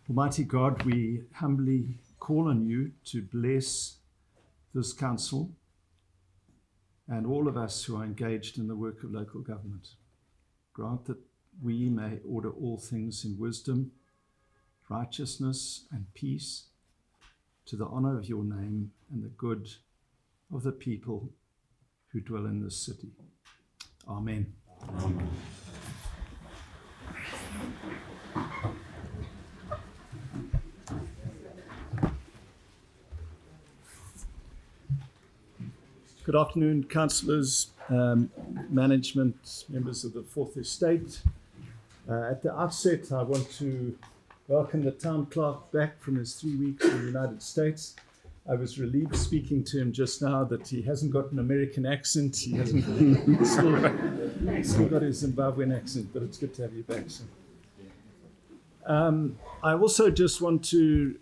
Almighty God, we humbly call on you to bless this council and all of us who are engaged in the work of local government. Grant that we may order all things in wisdom, righteousness, and peace to the honor of your name and the good of the people who dwell in this city. Amen. Amen. Good afternoon, councillors, management, members of the Fourth Estate. At the outset, I want to welcome the town clerk back from his 3 weeks in the United States. I was relieved speaking to him just now that he hasn't got an American accent. He hasn't still got his Zimbabwean accent, but it's good to have you back, sir. I also just want to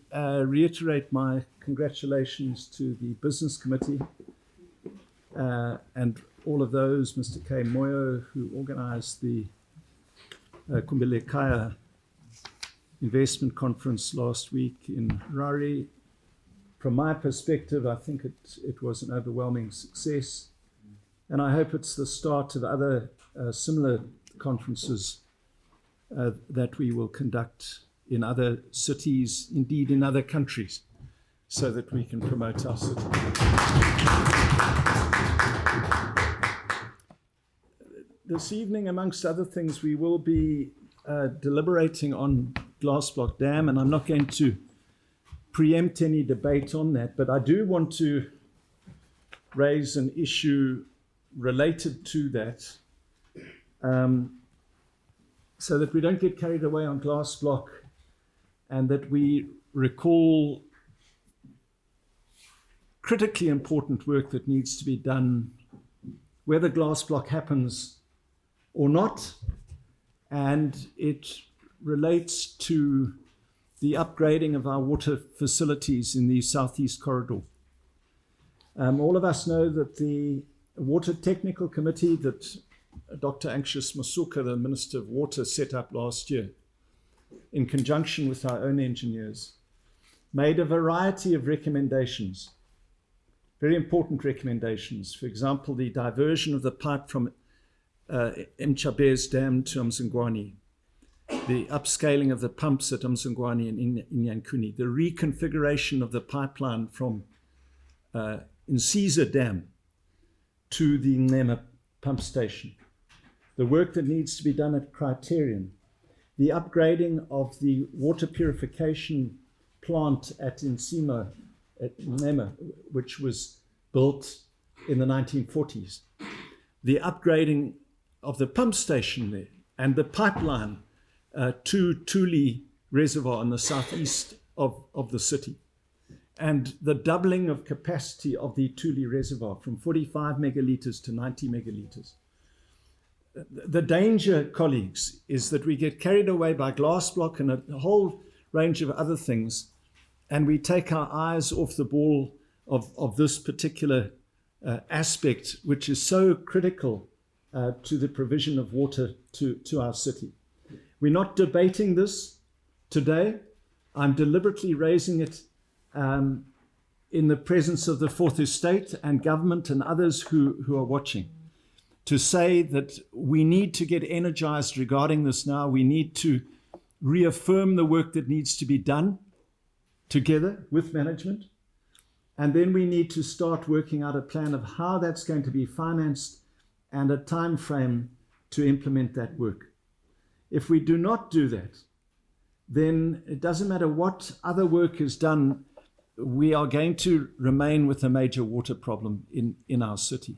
reiterate my congratulations to the Business Committee and all of those, Mr. K. Moyo, who organized the Kumbelekaya investment conference last week in Harare. From my perspective, I think it was an overwhelming success, and I hope it's the start of other similar conferences that we will conduct in other cities, indeed in other countries, so that we can promote our city. This evening, amongst other things, we will be deliberating on Glassblock Dam, and I'm not going to preempt any debate on that, but I do want to raise an issue related to that, so that we don't get carried away on Glassblock, and that we recall critically important work that needs to be done, whether Glassblock happens or not, and it relates to the upgrading of our water facilities in the Southeast Corridor. All of us know that the Water Technical Committee that Dr. Anxious Masuka, the Minister of Water, set up last year, in conjunction with our own engineers, made a variety of recommendations, very important recommendations. For example, the diversion of the pipe from Mchabez Dam to Mzingwani, the upscaling of the pumps at Mzingwani and Inyankuni, the reconfiguration of the pipeline from Insiza Dam to the Nqema pump station, the work that needs to be done at Criterion, the upgrading of the water purification plant at Nsimo, at Nqema, which was built in the 1940s, the upgrading of the pump station there, and the pipeline to Tuli Reservoir in the southeast of the city, and the doubling of capacity of the Tuli Reservoir from 45 megalitres to 90 megalitres. The danger, colleagues, is that we get carried away by Glassblock and a whole range of other things, and we take our eyes off the ball of this particular aspect, which is so critical to the provision of water to our city. We're not debating this today. I'm deliberately raising it in the presence of the Fourth Estate and government and others who are watching, to say that we need to get energized regarding this now. We need to reaffirm the work that needs to be done together with management. And then we need to start working out a plan of how that's going to be financed and a time frame to implement that work. If we do not do that, then it doesn't matter what other work is done, we are going to remain with a major water problem in our city.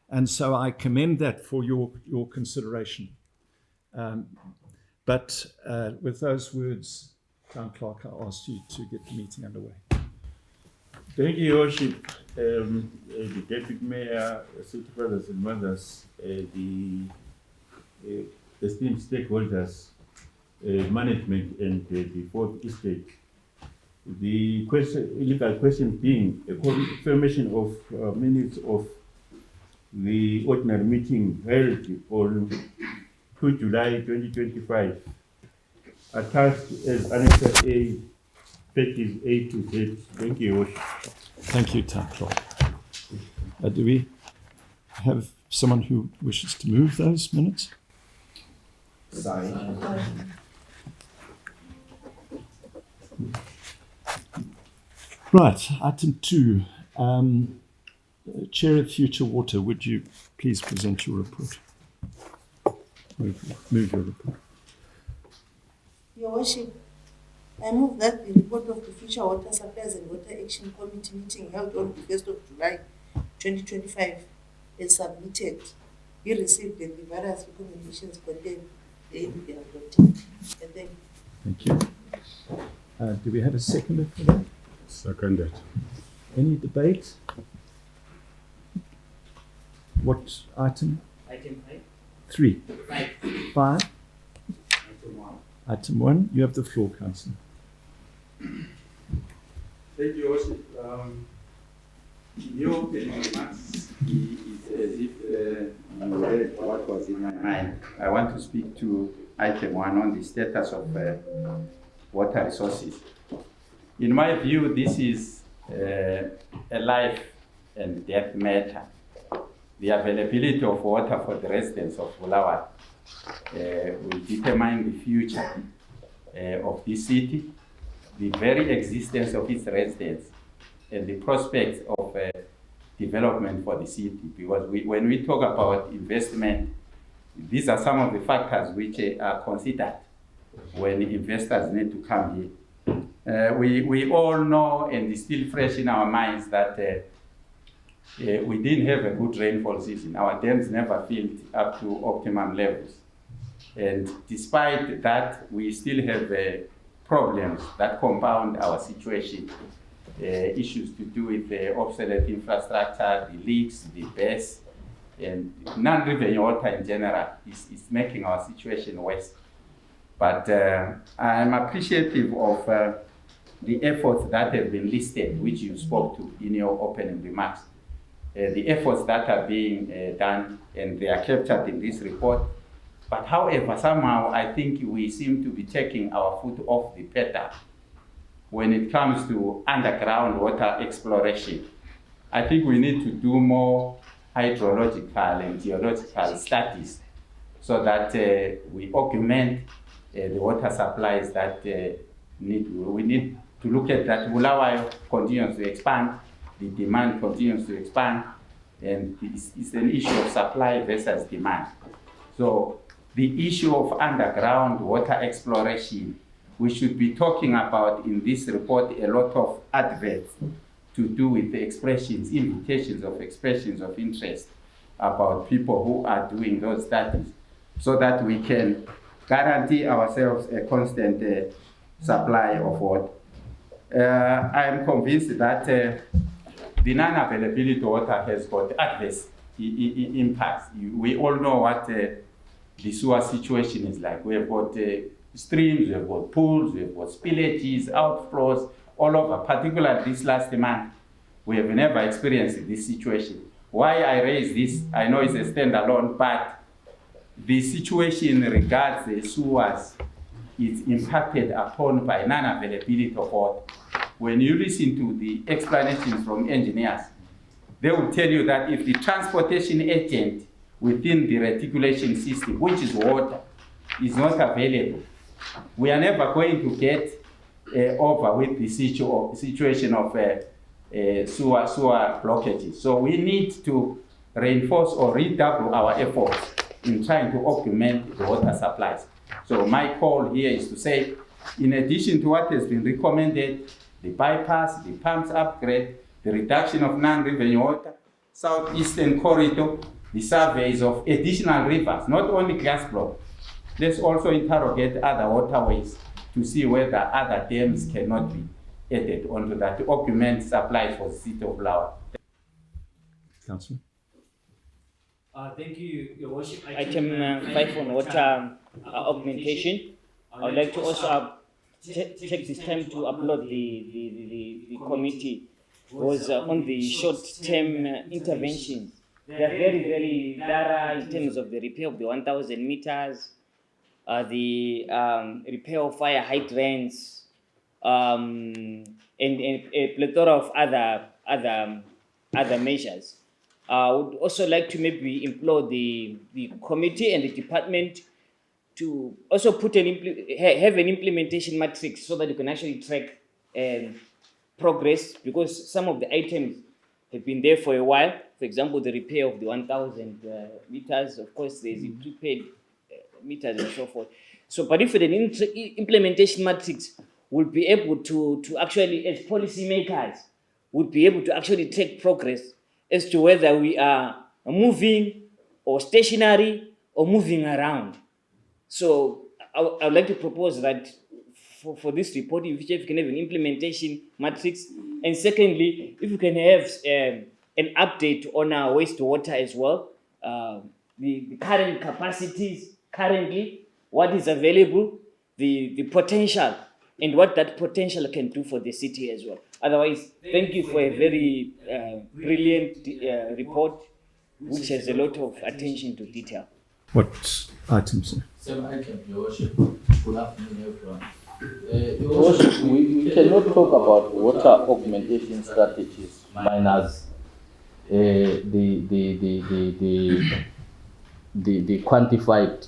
And so I commend that for your consideration. But with those words, Town Clerk, I ask you to get the meeting underway. Thank you, Your Worship. The Deputy Mayor, City Fathers and Mothers, the esteemed stakeholders, management, and the Fourth Estate. The legal question being a confirmation of minutes of the ordinary meeting held on 2 July 2025. attached as Annex A, pages A to Z. Thank you, Your Worship. Thank you, Town Clerk. Do we have someone who wishes to move those minutes? Sorry. Right, item 2. Chair of Future Water, would you please present your report? Move your report. Your Worship, I move that the report of the Future Water Supplies and Water Action Committee meeting held on the 1st of July 2025 is submitted, be received, and the various recommendations contained in the adopted. Thank you. Thank you. Do we have a seconder for that? Seconded. Any debate? What item? Item 3. 5. 5. Item 1. Item 1. You have the floor, Councillor. Thank you, Worship. In your opening remarks, it's as if you read what was in my mind. I want to speak to item 1 on the status of water resources. In my view, this is a life and death matter. The availability of water for the residents of Bulawayo will determine the future of this city, the very existence of its residents, and the prospects of development for the city. Because when we talk about investment, these are some of the factors which are considered when investors need to come here. We all know, and it's still fresh in our minds, that we didn't have a good rainfall season. Our dams never filled up to optimum levels. And despite that, we still have problems that compound our situation. Issues to do with the obsolete infrastructure, the leaks, the BES, and non-revenue water in general is making our situation worse. But I'm appreciative of the efforts that have been listed, which you spoke to in your opening remarks. The efforts that are being done, and they are captured in this report. But however, somehow I think we seem to be taking our foot off the pedal when it comes to underground water exploration. I think we need to do more hydrological and geological studies so that we augment the water supplies that we need to look at that. Bulawayo continues to expand, the demand continues to expand, and it's an issue of supply versus demand. So the issue of underground water exploration, we should be talking about in this report a lot of adverts to do with the expressions, invitations of expressions of interest about people who are doing those studies, so that we can guarantee ourselves a constant supply of water. I am convinced that the non-availability of water has got adverse impacts. We all know what the sewer situation is like. We have got streams, we have got pools, we have got spillages, outflows all over, particularly this last month. We have never experienced this situation. Why I raise this, I know it's a standalone, but the situation regards the sewers is impacted upon by non-availability of water. When you listen to the explanations from engineers, they will tell you that if the transportation agent within the reticulation system, which is water, is not available, we are never going to get over with the situation of sewer blockages. So we need to reinforce or redouble our efforts in trying to augment the water supplies. So my call here is to say, in addition to what has been recommended, the bypass, the pumps upgrade, the reduction of non-revenue water, southeastern corridor, the surveys of additional rivers, not only glass block. Let's also interrogate other waterways to see whether other dams cannot be added onto that to augment supply for the city of Bulawayo. Councillor. Thank you, Your Worship. Item 5 on water augmentation. I would like to also take this time to applaud the committee was on the short-term interventions. They are very, very thorough in terms of the repair of the 1,000 meters, the repair of fire hydrants, and a plethora of other measures. I would also like to maybe implore the committee and the department to also put have an implementation matrix so that you can actually track progress, because some of the items have been there for a while. For example, the repair of the 1,000 meters, of course, there's the prepaid meters and so forth. So, but if with an implementation matrix, we'll be able to actually, as policymakers, would be able to actually track progress as to whether we are moving or stationary or moving around. So I would like to propose that for this report, if you can have an implementation matrix, and secondly, if you can have an update on our wastewater as well, the current capacities, currently, what is available, the potential, and what that potential can do for the city as well. Otherwise, thank you for a very brilliant report, which has a lot of attention to detail. What items? Same item, Your Worship. Good afternoon, everyone. Your Worship, we cannot talk about water augmentation strategies minus the quantified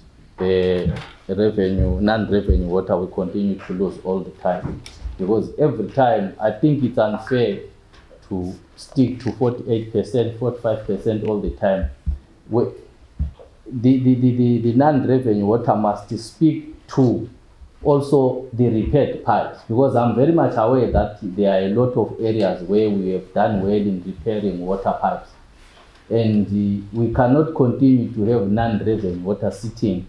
revenue, non-revenue water we continue to lose all the time. Because every time, I think it's unfair to stick to 48%, 45% all the time. The non-revenue water must speak to also the repaired pipes, because I'm very much aware that there are a lot of areas where we have done well in repairing water pipes, and we cannot continue to have non-revenue water sitting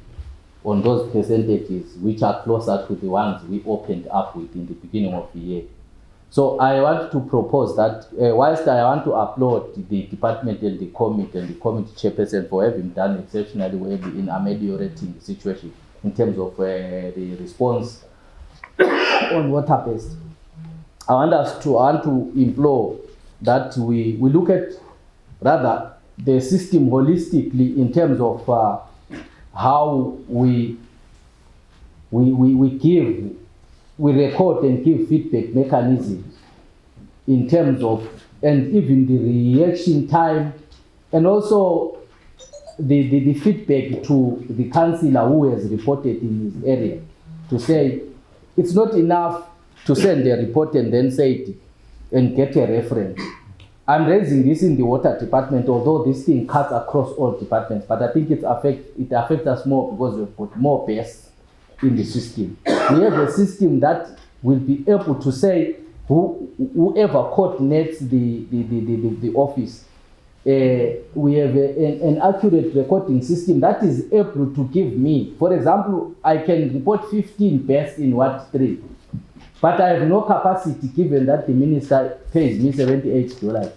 on those percentages which are closer to the ones we opened up with in the beginning of the year. So I want to propose that whilst I want to applaud the department and the committee chairperson for having done exceptionally well in ameliorating the situation in terms of the response on water-based, I want to implore that we look at rather the system holistically in terms of how we record and give feedback mechanisms in terms of, and even the reaction time, and also the feedback to the councillor who has reported in his area, to say it's not enough to send a report and then say it and get a reference. I'm raising this in the water department, although this thing cuts across all departments, but I think it affects us more because we've got more base in the system. We have a system that will be able to say whoever coordinates the office. We have an accurate recording system that is able to give me, for example, I can report 15 best in Ward 3, but I have no capacity, given that the minister pays me $78.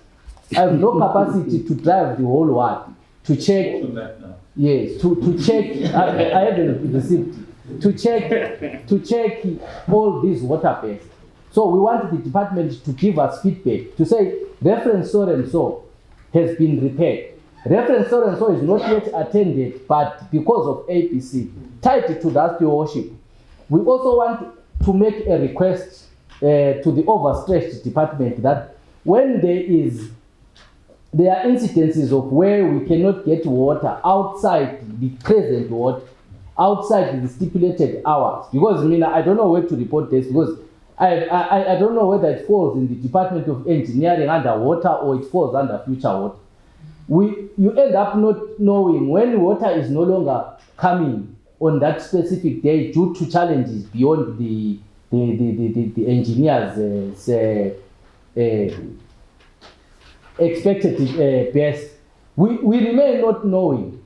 I have no capacity to drive the whole ward to check. Yes, to check. I haven't received to check all these water based. So we want the department to give us feedback to say reference so and so has been repaired. Reference so and so is not yet attended, but because of APC, tied to that, Your Worship. We also want to make a request to the overstretched department that when there are incidences of where we cannot get water outside the present water, outside the stipulated hours, because I don't know where to report this, because I don't know whether it falls in the Department of Engineering under water or it falls under future water. You end up not knowing when water is no longer coming on that specific day due to challenges beyond the engineers' expected best. We remain not knowing.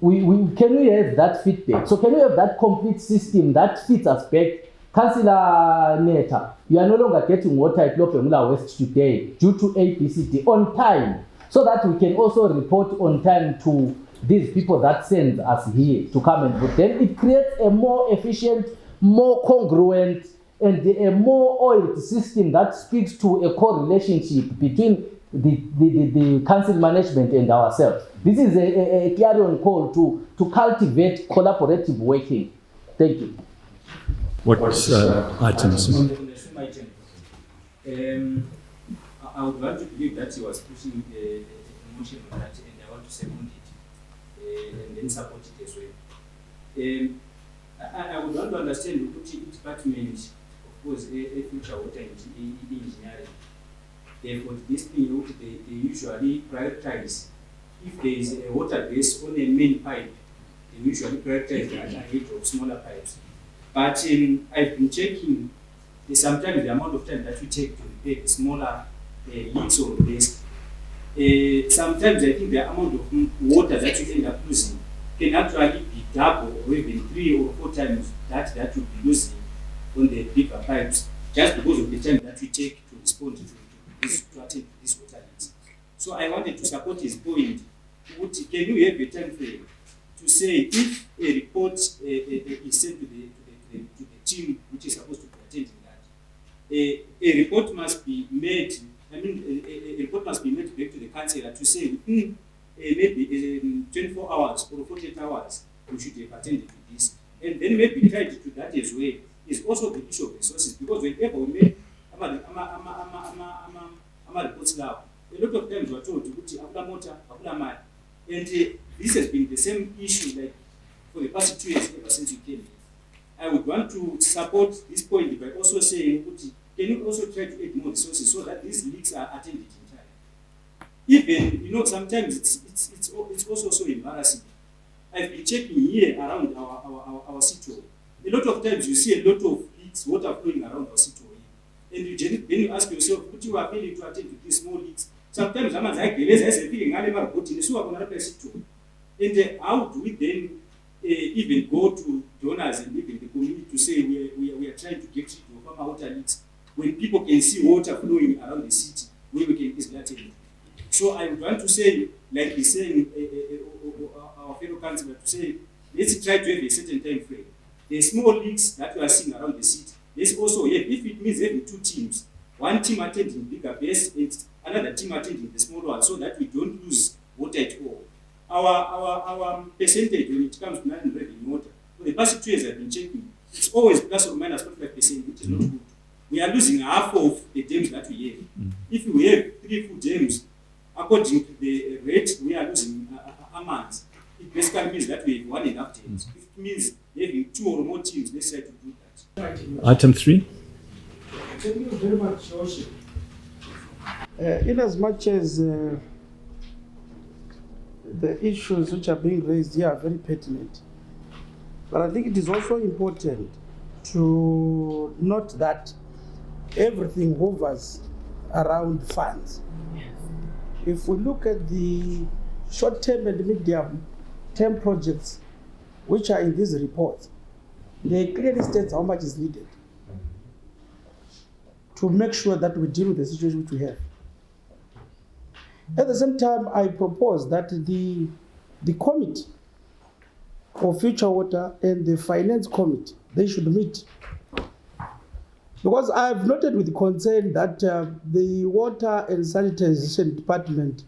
Can we have that feedback? So can we have that complete system that feeds us back? Councillor Neta, you are no longer getting water at Lopemula West today due to APCT on time, so that we can also report on time to these people that send us here to come and vote. Then it creates a more efficient, more congruent, and a more oiled system that speaks to a core relationship between the council management and ourselves. This is a clarion call to cultivate collaborative working. Thank you. What's items? On the swim item, I would want to believe that he was pushing a motion on that, and I want to second it and then support it as well. I would want to understand which department, of course, a future water engineering. Therefore, this thing they usually prioritize. If there is a water base on a main pipe, they usually prioritize that ahead of smaller pipes. But I've been checking sometimes the amount of time that we take to repair the smaller leaks or base. Sometimes I think the amount of water that you end up losing can actually be double or even 3 or 4 times that would be losing on the bigger pipes, just because of the time that we take to respond to attend to these water leaks. So I wanted to support his point. Can you have a time frame to say if a report is sent to the team which is supposed to be attending that, a report must be made. A report must be made back to the councillor to say within maybe 24 hours or 48 hours we should have attended to this, and then maybe tied to that as well is also the issue of resources, because whenever we make reports now, a lot of times we are told to put akula motor, akula mali, and this has been the same issue like for the past 2 years ever since we came here. I would want to support this point by also saying, can you also try to add more resources so that these leaks are attended in time? Even, sometimes it's also so embarrassing. I've been checking here around our city. A lot of times you see a lot of leaks, water flowing around our city. And then you ask yourself, what you are failing to attend to these small leaks? Sometimes someone's like, there's a feeling and how do we then even go to donors and even the community to say we are trying to get rid of our water leaks when people can see water flowing around the city where we can easily attend it? So I would want to say, like he's saying, our fellow councillor, to say, let's try to have a certain time frame. The small leaks that we are seeing around the city, let's also have, if it means having 2 teams, one team attending bigger base and another team attending the small one, so that we don't lose water at all. Our percentage when it comes to non-revenue water, for the past 2 years I've been checking, it's always plus or minus 45%, which is not good. We are losing half of the dams that we have. If we have 3 full dams, according to the rate, we are losing a month. It basically means that we have 1.5 dams. It means having 2 or more teams, let's try to do that. Item 3. Thank you very much, Your Worship. In as much as the issues which are being raised here are very pertinent, but I think it is also important to note that everything hovers around funds. If we look at the short-term and medium-term projects which are in this report, they clearly state how much is needed to make sure that we deal with the situation which we have. At the same time, I propose that the committee for future water and the finance committee, they should meet. Because I've noted with concern that the water and sanitization department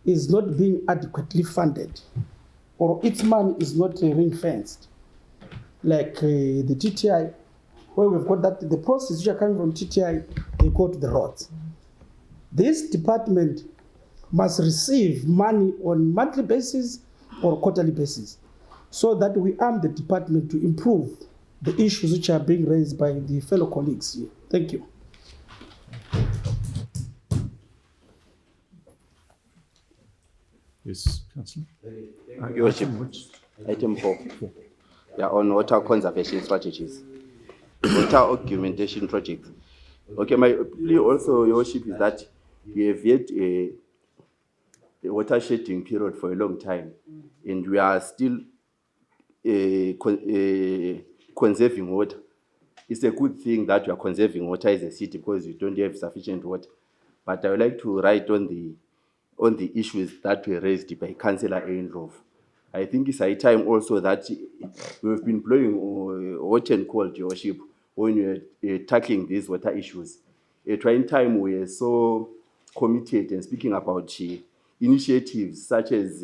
is not being adequately funded, or its money is not ring-fenced. Like the TTI, where we've got that the proceeds which are coming from TTI, they go to the roads. This department must receive money on monthly basis or quarterly basis, so that we arm the department to improve the issues which are being raised by the fellow colleagues here. Thank you. Yes, Councillor. Your Worship, item 4. Yeah, on water conservation strategies, water augmentation projects. Okay, my plea also, Your Worship, is that we have yet a water shedding period for a long time, and we are still conserving water. It's a good thing that we are conserving water as a city because we don't have sufficient water. But I would like to write on the issues that were raised by Councillor Eindhoven. I think it's high time also that we've been blowing hot and cold, Your Worship, when we're tackling these water issues. At one time we are so committed and speaking about initiatives such as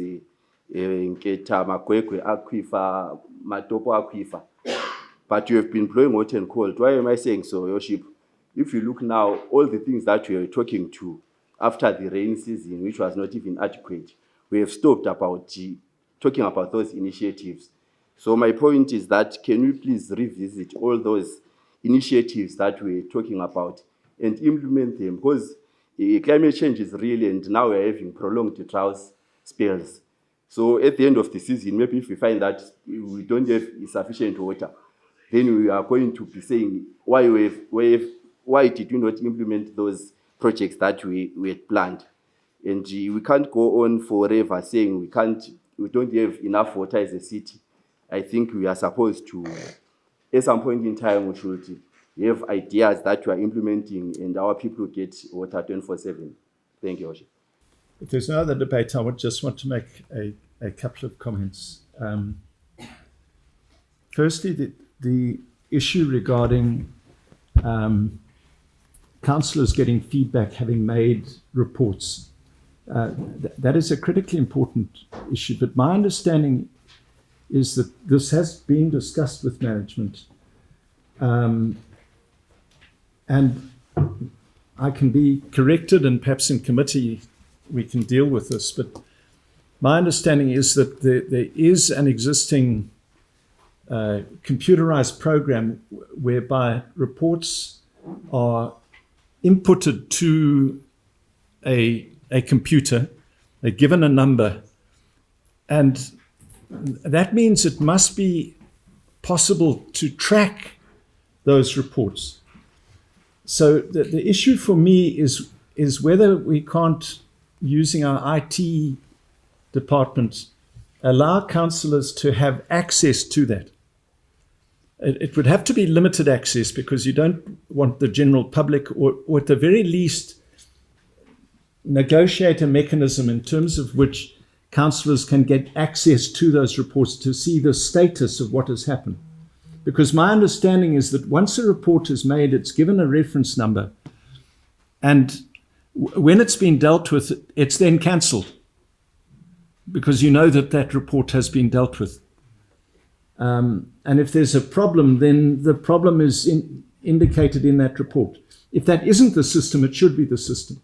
Nketa, Makwekwe, Aquifer, Matopo Aquifer, but you have been blowing hot and cold. Why am I saying so, Your Worship? If you look now, all the things that we were talking to after the rain season, which was not even adequate, we have stopped about talking about those initiatives. So my point is that, can we please revisit all those initiatives that we're talking about and implement them? Because climate change is real, and now we're having prolonged drought spells. So at the end of the season, maybe if we find that we don't have sufficient water, then we are going to be saying, why did we not implement those projects that we had planned? And we can't go on forever saying we don't have enough water as a city. I think we are supposed to, at some point in time, we should have ideas that we are implementing and our people get water 24/7. Thank you, Osha. If there's no other debate, I would just want to make a couple of comments. Firstly, the issue regarding councillors getting feedback having made reports, that is a critically important issue. But my understanding is that this has been discussed with management, and I can be corrected, and perhaps in committee we can deal with this, but my understanding is that there is an existing computerized program whereby reports are inputted to a computer, they're given a number, and that means it must be possible to track those reports. So the issue for me is whether we can't, using our IT department, allow councillors to have access to that. It would have to be limited access, because you don't want the general public, or at the very least negotiate a mechanism in terms of which councillors can get access to those reports to see the status of what has happened. Because my understanding is that once a report is made, it's given a reference number, and when it's been dealt with, it's then cancelled, because you know that that report has been dealt with. And if there's a problem, then the problem is indicated in that report. If that isn't the system, it should be the system.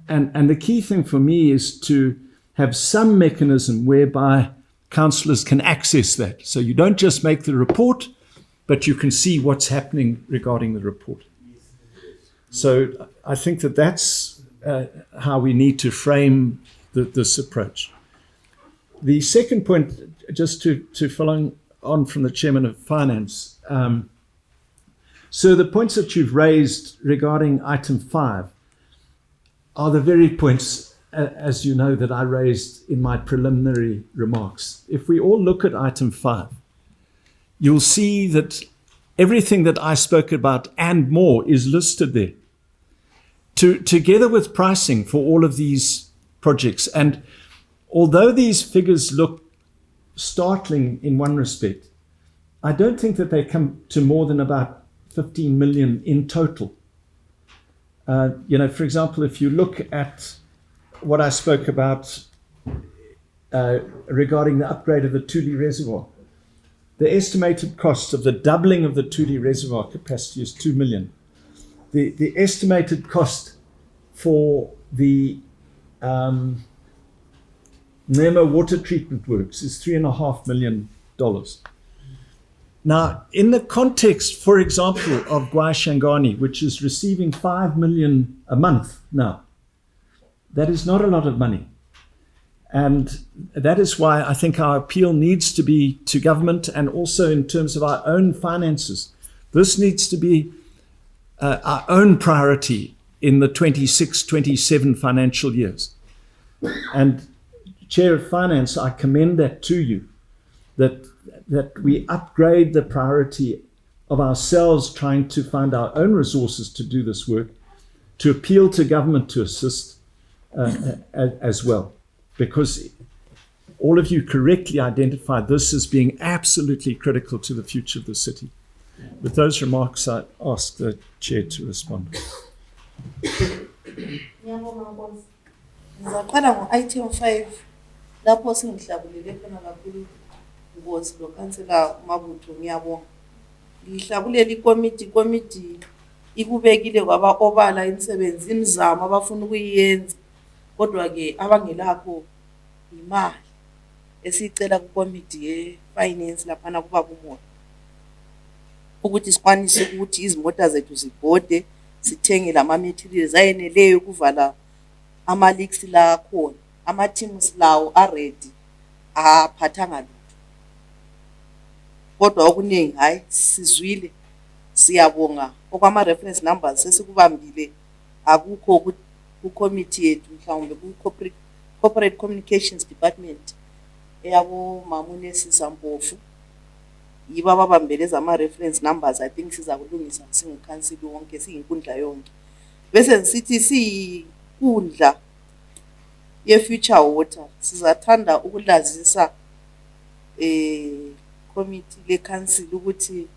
And the key thing for me is to have some mechanism whereby councillors can access that. So you don't just make the report, but you can see what's happening regarding the report. So I think that that's how we need to frame this approach. The second point, just to follow on from the Chairman of Finance. So the points that you've raised regarding item 5 are the very points, as you know, that I raised in my preliminary remarks. If we all look at item 5, you'll see that everything that I spoke about and more is listed there, together with pricing for all of these projects. And although these figures look startling in one respect, I don't think that they come to more than about 15 million in total. For example, if you look at what I spoke about regarding the upgrade of the Tuli Reservoir, the estimated cost of the doubling of the Tuli Reservoir capacity is 2 million. The estimated cost for the Nemo water treatment works is $3.5 million. Now, in the context, for example, of Guayashangani, which is receiving 5 million a month now, that is not a lot of money. And that is why I think our appeal needs to be to government, and also in terms of our own finances. This needs to be our own priority in the 26-27 financial years. And Chair of Finance, I commend that to you, that we upgrade the priority of ourselves trying to find our own resources to do this work, to appeal to government to assist as well. Because all of you correctly identified this as being absolutely critical to the future of the city. With those remarks, I ask the Chair to respond. Ngizaqala ngo-item 5 lapho singihlabulele khona kakhulu Nkosi lo kansela Mabutho ngiyabonga. Ngihlabulela ikomiti ikubekile kwaba obala imisebenzi imizamo abafuna ukuyenza. Kodwa ke abangelakho imali esicela kukomiti ye-finance laphana kuba kumoto. Ukuthi sikwanise ukuthi izimota zethu zibhode sithenge lama materials ayeneleyo ukuvala ama-leaks la khona. Ama-teams lawo are-ready aphathanga lutho. Kodwa okuningi hayi sizwile siyabonga okwama-reference numbers sesikubambile akukho ku-committee yethu mhlawumbe ku-corporate communications department eyabo Mamunesi Sampofu yibo ababambele zama-reference numbers. I think siza kulungisa singukhansili wonke siyinkundla yonke bese ngisithi siyinkundla ye-future water sizathanda ukulazisa committee le-council ukuthi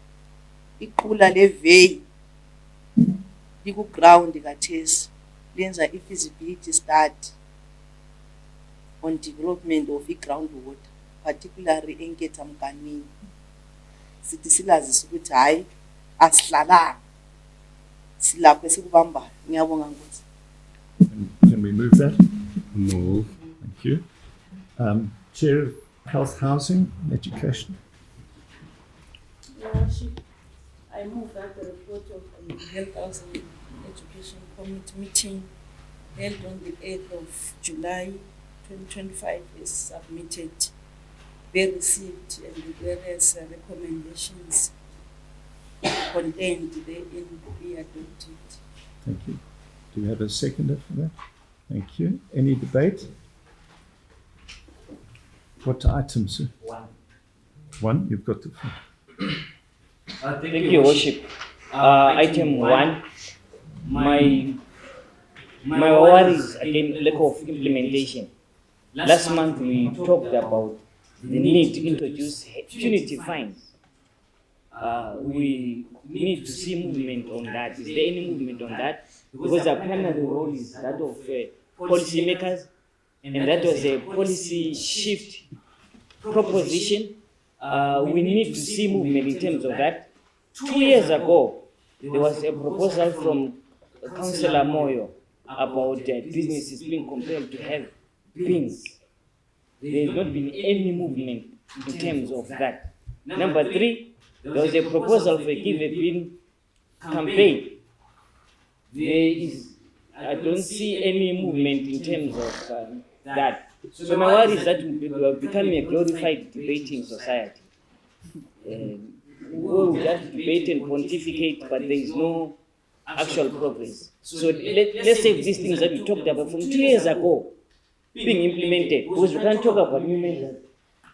iqhula le-vey liku-ground kathesi lenza i-feasibility study on development of i-ground water particularly eNketha Mkanini. Sithi silazisa ukuthi hayi asihlalanga silapho esikubambayo. Ngiyabonga Nkosi. Can we move that? Move. Thank you. Chair of Health, Housing and Education. Your Worship, I move that the report of the Health, Housing and Education Committee meeting held on the 8th of July 2025 is submitted, be received, and the various recommendations contained therein be adopted. Thank you. Do you have a seconder for that? Thank you. Any debate? What items, sir? One, you've got the floor. Thank you, Your Worship. Item 1, my worries again, lack of implementation. Last month we talked about the need to introduce punitive fines. We need to see movement on that. Is there any movement on that? Because our primary role is that of policy makers, and that was a policy shift proposition. We need to see movement in terms of that. 2 years ago, there was a proposal from Councillor Moyo about businesses being compelled to have bins. There has not been any movement in terms of that. Number 3, there was a proposal for a Give a Bin campaign. I don't see any movement in terms of that. So my worry is that we are becoming a glorified debating society. We just debate and pontificate, but there is no actual progress. So let's say these things that we talked about from 2 years ago being implemented, because we can't talk about new measures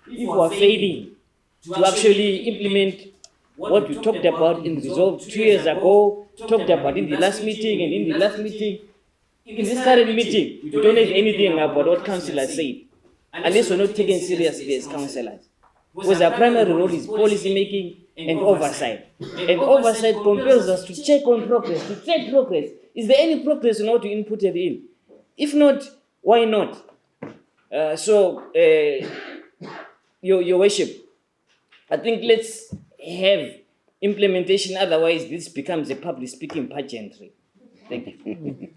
if we are failing to actually implement what we talked about in resolve 2 years ago, talked about in the last meeting, and in the last meeting. In this current meeting, we don't have anything about what councillors said, unless we're not taken seriously as councillors. Because our primary role is policy making and oversight. And oversight compels us to check on progress, to check progress. Is there any progress in what we inputted in? If not, why not? Your Worship, I think let's have implementation, otherwise this becomes a public speaking pageantry. Thank you.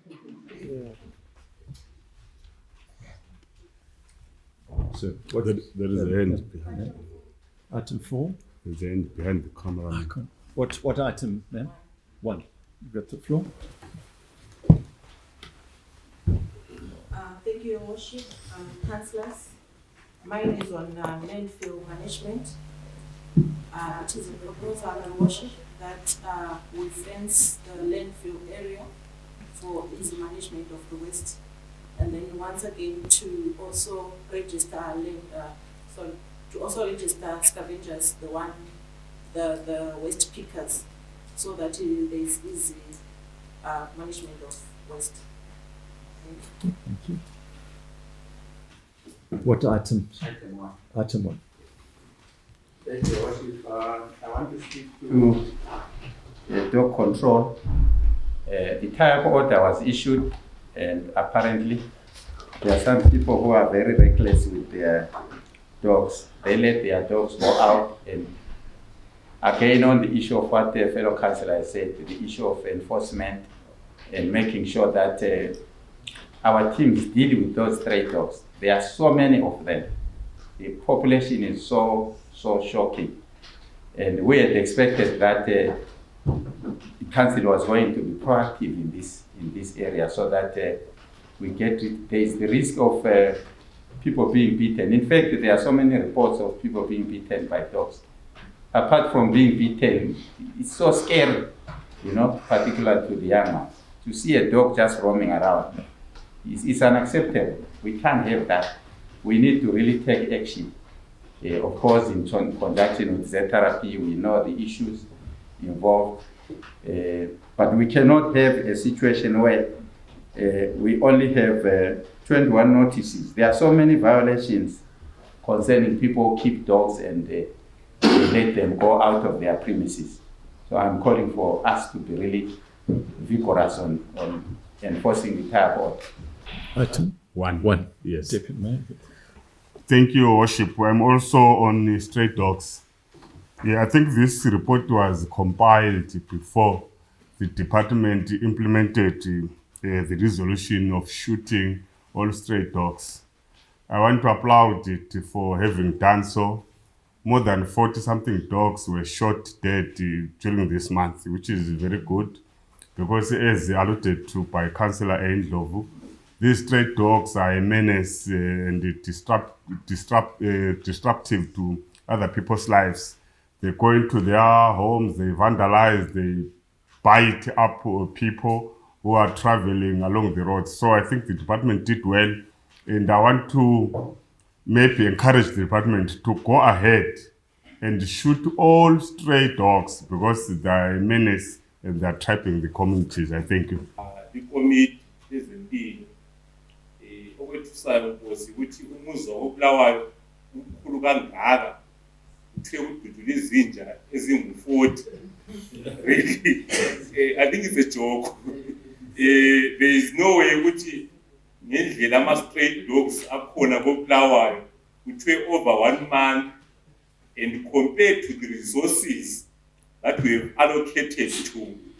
So There is a hand behind it. item 4. There's a hand behind the camera. What item, ma'am? 1. You've got the floor. Thank you, Your Worship. Councillors, mine is on landfill management. It is a proposal, Your Worship, that we fence the landfill area for easy management of the waste, and then once again to also register scavengers, the waste pickers, so that there is easy management of waste. Thank you. What item? Item 1. Item 1. Thank you, Your Worship. I want to speak to dog control. The type order was issued, and apparently There are some people who are very reckless with their dogs. They let their dogs go out, and again on the issue of what the fellow councillor said, the issue of enforcement and making sure that our teams deal with those stray dogs. There are so many of them. The population is so shocking. And we had expected that the council was going to be proactive in this area so that we get it. There is the risk of people being beaten. In fact, there are so many reports of people being beaten by dogs. Apart from being beaten, it's so scary, particularly to the young ones. To see a dog just roaming around, it's unacceptable. We can't have that. We need to really take action. Of course, in conjunction with Z-therapy, we know the issues involved, but we cannot have a situation where we only have 21 notices. There are so many violations concerning people who keep dogs and let them go out of their premises. So I'm calling for us to be really vigorous on enforcing the tire board. Item One. Yes. Deputy Mayor. Thank you, Your Worship. I'm also on stray dogs. Yeah, I think this report was compiled before the department implemented the resolution of shooting all stray dogs. I want to applaud it for having done so. More than 40-something dogs were shot dead during this month, which is very good, because as alluded to by Councillor Ndlovu, these stray dogs are a menace and disruptive to other people's lives. They go into their homes, they vandalize, they bite up people who are traveling along the roads. So I think the department did well, and I want to maybe encourage the department to go ahead and shoot all stray dogs because they are a menace and they are trapping the communities. I thank you. The committee ezempilo okwethusayo nkosi ukuthi umuzwa obulawayo umkhulu kangaka uthe ududula izinja ezingu-40. Really, I think it's a joke. There is no way ukuthi ngendlela ama-stray dogs akhona kobulawayo kuthiwe over 1 month, and compared to the resources that we have allocated to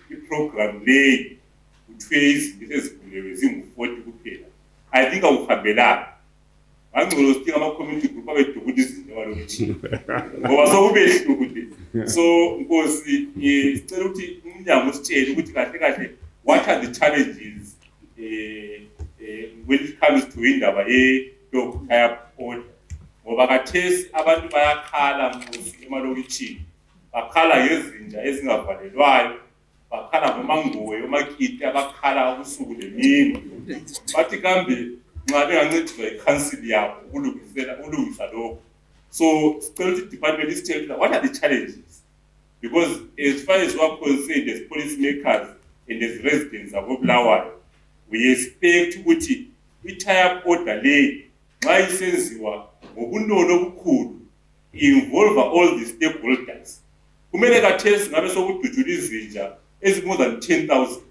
the program leyi kuthiwe izinto ezigulewe zingu-40 kuphela. I think awuhambelani. Angcono sidinga ama-community group abedukula izinto emalokishini ngoba sokubehlukile. So nkosi sicela ukuthi umnyango usitshele ukuthi kahle kahle what are the challenges when it comes to indaba ye-dog tire order. Ngoba kathesi abantu bayakhala nkosi emalokishini, bakhala ngezinja ezingavalelwayo, bakhala ngomangoye omakiti abakhala ubusuku nemini. Bathi kambe nxa bengancediswa yi-council yabo ukulungisa lokho. So sicela ukuthi department isitshele what are the challenges, because as far as we are concerned as policy makers and as residents of Bulawayo, we expect ukuthi i-tire order leyi nxa isenziwa ngobunono obukhulu involve all the stakeholders. Kumele kathesi ngabe sokududula izinja more than 10,000.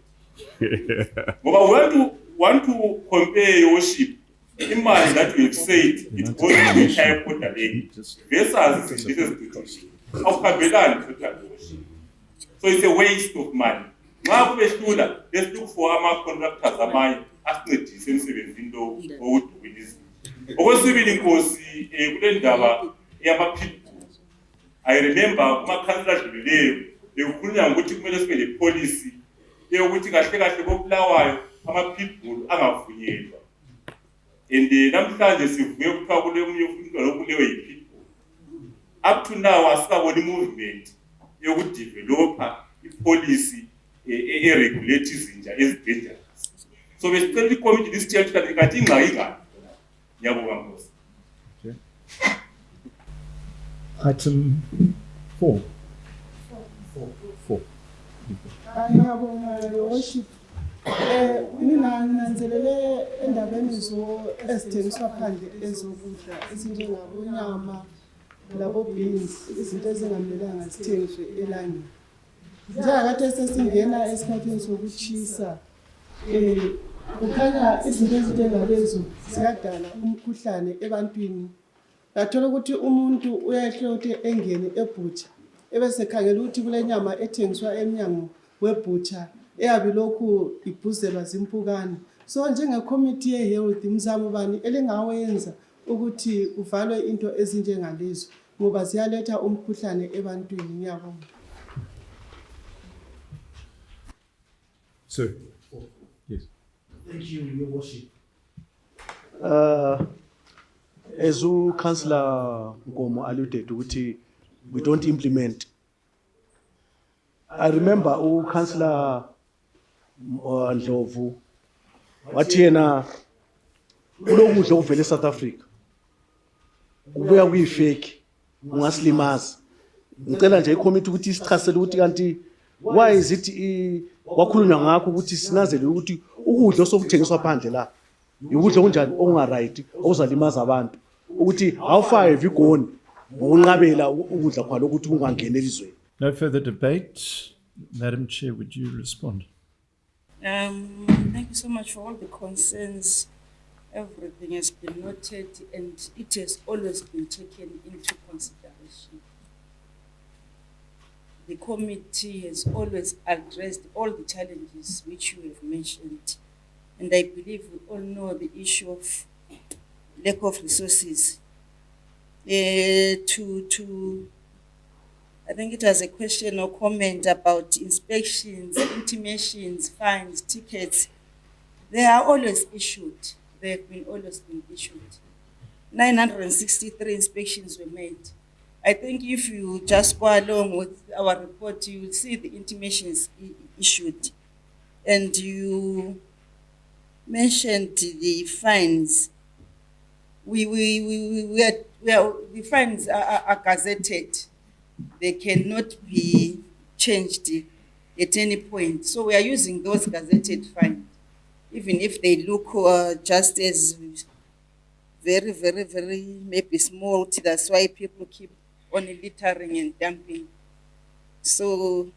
But we want to compare your worship imali that we have said it goes to the tire order leyi versus this is awuhambelani total worship. So it's a waste of money. Nxa kubehlula, let's look for ama-contractors amanye asincedise emsebenzini lo owudukula izinja. Okwesibili nkosi kule ndaba yama-pitbull. I remember kuma-council adlulileyo bekukhulunywa ngokuthi kumele sibe le-policy yokuthi kahle kahle koBulawayo ama-pitbull angavunyelwa. And namhlanje sivuye kuthiwa kule omunye umntwana obulewe yi-pitbull. Up to now asikaboni movement yokudevelopha i-policy e-regulate izinja ezi-dangerous. So besicela i-committee lisitshele ukuthi kanti ingxaki ingaphi. Ngiyabonga nkosi. Item 4. Ngiyabonga Your Worship. Mina nginanzelele endabeni ezithengiswa phandle ezokudla ezinjengabonyama labo-beans, izinto ezingamelanga zithengiswe elangeni. Njengakade sesingena esikhathini sokutshisa, kukhanya izinto ezinjengalezo ziyadala umkhuhlane ebantwini. Uyathola ukuthi umuntu uyahlothe engene ebhutsha ebesekhangela ukuthi kule nyama ethengiswa emnyango webhutsha eyabe lokhu ibhuzelwa zimpukane. So njengecommittee ye-health mzamo bani elingawenza ukuthi kuvalwe into ezinjengalezo ngoba ziyaletha umkhuhlane ebantwini? Ngiyabonga. Sir. Yes. Thank you, Your Worship. As Councillor Nkomo alluded to, we don't implement. I remember Councillor Ndlovu wathi yena kulokudla okuvela eSouth Africa kubuya kuyifake ungasilimaza. Ngicela nje icommittee ukuthi isichasele ukuthi kanti why is it wakhulunywa ngakho ukuthi sinazele ukuthi ukudla osokuthengiswa phandle la ukudla kunjani okungaright okuzalimaza abantu ukuthi how far have you gone ngokunqabela ukudla kwalo ukuthi kungangena elizweni. No further debate. Madam Chair, would you respond? Thank you so much for all the concerns. Everything has been noted and it has always been taken into consideration. The committee has always addressed all the challenges which you have mentioned. And I believe we all know the issue of lack of resources. I think it was a question or comment about inspections, intimations, fines, tickets. They are always issued. They have always been issued. 963 inspections were made. I think if you just go along with our report, you will see the intimations issued. And you mentioned the fines. The fines are gazetted. They cannot be changed at any point. So we are using those gazetted fines, even if they look just as very, very, very maybe small. That's why people keep on littering and dumping. So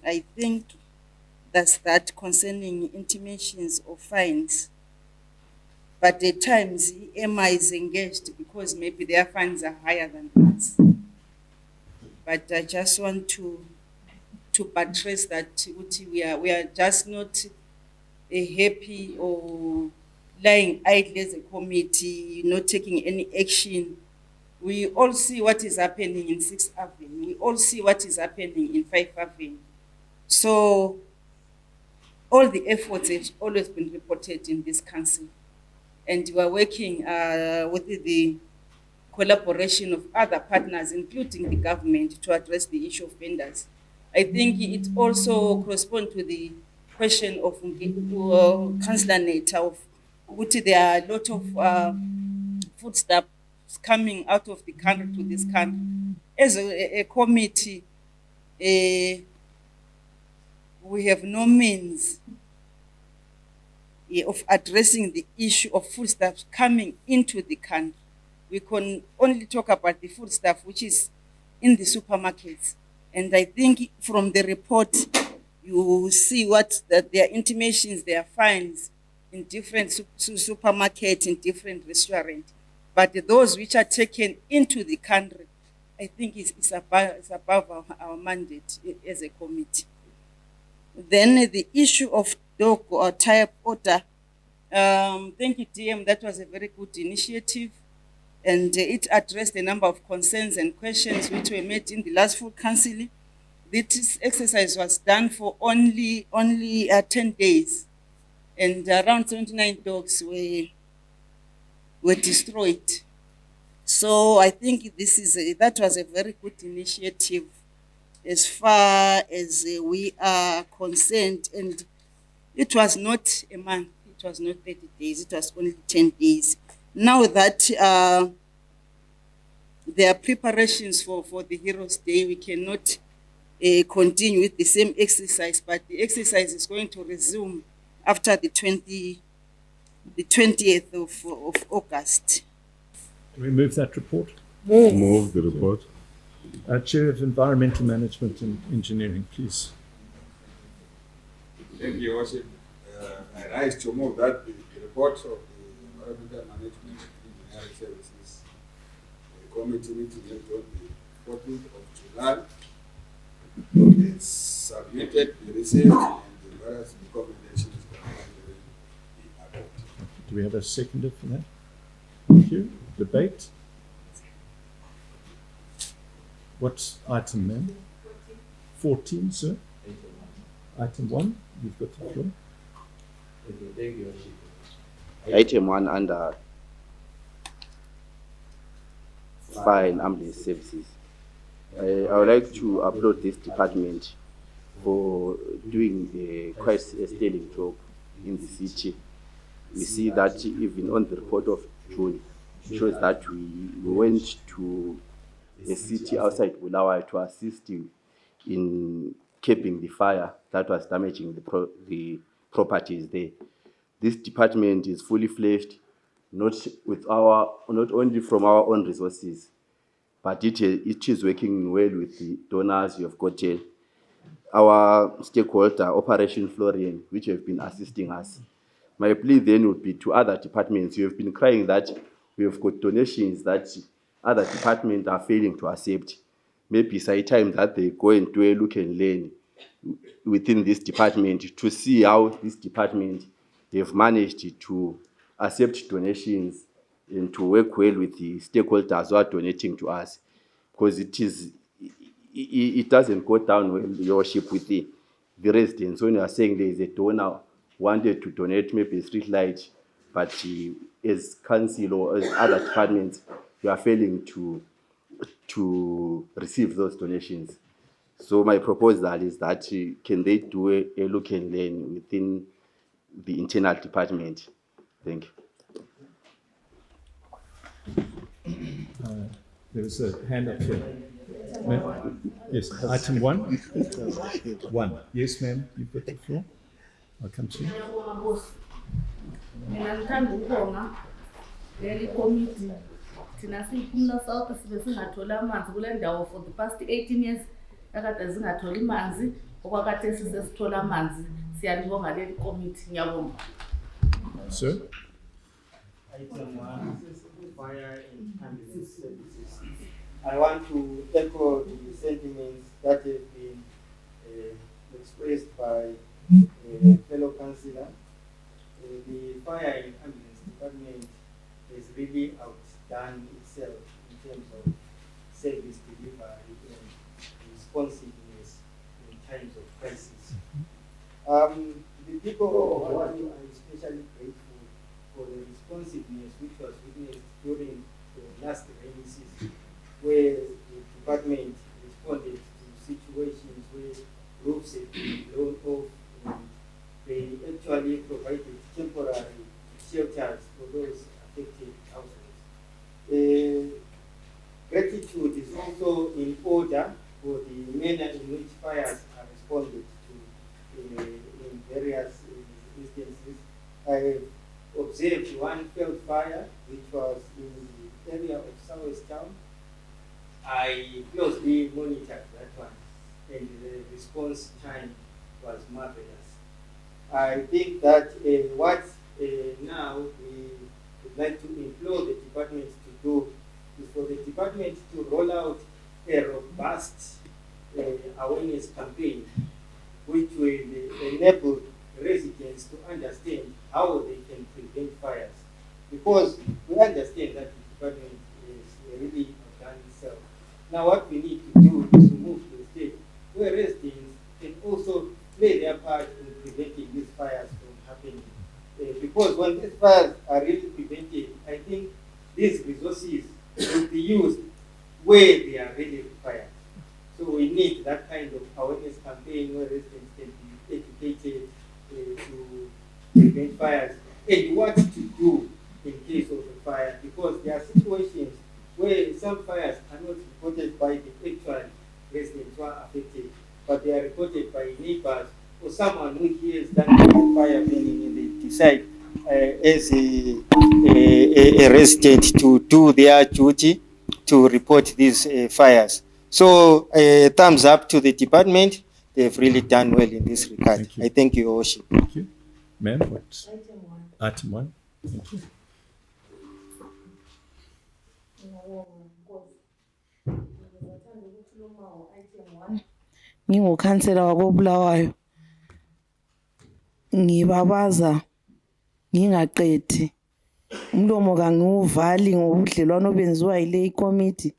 I think that's that concerning intimations of fines. But at times, EMA is engaged because maybe their fines are higher than us. But I just want to buttress that we are just not happy or lying idle as a committee, not taking any action. We all see what is happening in 6th Avenue. We all see what is happening in 5th Avenue. So all the efforts have always been reported in this council. And we are working with the collaboration of other partners, including the government, to address the issue of vendors. I think it also corresponds to the question of Councillor Neta of which there are a lot of foodstuffs coming out of the country to this country. As a committee, we have no means of addressing the issue of foodstuffs coming into the country. We can only talk about the foodstuff which is in the supermarkets. And I think from the report, you will see what their intimations, their fines in different supermarkets, in different restaurants. But those which are taken into the country, I think it's above our mandate as a committee. Then the issue of dog or type order. Thank you, DM. That was a very good initiative. And it addressed a number of concerns and questions which were made in the last full council. This exercise was done for only 10 days. And around 29 dogs were destroyed. So I think that was a very good initiative as far as we are concerned. And it was not a month, it was not 30 days, it was only 10 days. Now that there are preparations for the Heroes Day, we cannot continue with the same exercise, but the exercise is going to resume after the 20th of August. Can we move that report? Move the report. Chair of Environmental Management and Engineering, please. Thank you, Your Worship. I rise to move that the report of the Environmental Management Engineering Services Committee meeting held on the 14th of July is submitted, be received, and the various recommendations be adopted. Do we have a seconder for that? Thank you. Debate. What's item, ma'am? 14, sir. Item 1, you've got the floor. Thank you, Your Worship. Item 1 under fire and ambulance services. I would like to applaud this department for doing quite a sterling job in the city. We see that even on the report of June, shows that we went to a city outside Bulawayo to assist in keeping the fire that was damaging the properties there. This department is fully fledged, not only from our own resources, but it is working well with the donors you have gotten. Our stakeholder, Operation Florian, which have been assisting us. My plea then would be to other departments. You have been crying that we have got donations that other departments are failing to accept. Maybe it's high time that they go and do a look and learn within this department to see how this department have managed to accept donations and to work well with the stakeholders who are donating to us. Because it doesn't go down well, Your Worship, with the residents. When you are saying there is a donor wanted to donate maybe a street light, but as council or as other departments, you are failing to receive those donations. So my proposal is that can they do a look and learn within the internal department? Thank you. There is a hand up here. Ma'am? Yes, item 1. 1. Yes, ma'am, you've got the floor. I'll come to you. Mina ngithanda ukubonga leli committee thina siphumula South sibe singatholi amanzi kule ndawo for the past 18 years akade zingatholi amanzi okwakade sisesithola amanzi siyalibonga leli committee ngiyabonga. Sir. Item 1, fire and ambulance services. I want to echo the sentiments that have been expressed by fellow councillor. The fire and ambulance department has really outdone itself in terms of service delivery and responsiveness in times of crisis. The people of Awadu are especially grateful for the responsiveness which was witnessed during the last rainy season, where the department responded to situations where roofs had been blown off and they actually provided temporary shelters for those affected households. Gratitude is also in order for the manner in which fires are responded to in various instances. I observed one failed fire which was in the area of Southwest Town. I closely monitored that one and the response time was marvelous. I think that what now we would like to implore the department to do is for the department to roll out a robust awareness campaign which will enable residents to understand how they can prevent fires. Because we understand that the department is really done itself. Now what we need to do is to move to a state where residents can also play their part in preventing these fires from happening. Because when these fires are really prevented, I think these resources will be used where they are really required. So we need that kind of awareness campaign where residents can be educated to prevent fires and what to do in case of a fire. Because there are situations where some fires are not reported by the actual residents who are affected, but they are reported by neighbors or someone who hears that fire burning and they decide as a resident to do their duty to report these fires. So thumbs up to the department. they've really done well in this regard. I thank you, Your Worship. Thank you. Ma'am, what? Item 1. Thank you. Ngingukhansela wakoBulawayo. Ngibabaza ngingaqedi. Umlomo kangiwuvali ngobudlelwano obenziwa yile ikomiti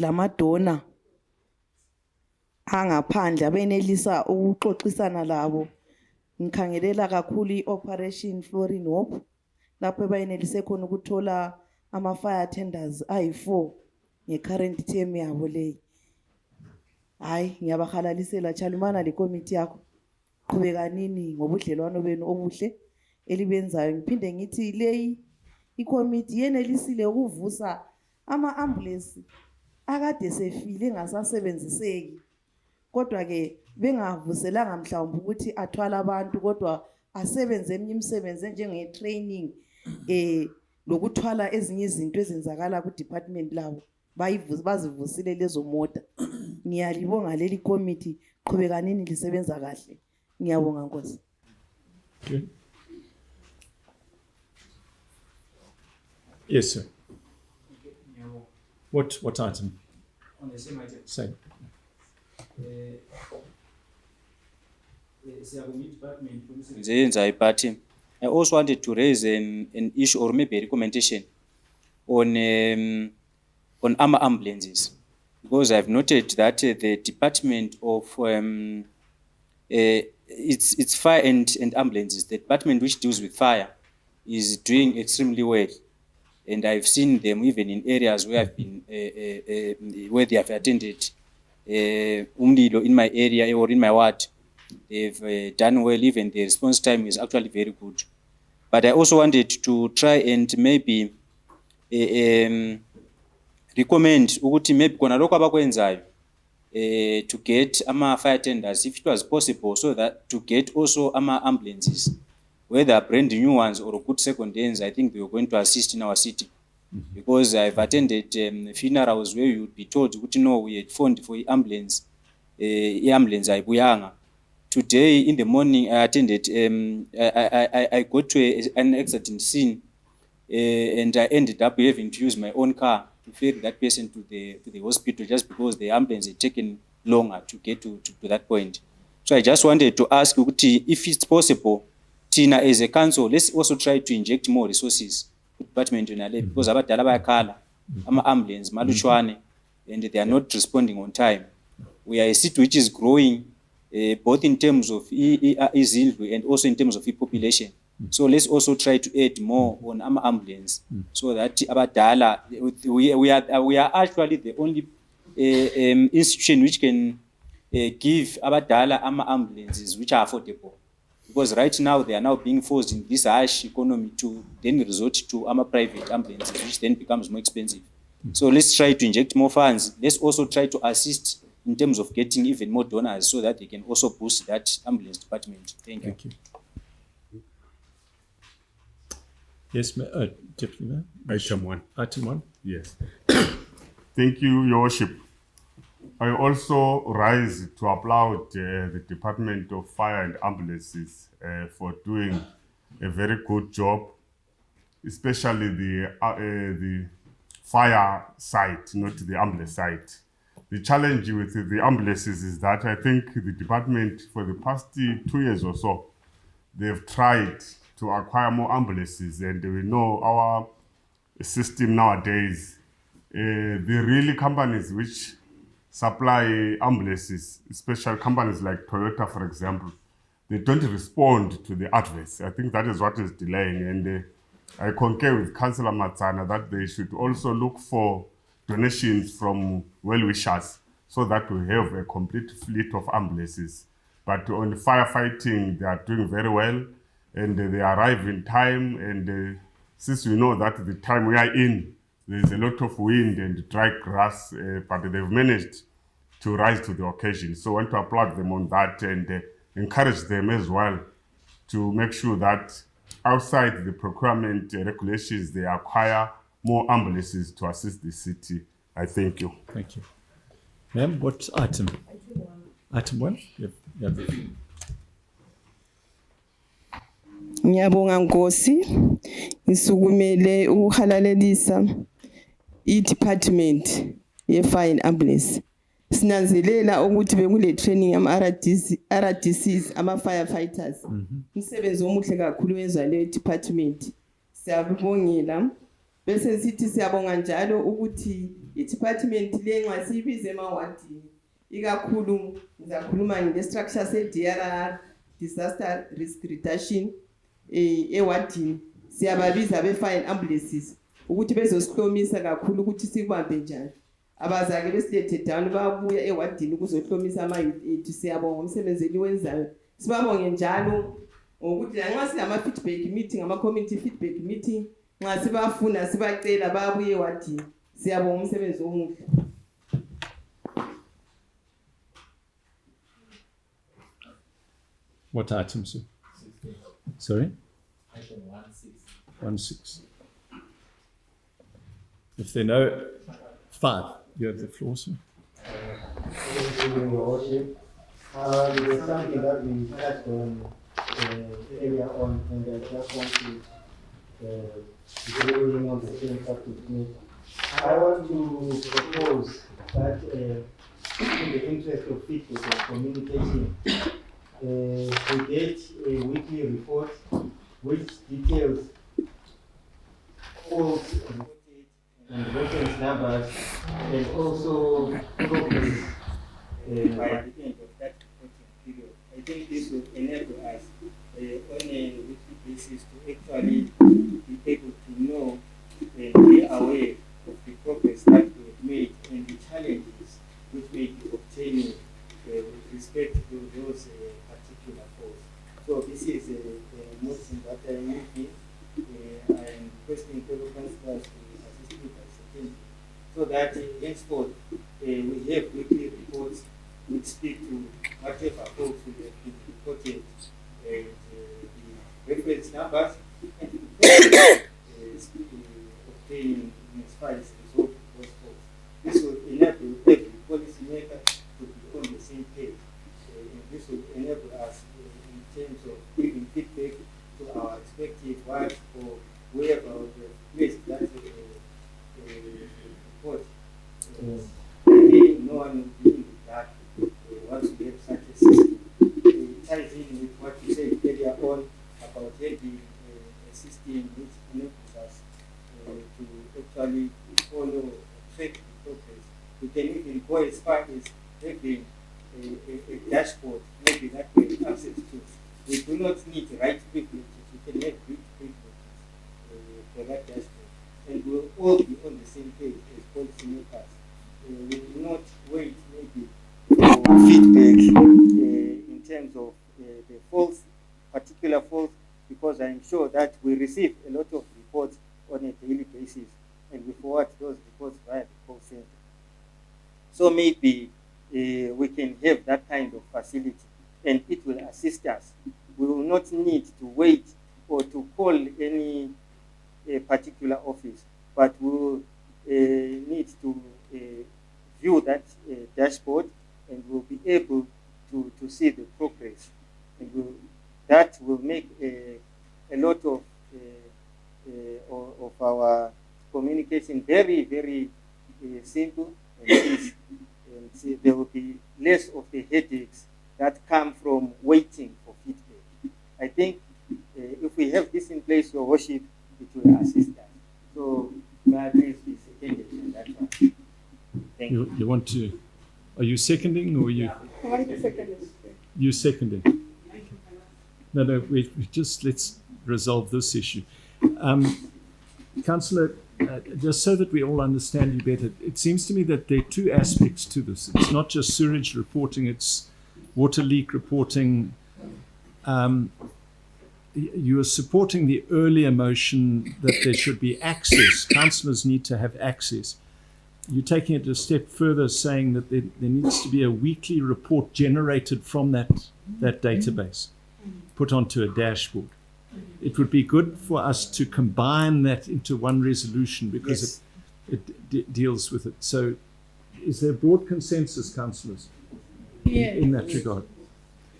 lamadona angaphandle abenelisa ukuxoxisana labo. Ngikhangelela kakhulu i-Operation Florin Hope lapho bayenelise khona ukuthola ama-fire tenders ayi-4 nge-current term yabo leyi. Hayi, ngiyabahalalisela Chalumana le komiti yakho. Qhubekanini ngobudlelwano benu obuhle elibenzayo. Ngiphinde ngithi leyi ikomiti yenelisile ukuvusa ama-ambulance akade sefile engasasebenziseki. Kodwa ke bengavuselanga mhlawumbe ukuthi athwala abantu kodwa asebenze eminye imisebenzi njenge-training lokuthwala ezinye izinto ezenzakala ku-department labo. Bazivusile lezo mota. Ngiyalibonga leli komiti, qhubekanini lisebenza kahle. Ngiyabonga Nkosi. Okay. Yes, sir. What item? On the same item. Same. But I also wanted to raise an issue or maybe a recommendation on armor ambulances, because I've noted that the Department of it's fire and ambulances, the department which deals with fire, is doing extremely well, and I've seen them even in areas where I've been where they have attended umlilo in my area or in my ward. They've done well. Even the response time is actually very good. But I also wanted to try and maybe recommend ukuthi maybe kona lokho abakwenzayo to get ama-fire tenders, if it was possible, so that to get also ama-ambulances, whether brand new ones or good second hands. I think they were going to assist in our city. Because I've attended funerals where you would be told, no, we had phoned for ambulance, ambulance ayibuyanga. Today in the morning, I attended, I got to an accident scene, and I ended up having to use my own car to ferry that person to the hospital, just because the ambulance had taken longer to get to that point. So I just wanted to ask you, if it's possible, Tina, as a council, let's also try to inject more resources to department because abadala bayakhala, ama-ambulance maluchwane, and they are not responding on time. We are a city which is growing, both in terms of izindlu and also in terms of population. So let's also try to add more on ambulance, so that abadala, we are actually the only institution which can give abadala ambulances which are affordable. Because right now they are now being forced in this harsh economy to then resort to private ambulances, which then becomes more expensive. So let's try to inject more funds. Let's also try to assist in terms of getting even more donors, so that they can also boost that ambulance department. Thank you. Thank you. Yes, Deputy Mayor. Item 1. Item 1. Yes. Thank you, Your Worship. I also rise to applaud the Department of Fire and Ambulances for doing a very good job, especially the fire side, not the ambulance side. The challenge with the ambulances is that I think the department for the past 2 years or so, they've tried to acquire more ambulances, and we know our system nowadays, the really companies which supply ambulances, especially companies like Toyota, for example, they don't respond to the adverts. I think that is what is delaying, and I concur with Councillor Matsana that they should also look for donations from well-wishers, so that we have a complete fleet of ambulances. But on firefighting, they are doing very well, and they arrive in time, and since we know that the time we are in, there's a lot of wind and dry grass, but they've managed to rise to the occasion. So I want to applaud them on that, and encourage them as well to make sure that outside the procurement regulations, they acquire more ambulances to assist the city. I thank you. Thank you. Ma'am, what item? Item 1. You have the floor. Ngiyabonga Nkosi, ngisukumele ukuhalalelisa i-department ye-fire ambulance. Sinanzelela ukuthi bekule training yama RDCs ama-firefighters. Umsebenzi omuhle kakhulu wenzwa le department. Siyabongela. Bese sithi siyabonga njalo ukuthi i-department le nxa siyibize emawadini ikakhulu ngizakhuluma nge-structure se-DRR, disaster risk reduction, ewadini siyababiza be-fire ambulances ukuthi bezosihlomisa kakhulu ukuthi sikubambe njani. Abazake besilethe down babuya ewadini ukuzohlomisa ama-youth ethu. Siyabonga umsebenzi eliwenzayo. Sibabonge njalo ngokuthi lanxa silama-feedback meeting, ama-community feedback meeting, nxa sibafuna sibacela babuye ewadini. Siyabonga umsebenzi omuhle. What item, sir? 16. Sorry? Item 16. 16. If there are no 5, you have the floor, sir. Thank you, Your Worship. There's something that we touched on earlier on, and I just want to building on the same subject matter. I want to propose that in the interest of feedback and communication, we get a weekly report which details faults and reference numbers and also progress by the end of that reporting period. I think this will enable us on a weekly basis to actually be able to know and be aware of the progress that we have made and the challenges which may be obtaining with respect to those particular faults. So this is a motion that I am making. I am requesting fellow councillors to assist me by seconding, so that henceforth we have weekly reports which speak to whatever faults we have been reported, the reference numbers, and the progress obtained as far as the result of those faults. This will enable every policymaker to be on the same page, and this will enable us in terms of giving feedback to our respective wives or wherever we have placed that report. No one will be in the dark once we have such a system. It ties in with what you said earlier on about having a system which enables us to actually follow and track the progress. We can even go as far as having a dashboard, maybe that we have access to. We do not need right privileges, we can have read privileges for that dashboard. And we'll all be on the same page as policymakers. We will not wait maybe for feedback in terms of the faults, particular faults, because I'm sure that we receive a lot of reports on a daily basis and we forward those reports via the call center. So maybe we can have that kind of facility and it will assist us. We will not need to wait or to call any particular office, but we will need to view that dashboard and we'll be able to see the progress. And that will make a lot of our communication very, very simple and easy. And there will be less of the headaches that come from waiting for feedback. I think if we have this in place, Your Worship, it will assist us. So may I please be seconded on that one? Thank you. You want to, are you seconding or you? I want to second it. You seconding? No, we just let's resolve this issue. Councillor, just so that we all understand you better, it seems to me that there are two aspects to this. It's not just sewage reporting, it's water leak reporting. You are supporting the earlier motion that there should be access. Councillors need to have access. You're taking it a step further, saying that there needs to be a weekly report generated from that database, put onto a dashboard. It would be good for us to combine that into one resolution because it deals with it. So is there broad consensus, councillors? in that regard.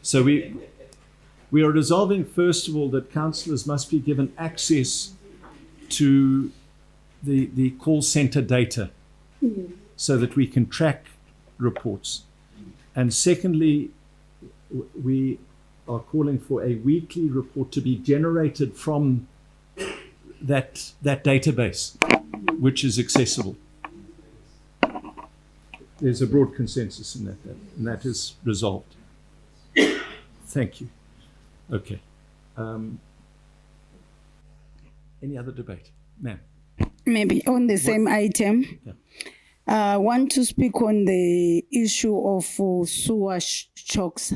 So we are resolving, first of all, that councillors must be given access to the call centre data so that we can track reports. And secondly, we are calling for a weekly report to be generated from that database, which is accessible. There's a broad consensus in that, and that is resolved. Thank you. Okay. Any other debate? Ma'am. Maybe on the same item. Yeah. I want to speak on the issue of sewer chokes.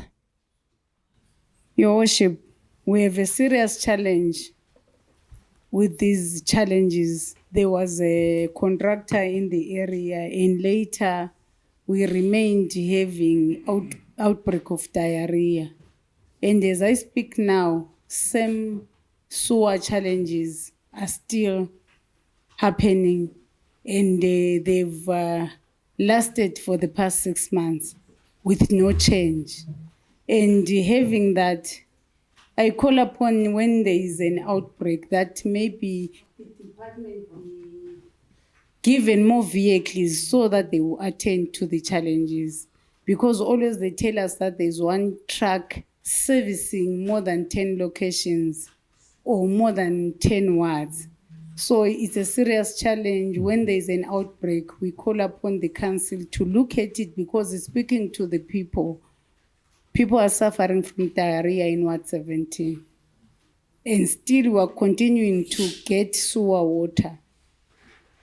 Your Worship, we have a serious challenge with these challenges. There was a contractor in the area, and later we remained having outbreak of diarrhea. And as I speak now, same sewer challenges are still happening, and they've lasted for the past 6 months with no change. And having that, I call upon when there is an outbreak that maybe the department be given more vehicles so that they will attend to the challenges. Because always they tell us that there's one truck servicing more than 10 locations or more than 10 wards. So it's a serious challenge. When there's an outbreak, we call upon the council to look at it, because it's speaking to the people. People are suffering from diarrhea in Ward 17. And still we are continuing to get sewer water.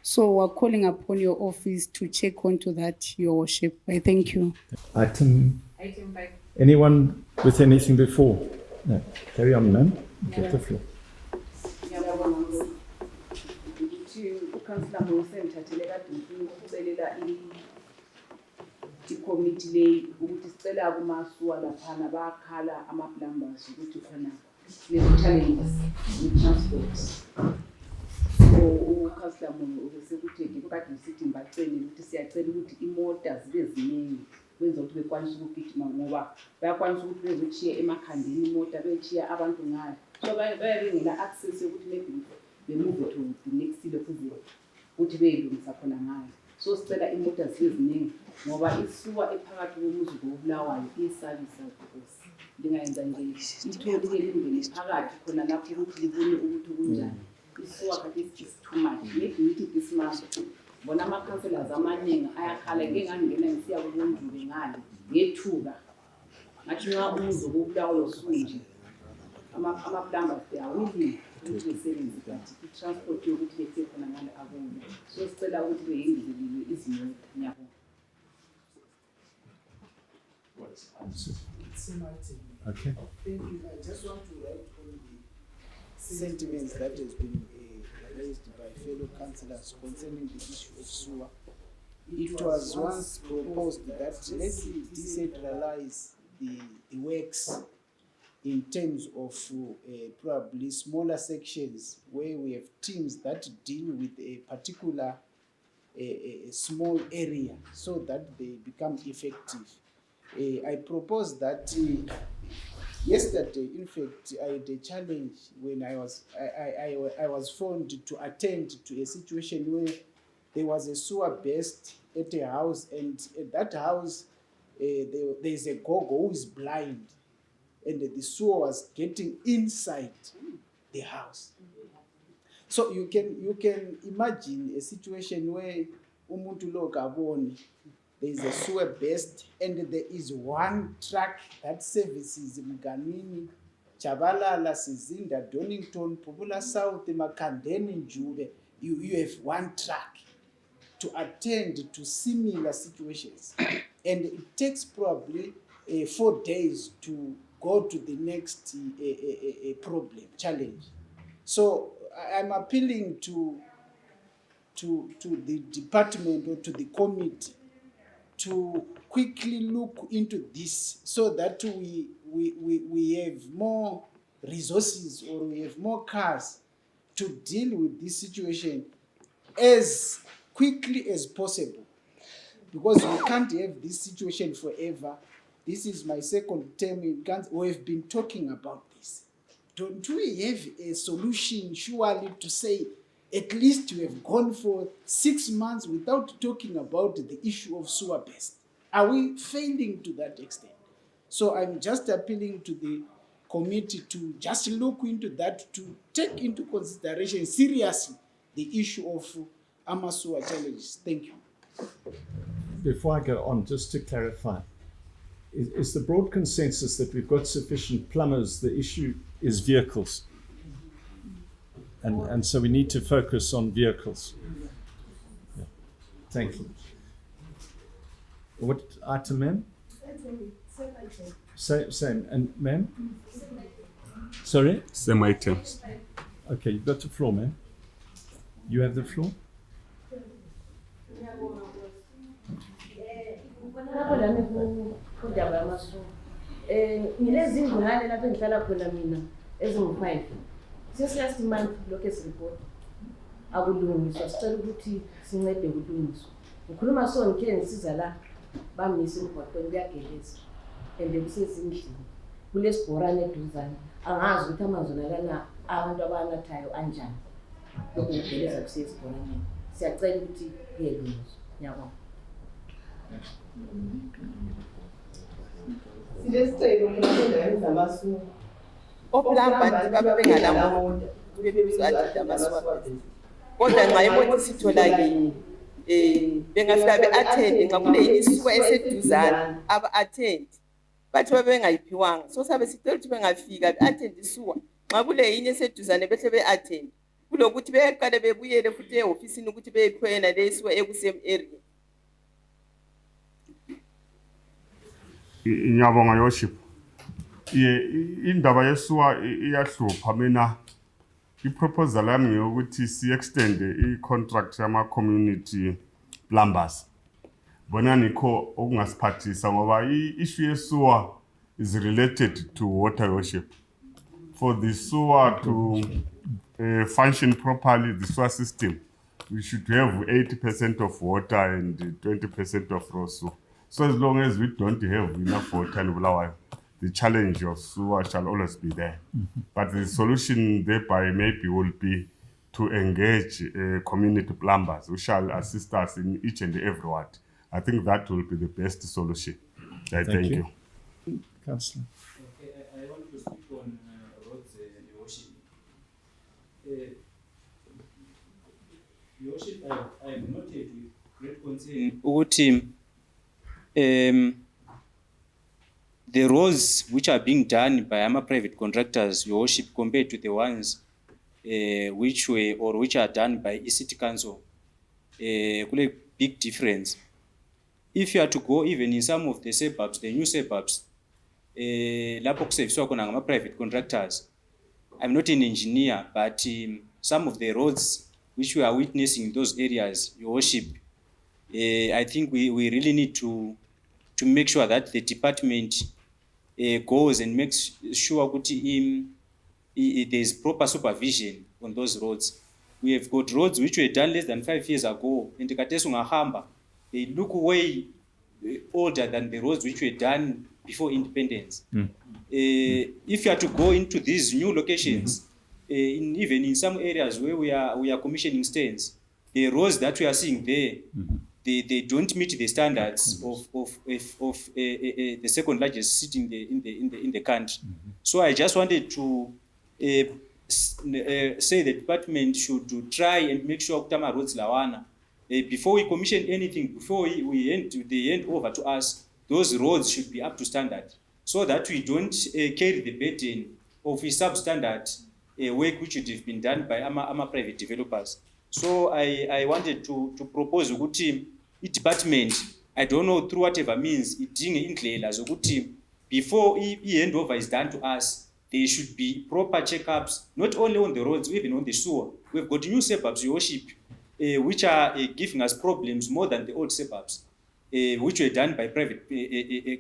So we're calling upon your office to check onto that, Your Worship. I thank you. Item 5. Anyone with anything before? No. Carry on, ma'am. Get the floor. Councillor Mose ngithathele kade ngifuna ukucelela ikomiti leyi ukuthi sicela kumasuwa laphana bakhala ama-plumbers ukuthi khona lezi-challenges with-transport. So uCouncillor Mose ubesekutheni kade ngisithi ngibacele ukuthi siyacela ukuthi imota zibe ziningi kwenza ukuthi bekwanise ukugijima, ngoba bayakwanisa ukuthi bezochiya emakhandeni imota bechiya abantu ngayo. So bayabe ngena-access yokuthi maybe they move to the next level ukuthi beyilungisa khona ngayo. So sicela imota zibe ziningi ngoba isuwa ephakathi komuzi koBulawayo isabisa ukuthi lingayenza nje ithole lingene phakathi khona lapho ukuthi libone ukuthi kunjani. Isuwa kade is too much. Maybe ngithi this month bona ama-councillors amaningi ayakhala ngengangena ngisiya kulondlule ngale ngethuka ngathi nxa umuzi koBulawayo sunje ama-plumbers they are willing ukuthi besebenze, but i-transport yokuthi bethe khona ngale akube. So sicela ukuthi beyingezelelwe izimota. Ngiyabonga. Okay. Thank you. I just want to write on the sentiments that has been raised by fellow councillors concerning the issue of sewer. It was once proposed that let's decentralize the works in terms of probably smaller sections where we have teams that deal with a particular small area so that they become effective. I propose that yesterday, in fact, I had a challenge when I was phoned to attend to a situation where there was a sewer burst at a house, and at that house there's a gogo who is blind, and the sewer was getting inside the house. So you can imagine a situation where umuntu lo kaboni, there is a sewer burst, and there is one truck that services Mganini, Chabalala, Sizinda, Donington, Popula South, Makandeni, Njube. You have one truck to attend to similar situations, and it takes probably 4 days to go to the next problem, challenge. So I'm appealing to the department or to the committee to quickly look into this so that we have more resources or we have more cars to deal with this situation as quickly as possible, because we can't have this situation forever. this is my second term in council, we have been talking about this. Don't we have a solution surely to say at least we have gone for 6 months without talking about the issue of sewer best? Are we failing to that extent? So I'm just appealing to the committee to just look into that, to take into consideration seriously the issue of sewer challenges. Thank you. Before I go on, just to clarify, is the broad consensus that we've got sufficient plumbers? The issue is vehicles. And so we need to focus on vehicles. Yeah. Thank you. What item, ma'am? Same. And ma'am? Sorry? Same items. Okay, you've got the floor, ma'am. You have the floor. Ngilezindlu ngale lapho engihlala khona mina ezingu-5 since last month lokhu esireport akulungiswa, sicela ukuthi sincede kulungiswa. Ngikhuluma so ngikhe ngisiza la bamisa emgwaqweni kuyageleza and kusezindlini kulesibhorane eduzane, angazi ukuthi amanzi nalana abantu abanathayo anjani lokhu kugeleza kusesibhoraneni. Siyacela ukuthi kuyelungiswa. Ngiyabonga. Silesicelo endaweni zamasuku oplamba babe bengalamota bebezathi amasuku kodwa nxa imota isitholakele bengafika be-attend nxa kule isuku eseduzane aba-attend bathi babe bengayiphiwanga, so sabe sicela ukuthi bengafika be-attend isuku nxa kule yinye eseduzane behle be-attend kulokuthi beqale bebuyele futhi ehofisini ukuthi beyiphiwe yena le isuku ekusame area. Ngiyabonga Worship. Indaba yesuwa iyahlupha mina. I-proposal yami ngeyokuthi si-extend i-contract yama-community plumbers. Bona nikho okungasiphathisa ngoba i-issue yesuwa is related to water worship. For the sewer to function properly, the sewer system, we should have 80% of water and 20% of raw sewer. So as long as we don't have enough water in Bulawayo, the challenge of sewer shall always be there. But the solution thereby maybe will be to engage community plumbers who shall assist us in each and every ward. I think that will be the best solution. Thank you. Councillor. Okay, I want to speak on roads, Your Worship. Your Worship, I have noted with great concern the roads which are being done by private contractors, Your Worship, compared to the ones which are done by city council, a big difference. If you are to go even in some of the suburbs, the new suburbs, private contractors. I'm not an engineer, but some of the roads which we are witnessing in those areas, Your Worship, I think we really need to make sure that the department goes and makes sure that there is proper supervision on those roads. We have got roads which were done less than 5 years ago, and they look way older than the roads which were done before independence. If you are to go into these new locations, even in some areas where we are commissioning stands, the roads that we are seeing there, they don't meet the standards of the second largest city in the country. So I just wanted to say the department should try and make sure Kutama roads lawana before we commission anything, before they hand over to us, those roads should be up to standard, so that we don't carry the burden of a substandard work which would have been done by private developers. So I wanted to propose a good team, a department, I don't know through whatever means, as a good team, before handover is done to us, there should be proper checkups, not only on the roads, even on the sewer. We've got new suburbs, Your Worship, which are giving us problems more than the old suburbs, which were done by private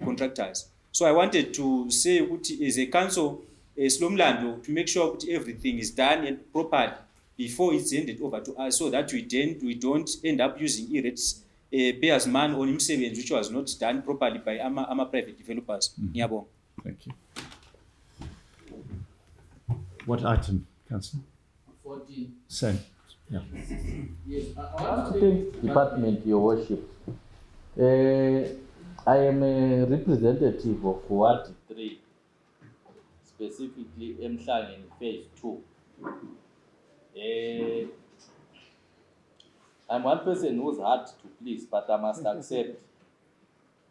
contractors. So I wanted to say, as a council, Slomlando, to make sure that everything is done and properly before it's handed over to us, so that we don't end up using e-rates bears man on imisebenzi which was not done properly by ama-private developers. Ngiyabonga. Thank you. What item, Councillor? 14. Same. Yeah. Yes, I want to thank the department, Your Worship. I am a representative of Ward 3, specifically Mhlanga in phase 2. I'm one person who's hard to please, but I must accept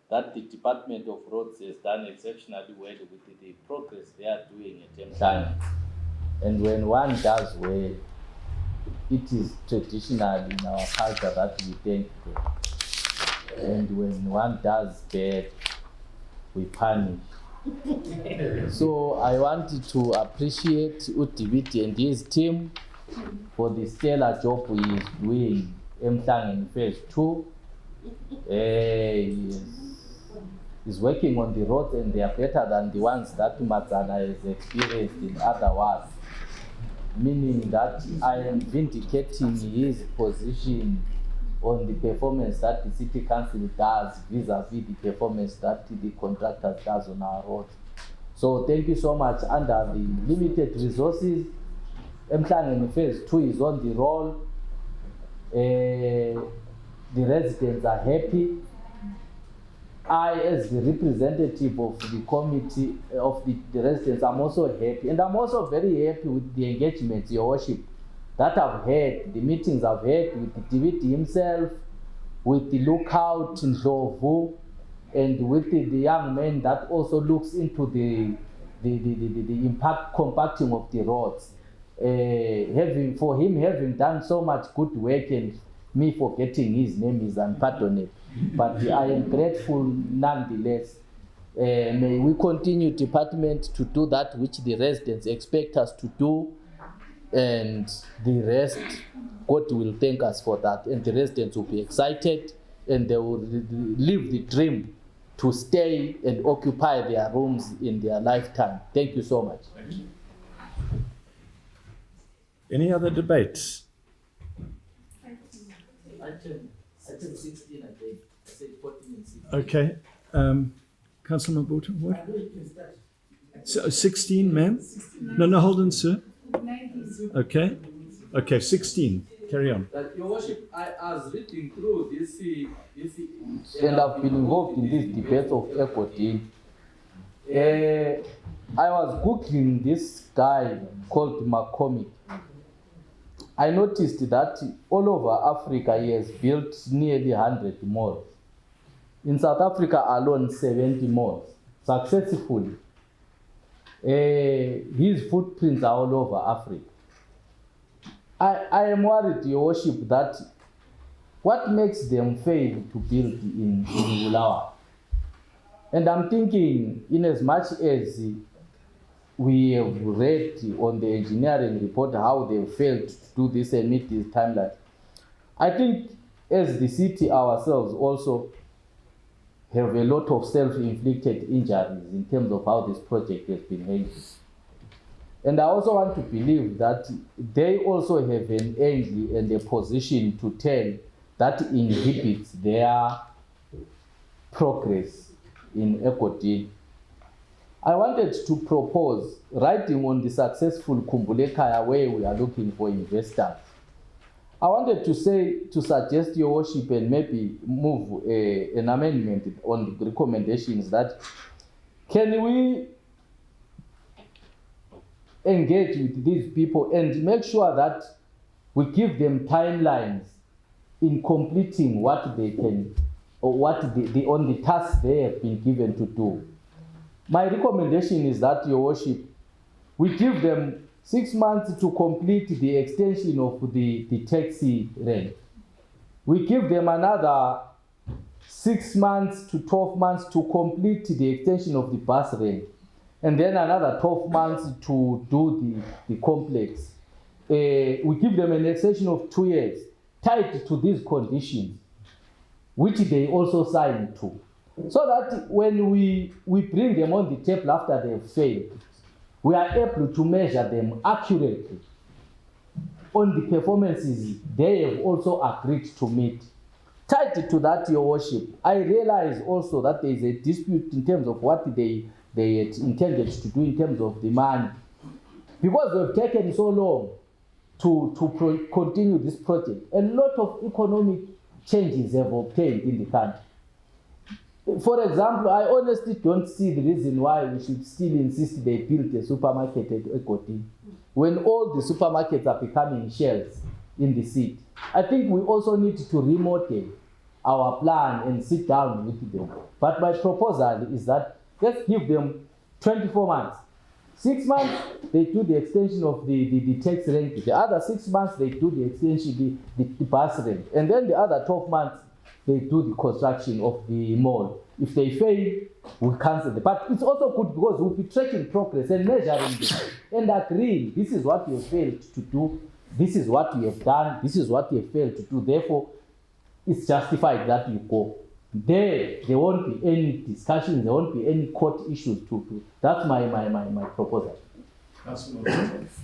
that the Department of Roads has done exceptionally well with the progress they are doing at Mhlanga. And when one does well, it is traditional in our culture that we thank God. And when one does bad, we punish. So I wanted to appreciate Udibiti and his team for the stellar job he is doing Mhlanga in phase 2. He's working on the roads and they are better than the ones that Matsana has experienced in other wards. Meaning that I am vindicating his position on the performance that the city council does vis-a-vis the performance that the contractor does on our roads. So thank you so much. Under the limited resources, Mhlanga in phase 2 is on the roll. The residents are happy. I, as the representative of the committee of the residents, I'm also happy. And I'm also very happy with the engagements, Your Worship, that I've had, the meetings I've had with the DVD himself, with the lookout in Ndlovu, and with the young man that also looks into the impact compacting of the roads. For him having done so much good work and me forgetting his name is unpardonable. But I am grateful nonetheless. May we continue, department, to do that which the residents expect us to do, and the rest, God will thank us for that, and the residents will be excited and they will live the dream to stay and occupy their rooms in their lifetime. Thank you so much. Thank you. Any other debates? Item 16 again. I said 14 and 16. Okay. Councillor Mabuta, what? So, 16, ma'am? No, hold on, sir. Okay. Okay, 16. Carry on. Your Worship, I was reading through this and I've been involved in this debate of Ekoti. I was Googling this guy called McCormick. I noticed that all over Africa he has built nearly 100 malls. In South Africa alone, 70 malls, successfully. His footprints are all over Africa. I am worried, Your Worship, that what makes them fail to build in Bulawayo? And I'm thinking, in as much as we have read on the engineering report how they failed to do this and meet this timeline, I think as the city ourselves also have a lot of self-inflicted injuries in terms of how this project has been handled. And I also want to believe that they also have an angle and a position to tell that inhibits their progress in Ekoti. I wanted to propose, writing on the successful Kumbulekaya where we are looking for investors. I wanted to suggest, Your Worship, and maybe move an amendment on the recommendations that can we engage with these people and make sure that we give them timelines in completing what they can, or what on the tasks they have been given to do. My recommendation is that, Your Worship, we give them 6 months to complete the extension of the taxi rank. We give them another 6 months to 12 months to complete the extension of the bus rank, and then another 12 months to do the complex. We give them an extension of 2 years tied to these conditions, which they also sign to. So that when we bring them on the table after they've failed, we are able to measure them accurately on the performances they have also agreed to meet. Tied to that, Your Worship, I realize also that there is a dispute in terms of what they had intended to do in terms of the money. Because we've taken so long to continue this project, a lot of economic changes have obtained in the country. For example, I honestly don't see the reason why we should still insist they build a supermarket at Ekoti when all the supermarkets are becoming shells in the city. I think we also need to remodel our plan and sit down with them. But my proposal is that let's give them 24 months. 6 months, they do the extension of the tax rent. The other 6 months, they do the extension, the bus rent. And then the other 12 months, they do the construction of the mall. If they fail, we cancel it. But it's also good because we'll be tracking progress and measuring them and agreeing this is what we have failed to do, this is what we have done, this is what we have failed to do. Therefore, it's justified that you go. There won't be any discussions, there won't be any court issues to do. That's my proposal.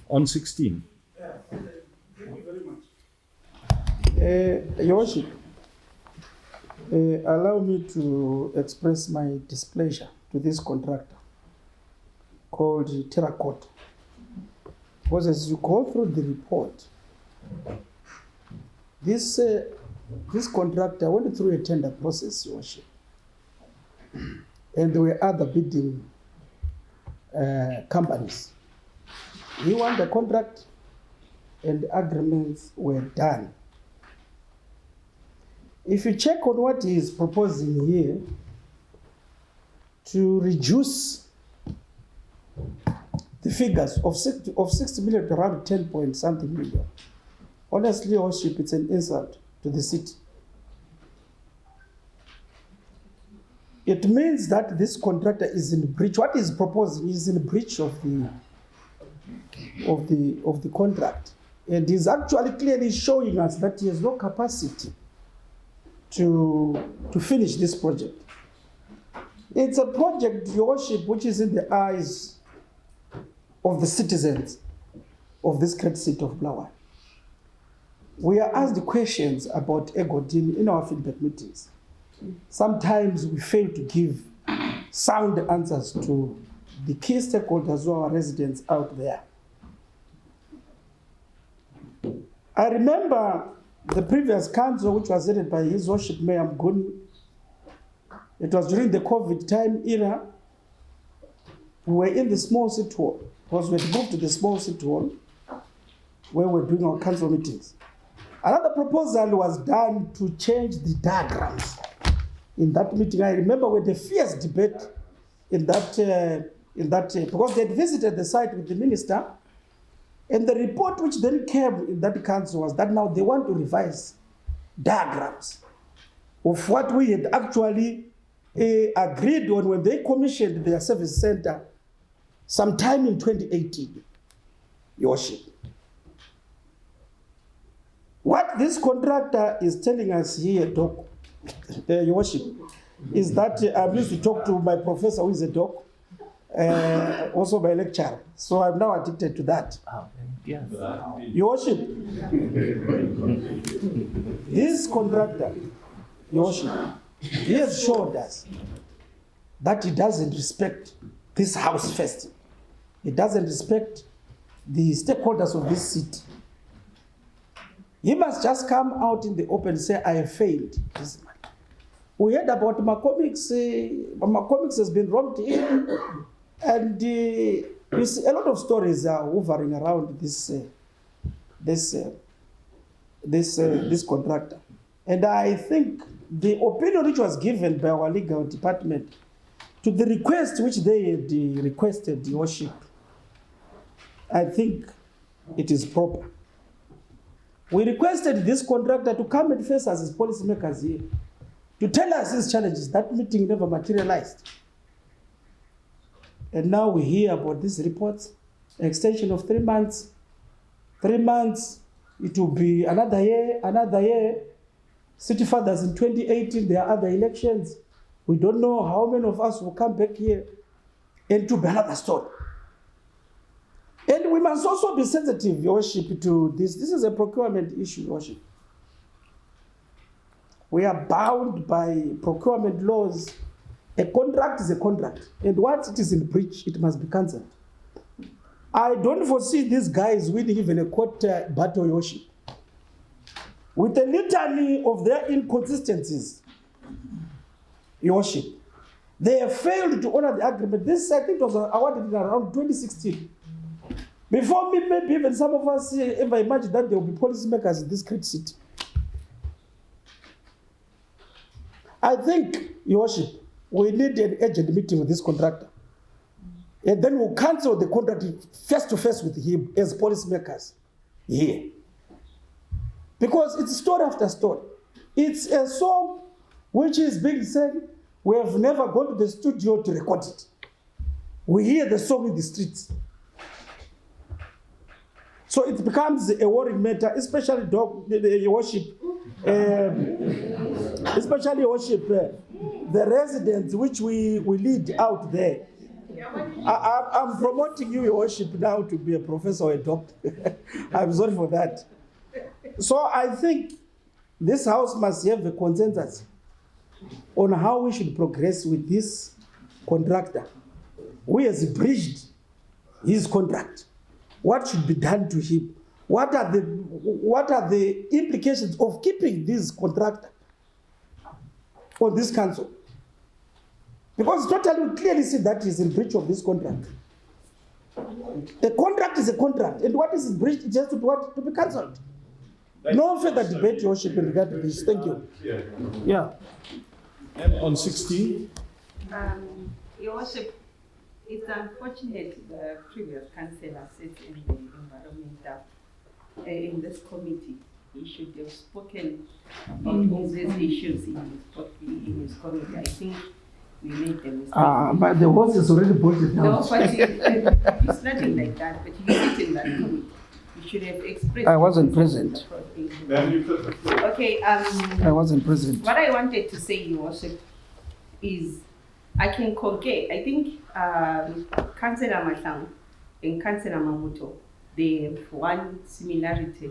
On 16. Thank you very much. Your Worship, allow me to express my displeasure to this contractor called Terracotta. Because as you go through the report, this contractor went through a tender process, Your Worship. And there were other bidding companies. He won the contract and the agreements were done. If you check on what he is proposing here, to reduce the figures of 60 million to around 10 point something million, honestly, Your Worship, it's an insult to the city. It means that this contractor is in breach. What he's proposing is in breach of the contract, and he's actually clearly showing us that he has no capacity to finish this project. It's a project, Your Worship, which is in the eyes of the citizens of this great city of Bulawayo. We are asked questions about Egodin in our feedback meetings. Sometimes we fail to give sound answers to the key stakeholders who are residents out there. I remember the previous council, which was headed by His Worship Mayor Mguni. It was during the COVID time era. We were in the small city hall, because we had moved to the small city hall where we were doing our council meetings. Another proposal was done to change the diagrams. In that meeting, I remember we had a fierce debate in that because they had visited the site with the minister, and the report which then came in that council was that now they want to revise diagrams of what we had actually agreed on when they commissioned their service center sometime in 2018, Your Worship. What this contractor is telling us here, Doc, Your Worship, is that I'm used to talk to my professor who is a doc, also my lecturer. So I'm now addicted to that. Yes. Your Worship, this contractor, Your Worship, he has showed us that he doesn't respect this house first. He doesn't respect the stakeholders of this city. He must just come out in the open and say, I have failed this man. We heard about Macomics. Macomics has been robbed in, and you see a lot of stories are hovering around this contractor. And I think the opinion which was given by our legal department to the request which they had requested, Your Worship, I think it is proper. We requested this contractor to come and face us as policymakers here, to tell us his challenges. That meeting never materialized. And now we hear about these reports, extension of 3 months. 3 months, it will be another year. City fathers in 2018, there are other elections. We don't know how many of us will come back here, and to be another story. And we must also be sensitive, Your Worship, to this. This is a procurement issue, Your Worship. We are bound by procurement laws. A contract is a contract, and once it is in breach, it must be cancelled. I don't foresee these guys winning even a court battle, Your Worship. With a litany of their inconsistencies, Your Worship, they have failed to honor the agreement. This, I think, was awarded in around 2016. Before me, maybe even some of us ever imagined that there will be policymakers in this great city. I think, Your Worship, we need an urgent meeting with this contractor. And then we'll cancel the contract face to face with him as policymakers here. Because it's story after story. It's a song which is being sang. We have never gone to the studio to record it. We hear the song in the streets. So it becomes a worrying matter, especially Your Worship, the residents which we lead out there. I'm promoting you, Your Worship, now to be a professor or a doctor. I'm sorry for that. So I think this house must have a consensus on how we should progress with this contractor who has breached his contract. What should be done to him? What are the implications of keeping this contractor on this council? Because totally we clearly see that he's in breach of this contract. A contract is a contract, and what is in breach is just to be cancelled. No further debate, Your Worship, in regard to this. Thank you. Yeah. And on 16. Your Worship, it's unfortunate the previous councillor sat in the environmental in this committee. He should have spoken about all these issues in his committee. I think we made the mistake. But the horse is already bolted down. No, but it's nothing like that. But you sit in that committee. You should have expressed. I wasn't present. Okay. I wasn't present. What I wanted to say, Your Worship, is I can concur. I think Councillor Mahlang and Councillor Mamuto, they have one similarity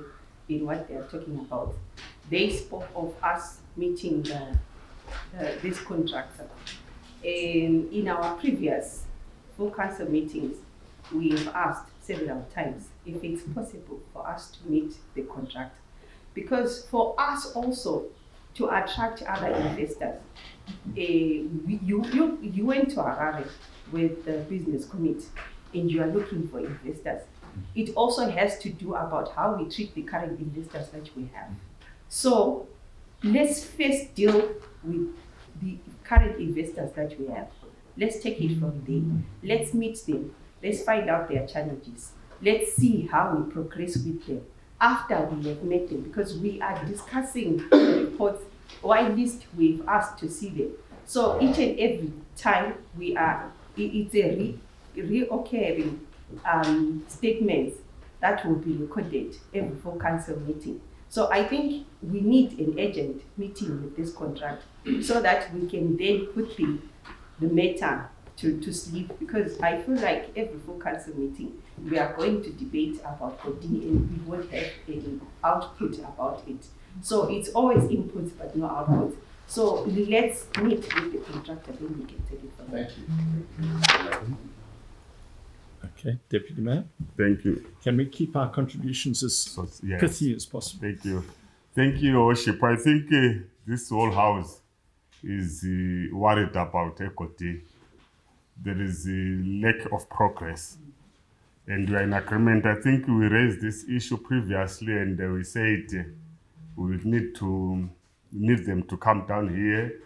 in what they are talking about. They spoke of us meeting this contractor. In our previous full council meetings, we have asked several times if it's possible for us to meet the contractor. Because for us also to attract other investors, you went to Harare with the business committee and you are looking for investors. It also has to do about how we treat the current investors that we have. So let's first deal with the current investors that we have. Let's take it from there. Let's meet them. Let's find out their challenges. Let's see how we progress with them after we have met them, because we are discussing the reports, or at least we've asked to see them. So each and every time it's a reoccurring statements that will be recorded every full council meeting. So I think we need an urgent meeting with this contract so that we can then put the matter to sleep, because I feel like every full council meeting we are going to debate about the D and we won't have any output about it. So it's always input but no output. So let's meet with the contractor, then we can take it from there. Thank you. Okay, Deputy Mayor. Thank you. Can we keep our contributions as pithy as possible? Thank you. Thank you, Your Worship. I think this whole house is worried about Ekoti. There is a lack of progress. And we are in agreement. I think we raised this issue previously and we said we need them to come down here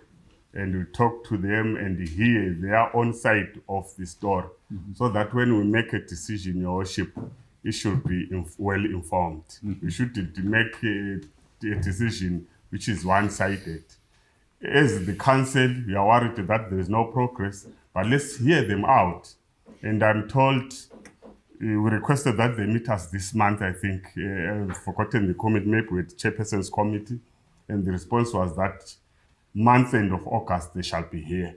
and we talk to them and hear their own side of the story, so that when we make a decision, Your Worship, it should be well informed. We should make a decision which is one-sided. As the council, we are worried that there is no progress, but let's hear them out. And I'm told we requested that they meet us this month, I think. I've forgotten the commitment with Chairperson's Committee, and the response was that month end of August they shall be here.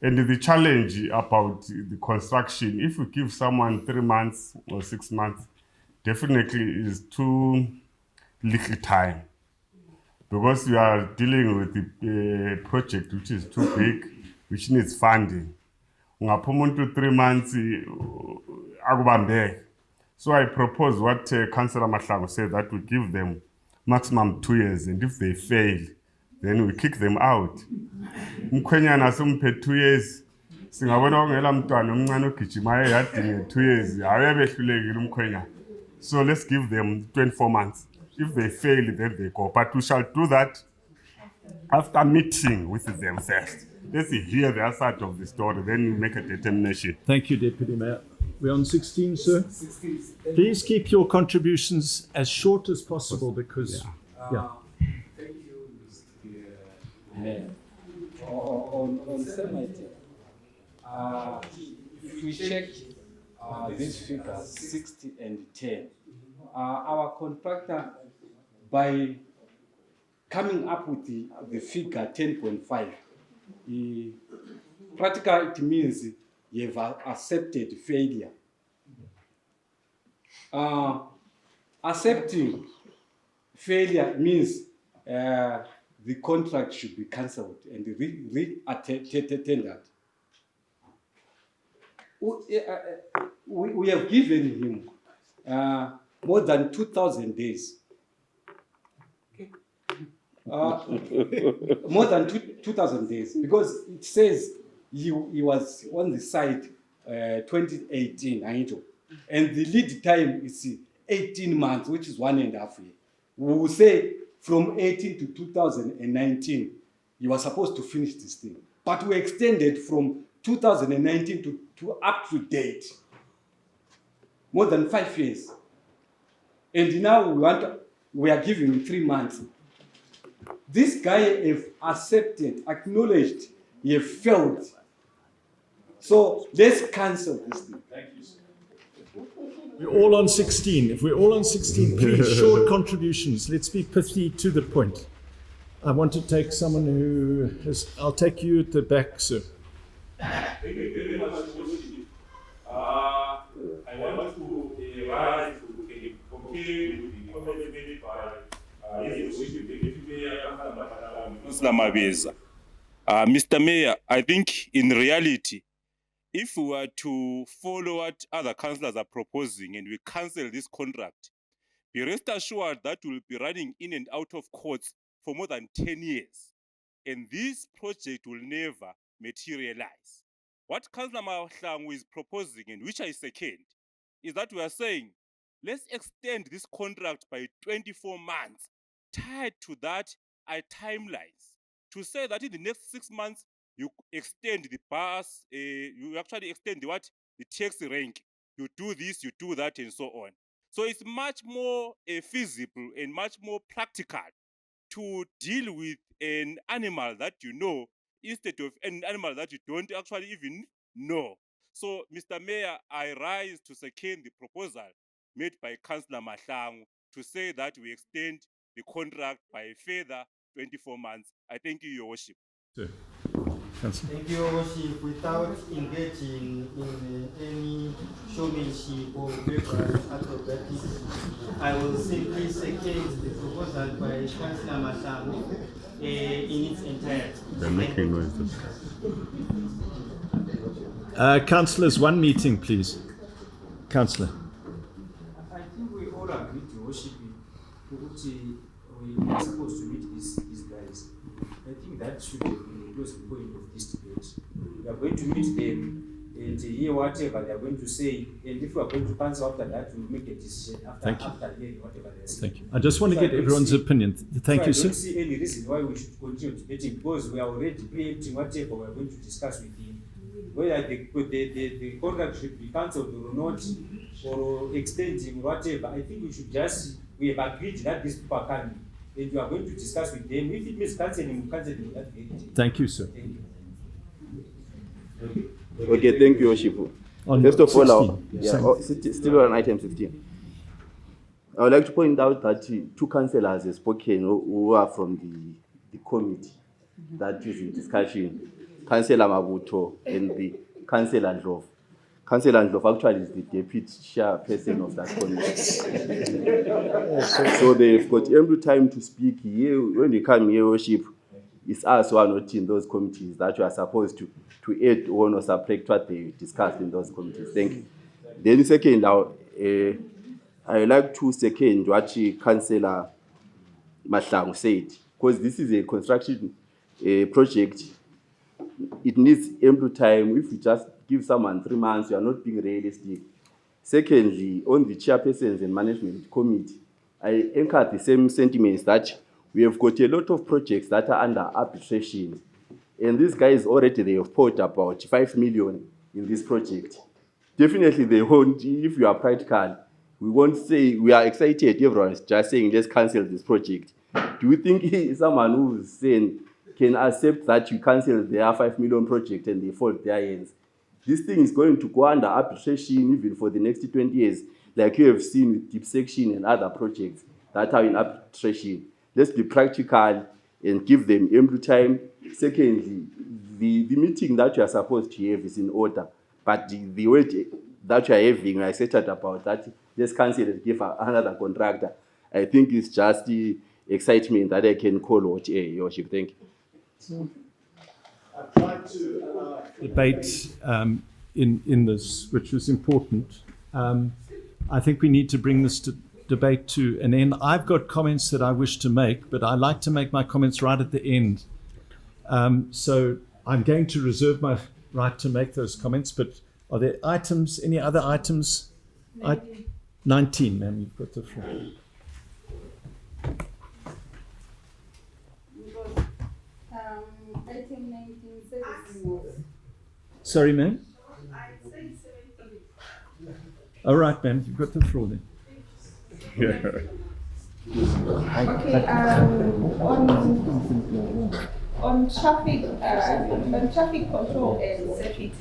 And the challenge about the construction, if we give someone 3 months or 6 months, definitely is too little time. because we are dealing with a project which is too big, which needs funding. Ungaphuma umuntu 3 months akubambeke. So I propose what Councillor Mahlangu said, that we give them maximum 2 years, and if they fail, then we kick them out. Umkhwenyana simphe 2 years. Singabona ongela mntwana omncane ogijima eyadinge 2 years. Ayebehlulekile umkhwenyana. So let's give them 24 months. If they fail, then they go. But we shall do that after meeting with them first. Let's hear their side of the story, then make a determination. Thank you, Deputy Mayor. We're on 16, sir. Please keep your contributions as short as possible because, yeah. Thank you, Mr. Mayor. On semi-tech, if we check these figures, 60 and 10, our contractor, by coming up with the figure 10.5, practically it means you have accepted failure. Accepting failure means the contract should be cancelled and re-tendered. We have given him more than 2,000 days. More than 2,000 days, because it says he was on the site 2018, and the lead time is 18 months, which is 1.5 years. We will say from 18 to 2019, you were supposed to finish this thing, but we extended from 2019 to up to date, more than 5 years, and now we are giving him 3 months. This guy have accepted, acknowledged, he have failed. So let's cancel this thing. Thank you, sir. We're all on 16. If we're all on 16, please, short contributions. Let's be pithy to the point. I want to take someone who has, I'll take you at the back, sir. Thank you very much, I want to rise to compare with the comments made by Councillor Mabeza. Mr. Mayor, I think in reality, if we were to follow what other councillors are proposing and we cancel this contract, be rest assured that we'll be running in and out of courts for more than 10 years. And this project will never materialize. What Councillor Mahlangu is proposing, and which I second, is that we are saying, let's extend this contract by 24 months. Tied to that are timelines to say that in the next 6 months you extend the bus, you actually extend the taxi rank, you do this, you do that, and so on. So it's much more feasible and much more practical to deal with an animal that you know instead of an animal that you don't actually even know. So, Mr. Mayor, I rise to second the proposal made by Councillor Mahlangu to say that we extend the contract by a further 24 months. I thank you, Your Worship. Sir. Thank you, Your Worship. Without engaging in any showmanship or verbal acrobatics, I will simply second the proposal by Councillor Mahlangu in its entirety. They're making noises. Councillors, one meeting, please. Councillor. I think we all agree to worship we are supposed to meet these guys. I think that should have been the closing point of this debate. We are going to meet them and hear whatever they are going to say, and if we are going to cancel after that, we'll make a decision after hearing whatever they are saying. Thank you. I just want to get everyone's opinion. Thank you, sir. I don't see any reason why we should continue debating, because we are already preempting whatever we are going to discuss with him. Whether the contract should be cancelled or not, or extending whatever, I think we have agreed that these people are coming, and we are going to discuss with them. If it means cancelling, we'll cancel them that day. Thank you, sir. Thank you. Okay, thank you, Oshipu. First of all, still on item 16. I would like to point out that 2 councillors have spoken who are from the committee that is in discussion. Councillor Mabuto and the Councillor Ndlovu. Councillor Ndlovu actually is the deputy chairperson of that committee. So they've got ample time to speak here. When they come here, worship, it's us who are not in those committees that you are supposed to add on or subtract what they discussed in those committees. Thank you. Then second, now, I would like to second what Councillor Mahlangu said, because this is a construction project. It needs ample time. If you just give someone 3 months, you are not being realistic. Secondly, on the chairpersons and management committee, I anchor the same sentiments that we have got a lot of projects that are under arbitration. And these guys already, they have poured about 5 million in this project. Definitely they won't, if you are practical, we won't say, we are excited, everyone is just saying, let's cancel this project. Do you think someone who is saying, can accept that you cancel their 5 million project and they fold their hands? This thing is going to go under arbitration even for the next 20 years, like you have seen with Deep Section and other projects that are in arbitration. Let's be practical and give them ample time. Secondly, the meeting that you are supposed to have is in order, but the word that you are having, we are excited about that, let's cancel and give another contractor. I think it's just the excitement that I can call what Your Worship. Thank you. I tried to debate in this, which was important. I think we need to bring this debate to an end. I've got comments that I wish to make, but I like to make my comments right at the end. So I'm going to reserve my right to make those comments, but are there items, any other items? 19, ma'am, you've got the floor. Item 19, servicing. Sorry, ma'am? All right, ma'am, you've got the floor then. Okay, on traffic control and safety,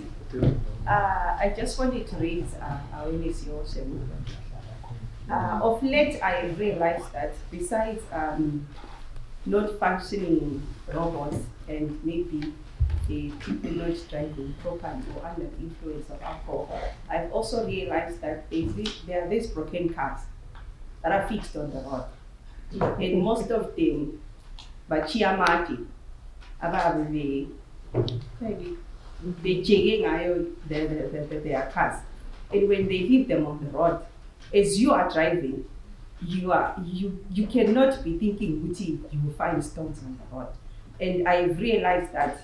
I just wanted to raise awareness here also. Of late, I realized that besides not functioning robots and maybe people not driving properly or under the influence of alcohol, I've also realized that there are these broken cars that are fixed on the road. And most of them, by Chiamati, about the checking their cars. And when they leave them on the road, as you are driving, you cannot be thinking, Guti, you will find stones on the road. And I've realized that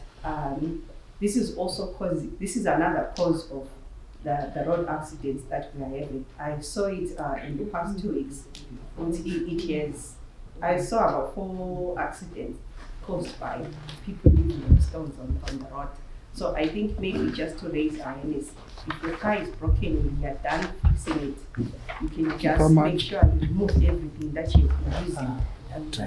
this is another cause of the road accidents that we are having. I saw it in the past 2 weeks. I saw about 4 accidents caused by people leaving stones on the road. So I think maybe just to raise awareness, if your car is broken and you are done fixing it, you can just make sure you remove everything that you've been using. Just a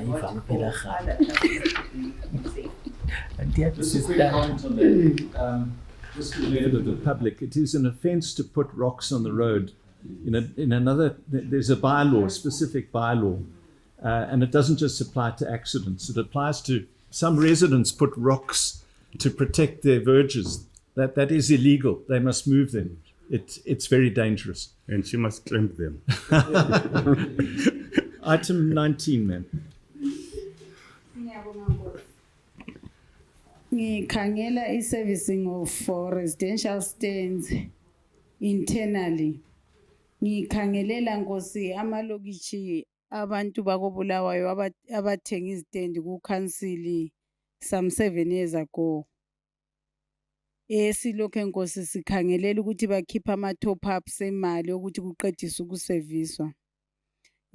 quick comment on that. Just to the benefit of the public, it is an offence to put rocks on the road. In another, there's a bylaw, specific bylaw, and it doesn't just apply to accidents. It applies to some residents put rocks to protect their verges. That is illegal. They must move them. It's very dangerous. And she must clamp them. Item 19, ma'am. Ngikhangela i-servicing of residential stands internally. Ngikhangelela Nkosi amalokishi abantu bakobulawayo abathenga izitendi ku-council some 7 years ago. Esilokho Nkosi sikhangelela ukuthi bakhipha ama-top ups emali ukuthi kuqediswe ukuserviswa.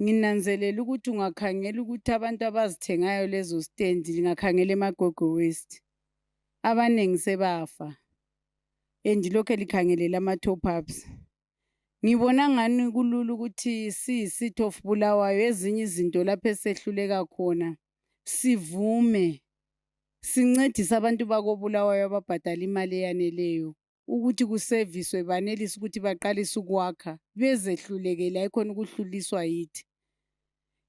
Nginanzelela ukuthi ungakhangela ukuthi abantu abazithengayo lezo stendi lingakhangela eMagogo West. Abaningi sebafa. Lokho likhangelela ama-top ups. Ngibona ngani kulula ukuthi si-City of Bulawayo ezinye izinto lapho esehluleka khona sivume sincedise abantu bakobulawayo ababhadala imali eyaneleyo ukuthi kuserviswe banelise ukuthi baqalise ukwakha bezehlulekele ayikhona ukuhluliswa yithi.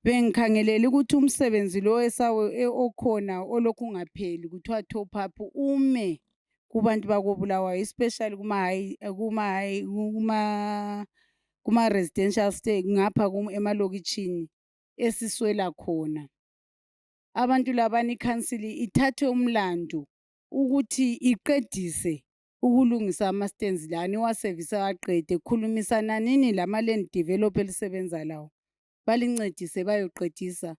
Bengikhangelela ukuthi umsebenzi lo okhona olokhu ungapheli kuthiwa top up ume kubantu bakobulawayo, especially kuma residential stay ngapha emalokitshini esiswela khona. Abantu labani council ithathe umlando ukuthi iqedise ukulungisa ama-stands lani iwasevise aqede, khulumisana nini lama-land developer elisebenza lawo balincedise bayoqedisa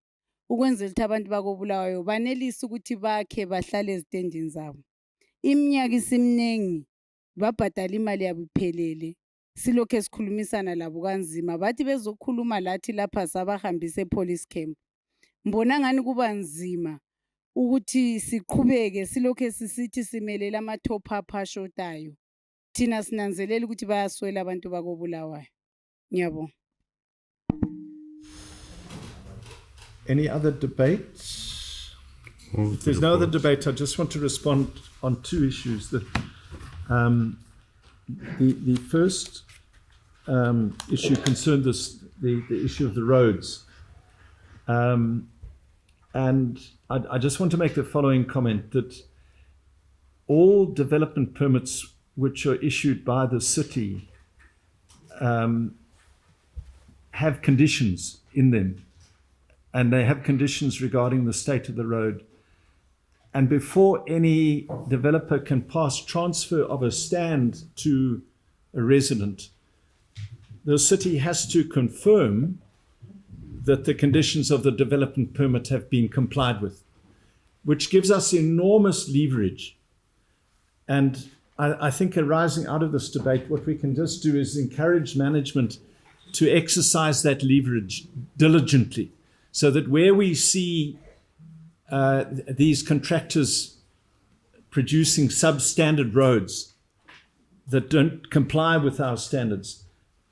ukwenzela ukuthi abantu bakobulawayo banelise ukuthi bakhe bahlale ezitendini zabo. Iminyaka isimnengi babhadala imali yabo iphelele, silokhu esikhulumisana labo kanzima, bathi bezokhuluma lathi lapha sabahambise e-police camp. Mbona ngani kuba nzima ukuthi siqhubeke silokhu sisithi simelela ama-top up ashotayo, thina sinanzelela ukuthi bayaswela abantu bakobulawayo. Ngiyabonga. Any other debate? If there's no other debate, I just want to respond on two issues. The first issue concerned the issue of the roads. And I just want to make the following comment, that all development permits which are issued by the city have conditions in them, and they have conditions regarding the state of the road. And before any developer can pass transfer of a stand to a resident, the city has to confirm that the conditions of the development permit have been complied with, which gives us enormous leverage. And I think arising out of this debate, what we can just do is encourage management to exercise that leverage diligently, so that where we see these contractors producing substandard roads that don't comply with our standards,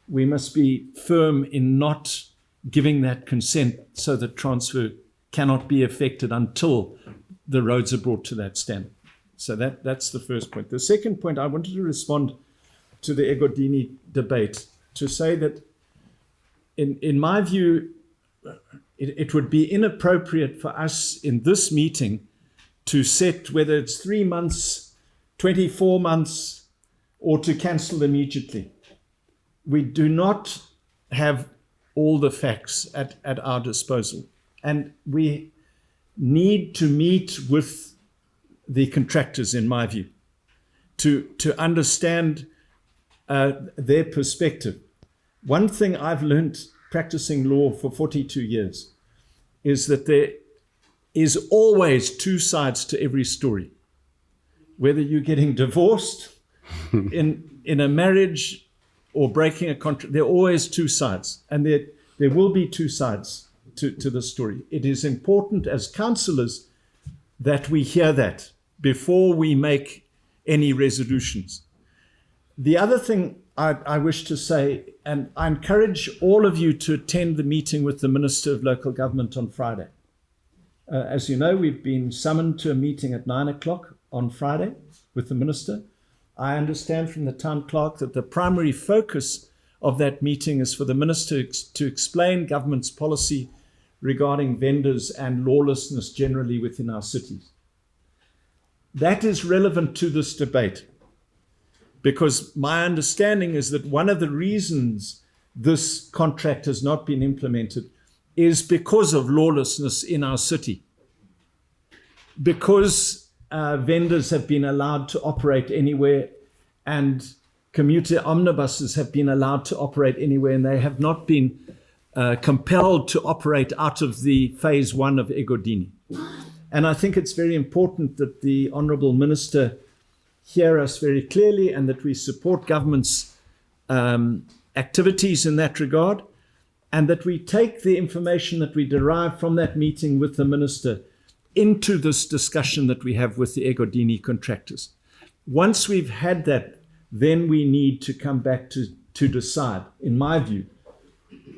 we must be firm in not giving that consent so that transfer cannot be effected until the roads are brought to that standard. So that's the first point. The second point, I wanted to respond to the Egodini debate to say that in my view, it would be inappropriate for us in this meeting to set whether it's 3 months, 24 months, or to cancel immediately. We do not have all the facts at our disposal. And we need to meet with the contractors, in my view, to understand their perspective. One thing I've learned practicing law for 42 years is that there is always two sides to every story. Whether you're getting divorced in a marriage or breaking a contract, there are always two sides, and there will be two sides to the story. It is important as councillors that we hear that before we make any resolutions. The other thing I wish to say, and I encourage all of you to attend the meeting with the Minister of Local Government on Friday. As you know, we've been summoned to a meeting at 9 o'clock on Friday with the Minister. I understand from the town clerk that the primary focus of that meeting is for the Minister to explain government's policy regarding vendors and lawlessness generally within our cities. That is relevant to this debate, because my understanding is that one of the reasons this contract has not been implemented is because of lawlessness in our city. Because vendors have been allowed to operate anywhere, and commuter omnibuses have been allowed to operate anywhere, and they have not been compelled to operate out of the phase 1 of Egodini. And I think it's very important that the Honourable Minister hear us very clearly, and that we support government's activities in that regard, and that we take the information that we derive from that meeting with the Minister into this discussion that we have with the Egodini contractors. Once we've had that, then we need to come back to decide, in my view,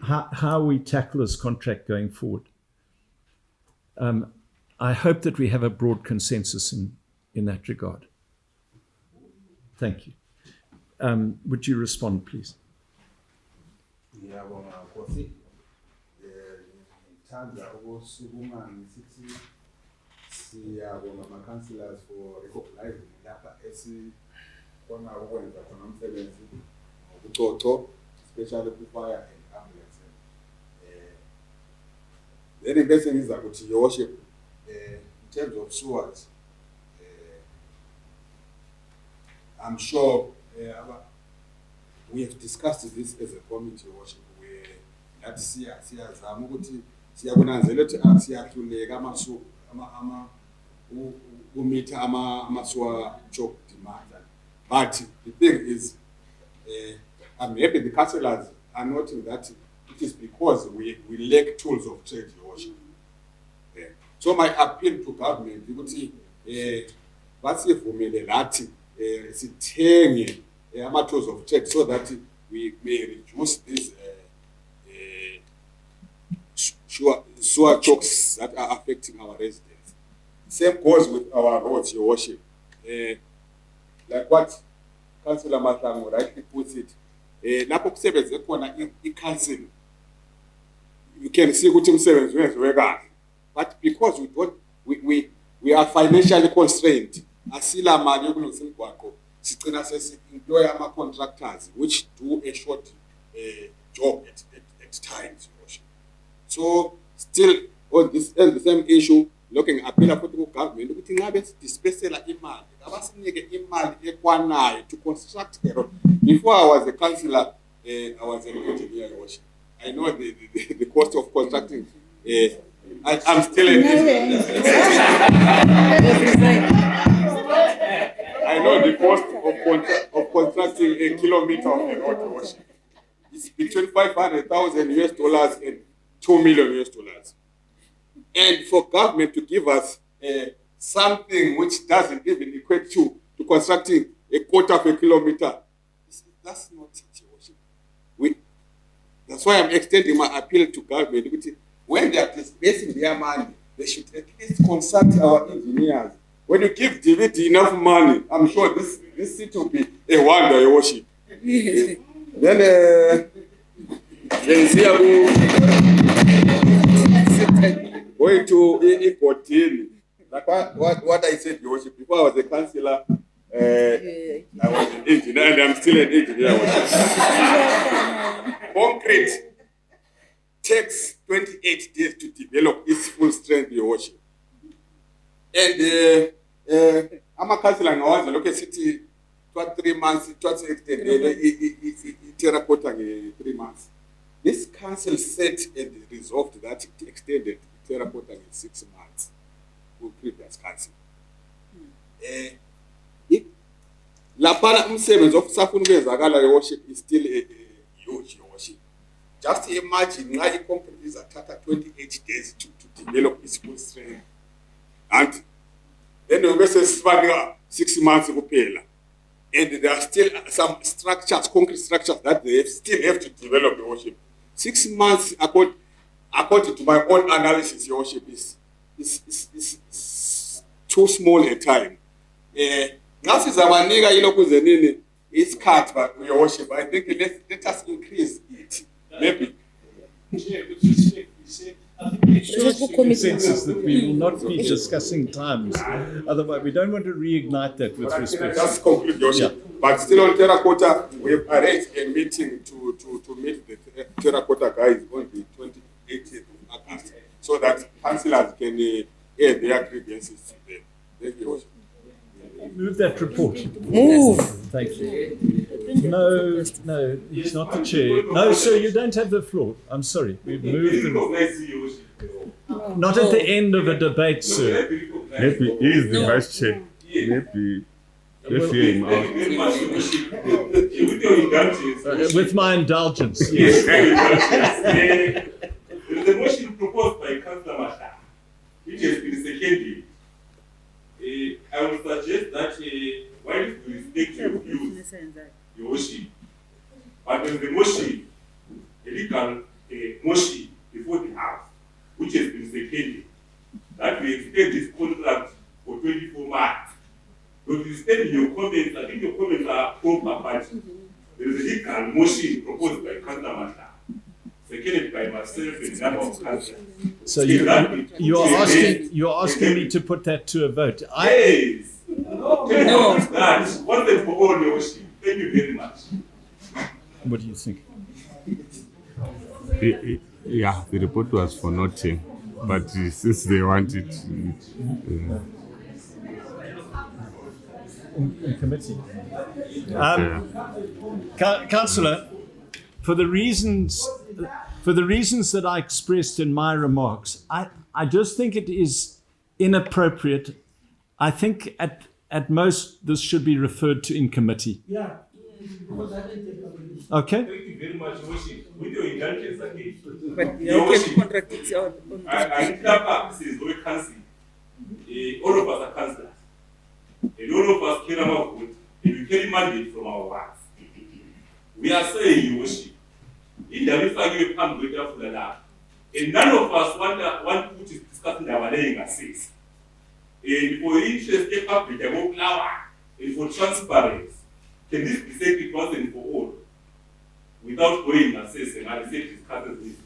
how we tackle this contract going forward. I hope that we have a broad consensus in that regard. Thank you. Would you respond, please? Ngiyabonga Nkosi. Ngithanda ukusukuma ngisithi siyabonga ama-councillors for recognizing lapha esikhona ukwenza khona umsebenzi ngobucoco, especially ku-fire and ambulance. Then bese ngiza kuthi your worship, in terms of sewers, I'm sure we have discussed this as a committee, your worship, where that siyazama ukuthi siyakunanzela ukuthi siyahluleka umitha ama-sewer choke demand. But the thing is, I'm happy the councillors are noting that it is because we lack tools of trade, your worship. So my appeal to government ukuthi basivumele lathi sithenge ama-tools of trade so that we may reduce these sewer chokes that are affecting our residents. Same goes with our roads, your worship. Like what Councillor Mahlangu rightly puts it, lapho kusebenze khona i-council, you can see ukuthi umsebenzi wenziwe kahle. But because we are financially constrained, asila mali yokulungisa imigwaqo, sigcina sesi-employ ama-contractors which do a short job at times. So still on this and the same issue, looking at appeal for the government, ukuthi ngabe sidispersela imali, abasinike imali ekwanayo to construct a road. Before I was a councillor, I was an engineer. I know the cost of constructing. I'm still an engineer. I know the cost of constructing a kilometer of the road. It's between $500,000 and $2 million. And for government to give us something which doesn't even equate to constructing a quarter of a kilometer, that's not it. That's why I'm extending my appeal to government. When they are dispersing their money, they should at least consult our engineers. When you give DVT enough money, I'm sure this city will be a wonder, your worship. Then you see going to Ikotini. Like what I said, your worship, before I was a councillor, I was an engineer, and I'm still an engineer. Concrete takes 28 days to develop its full strength, your worship. And I'm a councillor in Awaza, local city, 3 months, it was extended, terracotta 3 months. This council set and resolved that it extended terracotta in 6 months to previous council. Lapana umsebenzi ofisafuna ukwenzakala your worship is still a huge, your worship. Just imagine nxa i-concrete izathatha 28 days to develop its full strength. And then we say 6 months kuphela. And there are still some structures, concrete structures that they still have to develop, your worship. 6 months, according to my own analysis, your worship, is too small a time. It's cut, but your worship, I think let us increase it. Maybe. Consensus that we will not be discussing times. Otherwise, we don't want to reignite that with respect. Just conclude, your worship. Yeah. But still on terracotta, we have arranged a meeting to meet the terracotta guys on the 28th of August, so that councillors can air their grievances to them. Thank you, worship. Move that report. Move. Thank you. No, he's not the chair. No, sir, you don't have the floor. I'm sorry. We've moved the... Not at the end of a debate, sir. Maybe he is the vice chair. Maybe. Let's hear him out. With my indulgence, yes. There is a motion proposed by Councillor Mahlangu, which has been seconded. I would suggest that while we respect your views, your worship, but when the motion, a legal motion before the House, which has been seconded, that we extend this contract for 24 months. Notwithstanding your comments, I think your comments are proper, but there is a legal motion proposed by Councillor Mahlangu, seconded by myself and number of councillors. So you're asking me to put that to a vote. Yes. No. That. One thing for all, Your Worship. Thank you very much. What do you think? Yeah, the report was for nothing, but since they want it, in committee. Councillor, for the reasons that I expressed in my remarks, I just think it is inappropriate. I think at most this should be referred to in committee. Yeah. Okay. Thank you very much, Your Worship. With your indulgence again. But Your Worship, contradict on I declare says we council. All of us are councillors. And all of us carry our vote. And we carry mandate from our wards. We are saying, Your Worship, in the Mifagi Pam Greater Fulala, and none of us want to discuss in our laying assets. And for interest, the public, the whole flower, and for transparency, can this be said it once and for all? Without going and assessing, I say discuss this.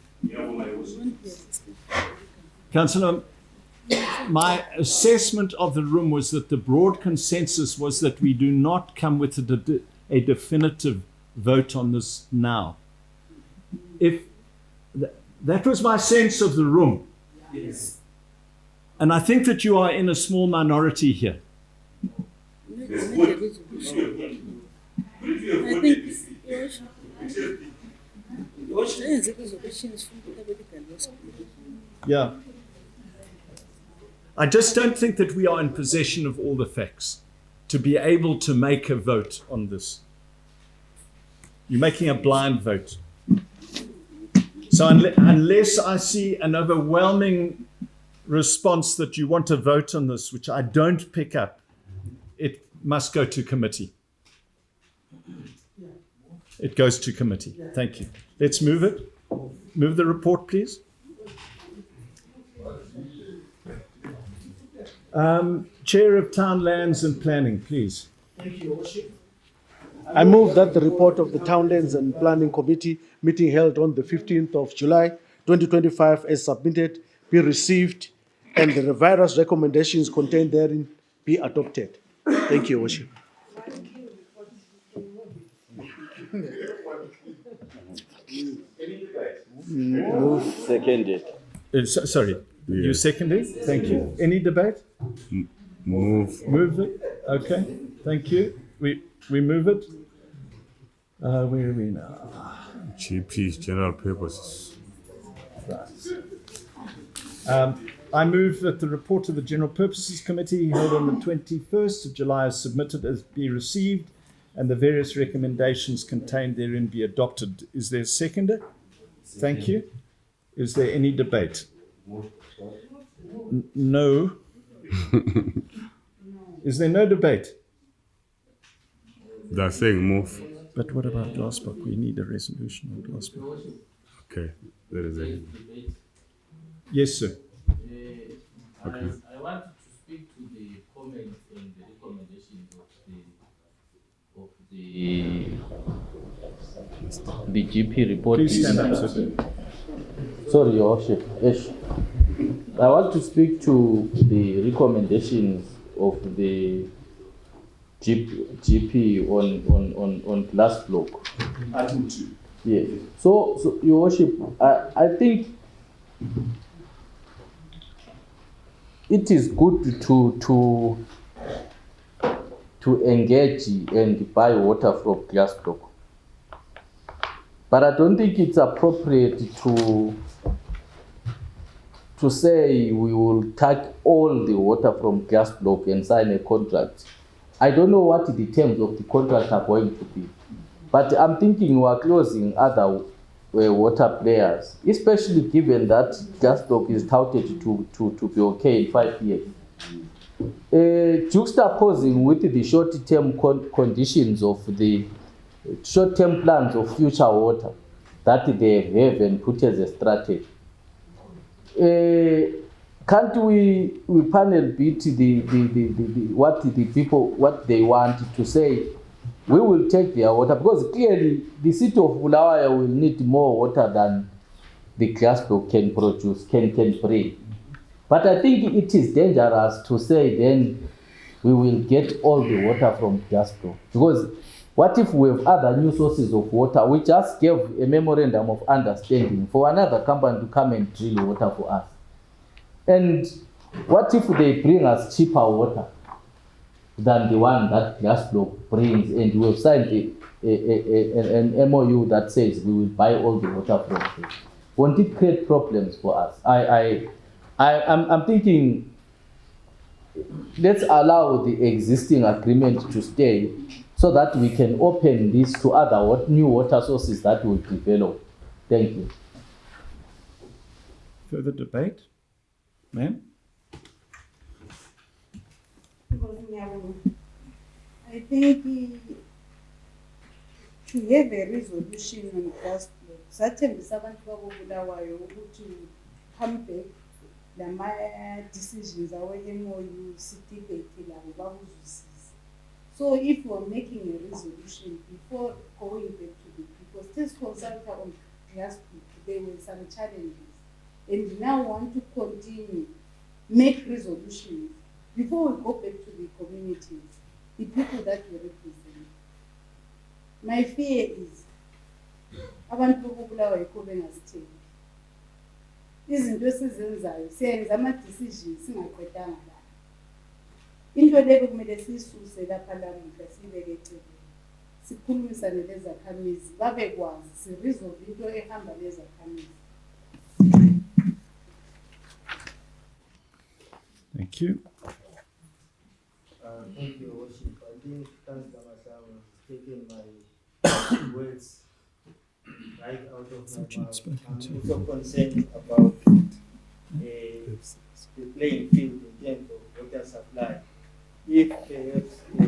Councillor, my assessment of the room was that the broad consensus was that we do not come with a definitive vote on this now. If that was my sense of the room. Yes. And I think that you are in a small minority here. Yeah. I just don't think that we are in possession of all the facts to be able to make a vote on this. You're making a blind vote. So unless I see an overwhelming response that you want to vote on this, which I don't pick up, it must go to committee. It goes to committee. Thank you. Let's move it. Move the report, please. Chair of Town Lands and Planning, please. Thank you, Your Worship. I move that the report of the Townlands and Planning Committee meeting held on the 15th of July 2025 as submitted be received and the various recommendations contained therein be adopted. Thank you, Your Worship. Move seconded. Sorry, you seconded? Thank you. Any debate? Move. Move it? Okay, thank you. We move it. Where are we now? GP's general purposes. I move that the report of the General Purposes Committee held on the 21st of July is submitted as be received and the various recommendations contained therein be adopted. Is there a seconder? Thank you. Is there any debate? No. Is there no debate? They're saying move. But what about Glassblock? We need a resolution on Glassblock. Okay, there is a. Yes, sir. Okay. I wanted to speak to the comments and the recommendations of the GP report. Please stand up, sir. Sorry, Your Worship. Yes. I want to speak to the recommendations of the GP on Glassblock. Item 2. Yes. So Your Worship, I think it is good to engage and buy water from Glassblock, but I don't think it's appropriate to say we will take all the water from Glassblock and sign a contract. I don't know what the terms of the contract are going to be, but I'm thinking we are closing other water players, especially given that Glassblock is touted to be okay in 5 years. Juxtaposing with the short-term conditions of the short-term plans of future water that they have and put as a strategy. Can't we panel beat what the people, what they want to say? We will take their water, because clearly the city of Bulawayo will need more water than the glass block can produce, can bring. But I think it is dangerous to say then we will get all the water from glass block, because what if we have other new sources of water? We just gave a memorandum of understanding for another company to come and drill water for us. And what if they bring us cheaper water than the one that glass block brings, and we have signed an MOU that says we will buy all the water from them? Won't it create problems for us? I'm thinking, let's allow the existing agreement to stay so that we can open this to other new water sources that will develop. Thank you. Further debate? Ma'am? I think to have a resolution on gas block, sathembisa abantu bakobulawayo ukuthi come back lama decisions awe MOU sidebate labo bakuzwisise. So if you are making a resolution before going back to the people, this consultant on gas block, there were some challenges, and now want to continue make resolutions before we go back to the communities, the people that we represent. My fear is abantu bokubulawa yikho bengasithembi. Izinto esizenzayo siyenza ama-decisions singaqedanga la. Into leyo kumele siyisuse lapha lamuhla siyibeke eceleni. Sikhulumisane lezakhamizi babekwazi siresolve into ehamba lezakhamizi. Thank you. Thank you, Worship. I think Councillor Masawa has taken my words right out of my mouth. I'm also concerned about the playing field in terms of water supply. If perhaps we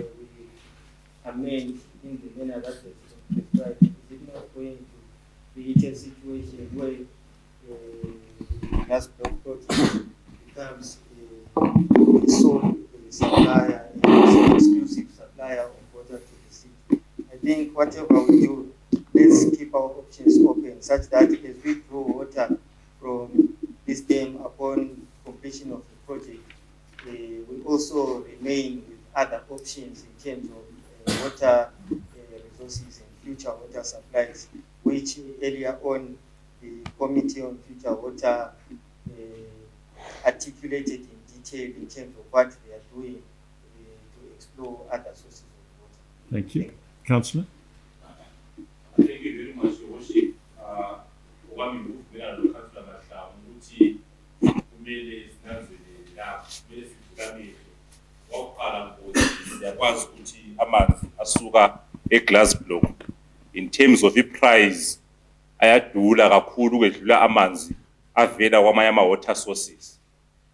amend in the manner that has been described, is it not going to create a situation where gas block project becomes a sole supplier, an exclusive supplier of water to the city? I think whatever we do, let's keep our options open such that as we draw water from this dam upon completion of the project, we also remain with other options in terms of water resources and future water supplies, which earlier on the Committee on Future Water articulated in detail in terms of what they are doing to explore other sources of water. Thank you. Councillor? Thank you very much, Your Worship. Okwami ngikuvumelana noCouncillor Mahlangu ukuthi kumele sinanzelele la, kumele sivukamile. Wakuqala ngokuthi siyakwazi ukuthi amanzi asuka e-glass block in terms of i-price ayadula kakhulu ukwedlula amanzi avela kwamanye ama-water sources.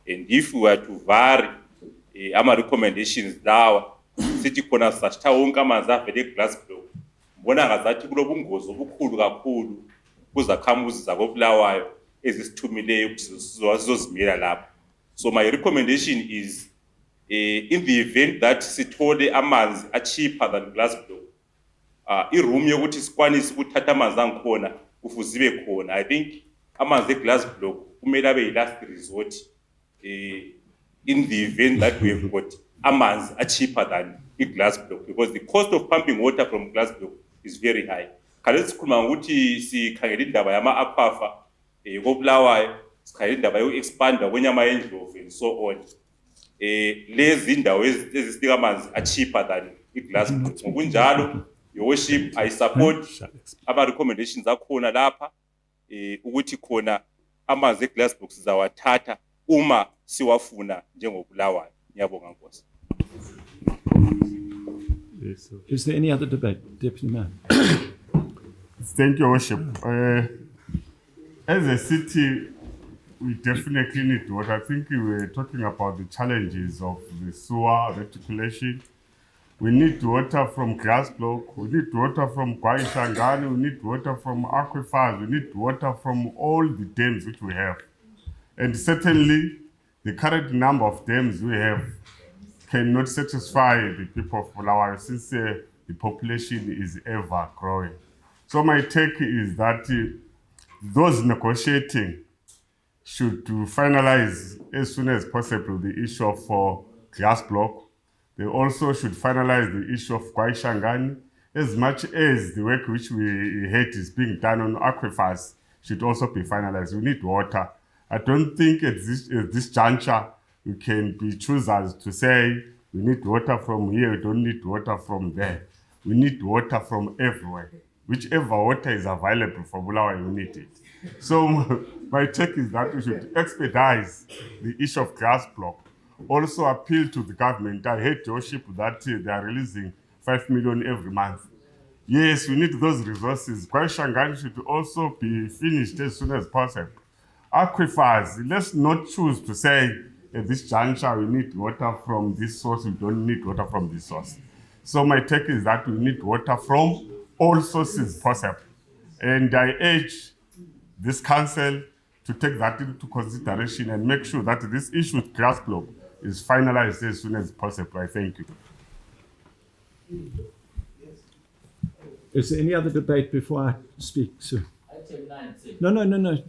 And if we were to vary ama-recommendations lawa sithi khona sasitha wonke amanzi avela e-glass block, mbona ngazathi kulobungozi obukhulu kakhulu kuzakhamuzi zakobulawayo ezisithumileyo ukuthi zizozimela lapho. So my recommendation is in the event that sithole amanzi are cheaper than glass block, iroom yokuthi sikwanise ukuthatha amanzi angikhona kufuze ibe khona. I think amanzi e-glass block kumele abe yi-last resort in the event that we have got amanzi are cheaper than i-glass block, because the cost of pumping water from glass block is very high. Khalela sikhuluma ngokuthi sikhangela indaba yama-aquifer kobulawayo, sikhangela indaba yoku-expanda kwenyama yendlovu and so on. Lezi indawo ezisinika amanzi are cheaper than i-glass block. Ngokunjalo, Your Worship, I support ama-recommendations akhona lapha ukuthi khona amanzi e-glass block sizawathatha uma siwafuna njengobulawayo. Ngiyabonga Nkosi. Is there any other debate, Deputy Mayor? Thank you, Worship. As a city, we definitely need water. I think we were talking about the challenges of the sewer reticulation. We need water from glass block. We need water from Kwaishangani. We need water from aquifers. We need water from all the dams which we have. And certainly, the current number of dams we have cannot satisfy the people of Bulawayo since the population is ever growing. So my take is that those negotiating should to finalize as soon as possible the issue of glass block. They also should finalize the issue of Kwai Shangani, as much as the work which we heard is being done on aquifers should also be finalized. We need water. I don't think at this juncture we can be choosers to say we need water from here, we don't need water from there. We need water from everywhere. Whichever water is available for Bulawayo, we need it. So my take is that we should expedite the issue of glass block. Also appeal to the government. I heard your ship that they are releasing 5 million every month. Yes, we need those resources. Kwai Shangani should also be finished as soon as possible. Aquifers, let's not choose to say at this juncture we need water from this source, we don't need water from this source. So my take is that we need water from all sources possible. And I urge this council to take that into consideration and make sure that this issue with glass block is finalized as soon as possible. I thank you. Is there any other debate before I speak, sir? Item 9, sir. No.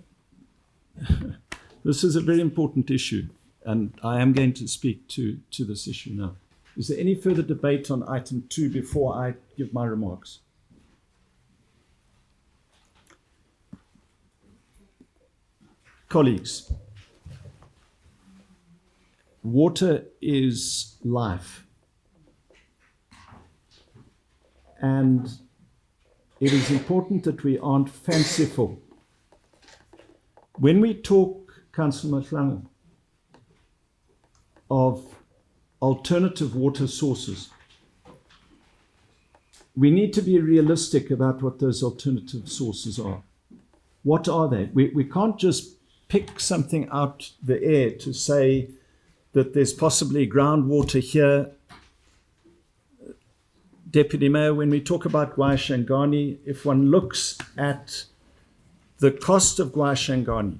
This is a very important issue, and I am going to speak to this issue now. Is there any further debate on item 2 before I give my remarks? Colleagues, water is life. And it is important that we aren't fanciful. When we talk, Councillor Mahlangu, of alternative water sources, we need to be realistic about what those alternative sources are. What are they? We can't just pick something out the air to say that there's possibly groundwater here. Deputy Mayor, when we talk about Kwai Shangani, if one looks at the cost of Kwai Shangani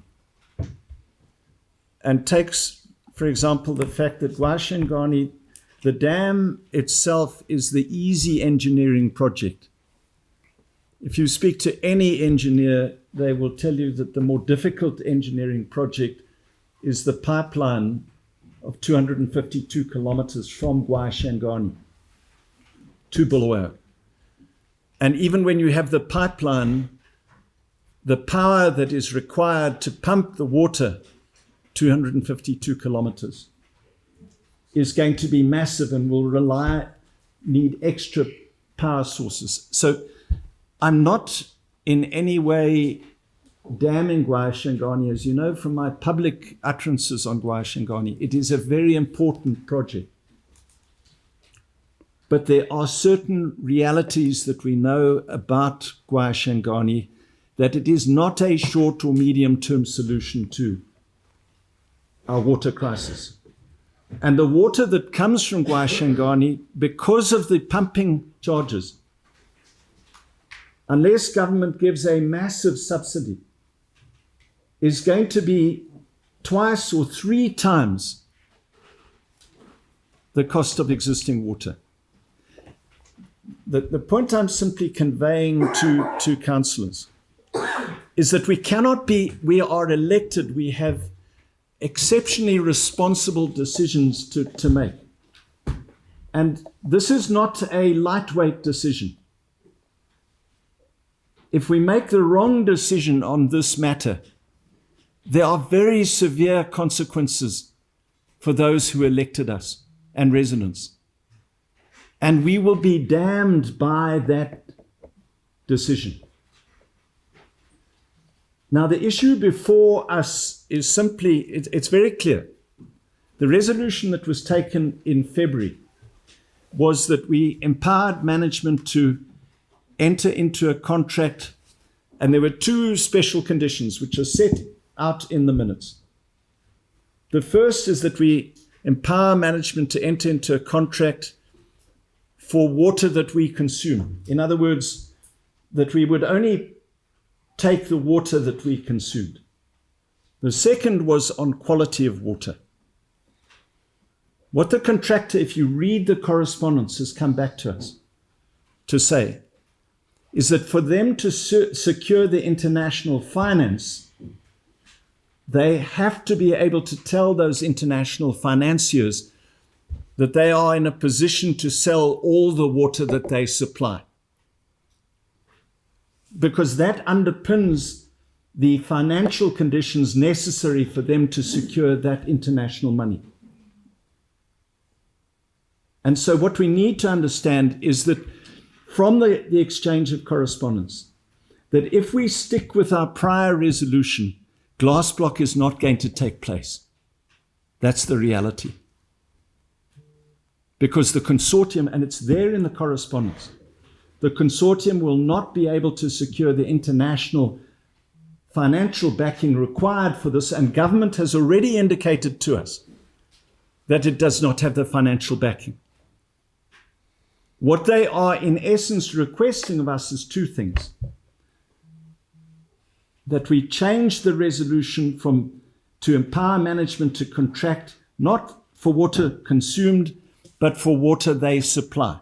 and takes, for example, the fact that Kwai Shangani, the dam itself is the easy engineering project. If you speak to any engineer, they will tell you that the more difficult engineering project is the pipeline of 252 kilometers from Kwai Shangani to Bulawayo. And even when you have the pipeline, the power that is required to pump the water 252 kilometers is going to be massive and will need extra power sources. So I'm not in any way damning Kwai Shangani. As you know from my public utterances on Kwai Shangani, it is a very important project. But there are certain realities that we know about Kwai Shangani, that it is not a short or medium-term solution to our water crisis. And the water that comes from Kwai Shangani, because of the pumping charges, unless government gives a massive subsidy, is going to be twice or 3 times the cost of existing water. The point I'm simply conveying to councillors is that we are elected, we have exceptionally responsible decisions to make. And this is not a lightweight decision. If we make the wrong decision on this matter, there are very severe consequences for those who elected us and residents. And we will be damned by that decision. Now, the issue before us is simply, it's very clear. The resolution that was taken in February was that we empowered management to enter into a contract, and there were 2 special conditions which are set out in the minutes. The first is that we empower management to enter into a contract for water that we consume. In other words, that we would only take the water that we consumed. The second was on quality of water. What the contractor, if you read the correspondence, has come back to us to say is that for them to secure the international finance, they have to be able to tell those international financiers that they are in a position to sell all the water that they supply. Because that underpins the financial conditions necessary for them to secure that international money. And so what we need to understand is that from the exchange of correspondence, that if we stick with our prior resolution, glass block is not going to take place. That's the reality. Because the consortium, and it's there in the correspondence, the consortium will not be able to secure the international financial backing required for this, and government has already indicated to us that it does not have the financial backing. What they are in essence requesting of us is two things: that we change the resolution to empower management to contract not for water consumed, but for water they supply.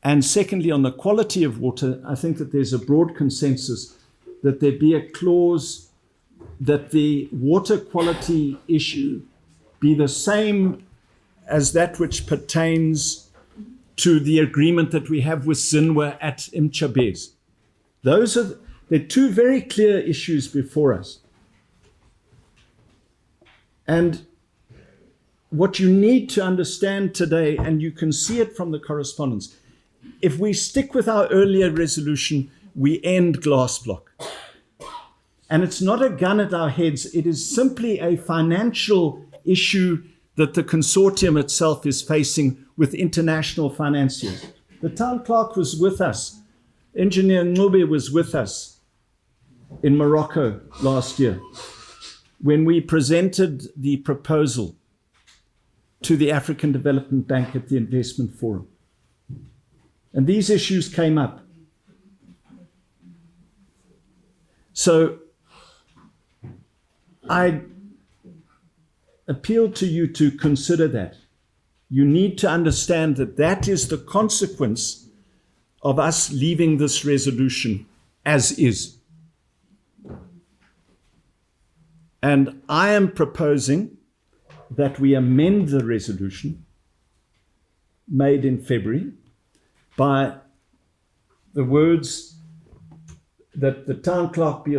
And secondly, on the quality of water, I think that there's a broad consensus that there be a clause that the water quality issue be the same as that which pertains to the agreement that we have with Zinwa at Mchabez. They're two very clear issues before us. And what you need to understand today, and you can see it from the correspondence, if we stick with our earlier resolution, we end glass block. And it's not a gun at our heads, it is simply a financial issue that the consortium itself is facing with international financiers. The town clerk was with us. Engineer Ngube was with us in Morocco last year when we presented the proposal to the African Development Bank at the Investment Forum. And these issues came up. So I appeal to you to consider that. You need to understand that that is the consequence of us leaving this resolution as is. And I am proposing that we amend the resolution made in February by the words that the town clerk be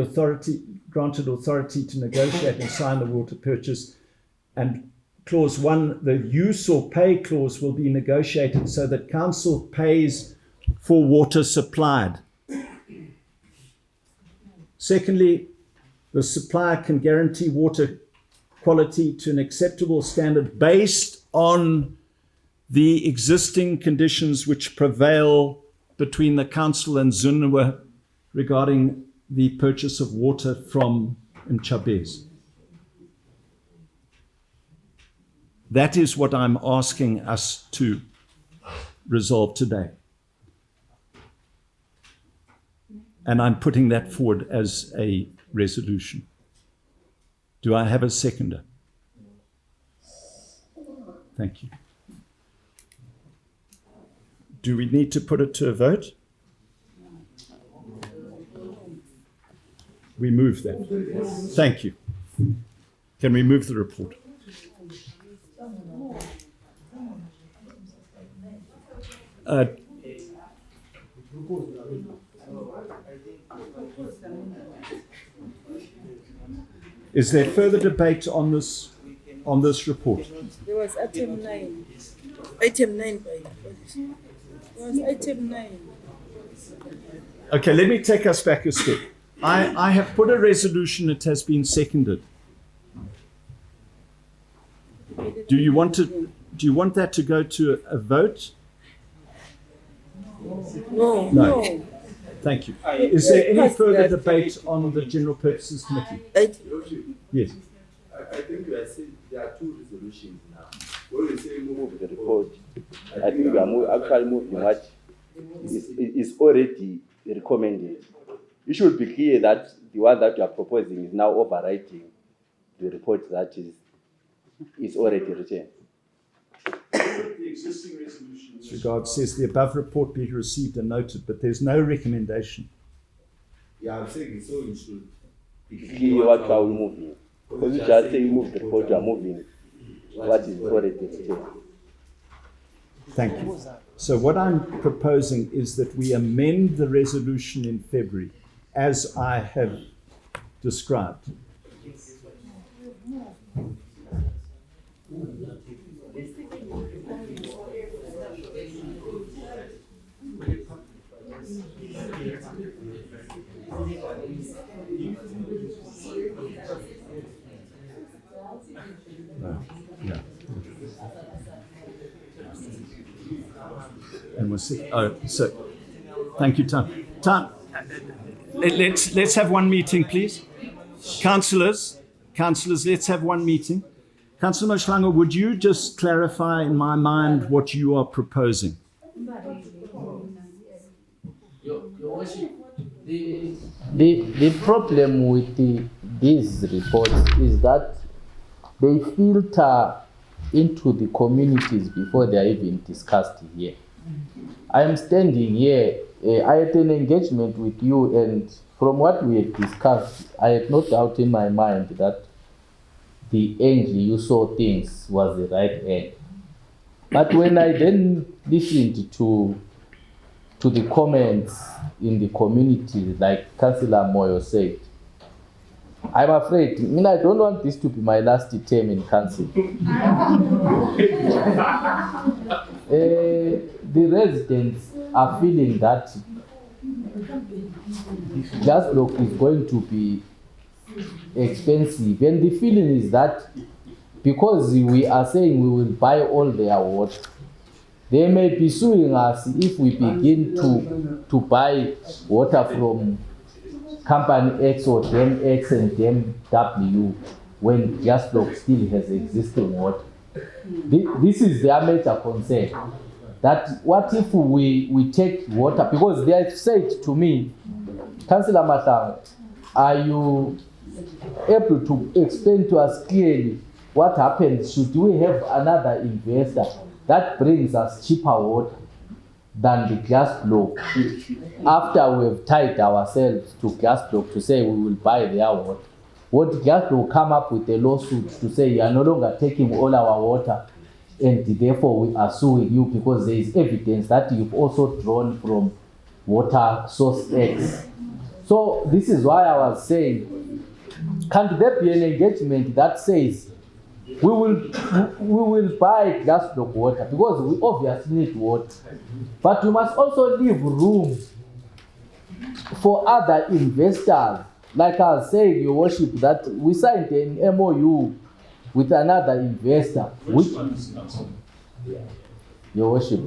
granted authority to negotiate and sign the water purchase, and clause 1, the use or pay clause will be negotiated so that council pays for water supplied. Secondly, the supplier can guarantee water quality to an acceptable standard based on the existing conditions which prevail between the council and Zinwa regarding the purchase of water from Mchabez. That is what I'm asking us to resolve today. And I'm putting that forward as a resolution. Do I have a seconder? Thank you. Do we need to put it to a vote? We move that. Thank you. Can we move the report? Is there further debate on this report? There was item 9. Item 9 by there was item 9. Okay, let me take us back a step. I have put a resolution that has been seconded. Do you want that to go to a vote? No. Thank you. Is there any further debate on the General Purposes Committee? Yes. I think you are saying there are two resolutions now. When we say move the report, I think we are actually moving what is already recommended. It should be clear that the one that you are proposing is now overwriting the report that is already written. The existing resolution in this regard says the above report be received and noted, but there's no recommendation. Yeah, I'm saying so you should be clear what you are moving. Because you just say you move the report, you are moving what is already stated. Thank you. So what I'm proposing is that we amend the resolution in February as I have described. Yeah. And we'll see. Oh, so thank you, Tan. Tan, let's have one meeting, please. Councillors, let's have one meeting. Councillor Moshlango, would you just clarify in my mind what you are proposing? Your Worship, the problem with these reports is that they filter into the communities before they are even discussed here. I am standing here, I had an engagement with you, and from what we had discussed, I had no doubt in my mind that the angle you saw things was the right end. But when I then listened to the comments in the community, like Councillor Moyo said, I'm afraid, I don't want this to be my last term in council. The residents are feeling that gas block is going to be expensive, and the feeling is that because we are saying we will buy all their water, they may be suing us if we begin to buy water from Company X or Dam X and Dam W when gas block still has existing water. This is their major concern. That what if we take water, because they have said to me, Councillor Matang, are you able to explain to us clearly what happens should we have another investor that brings us cheaper water than the gas block after we have tied ourselves to gas block to say we will buy their water? Would gas block come up with a lawsuit to say you are no longer taking all our water and therefore we are suing you because there is evidence that you've also drawn from water source X? So this is why I was saying, can't there be an engagement that says we will buy gas block water because we obviously need water, but we must also leave room for other investors. Like I was saying, Your Worship, that we signed an MOU with another investor. Which, Your Worship,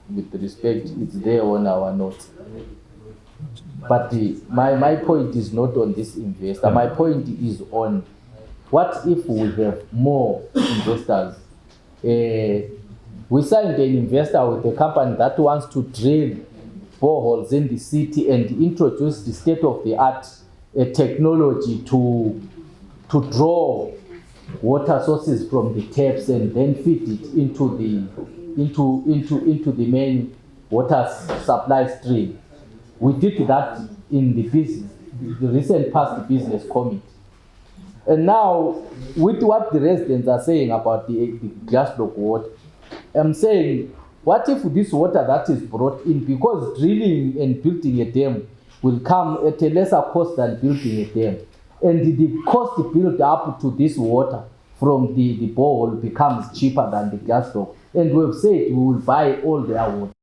with respect, it's there on our notes. But my point is not on this investor. My point is on what if we have more investors. We signed an investor with a company that wants to drill boreholes in the city and introduce the state-of-the-art technology to draw water sources from the taps and then feed it into the main water supply stream. We did that in the recent past business committee. And now, with what the residents are saying about the gas block water, I'm saying, what if this water that is brought in, because drilling and building a dam will come at a lesser cost than building a dam, and the cost built up to this water from the borehole becomes cheaper than the gas block, and we've said we will buy all their water.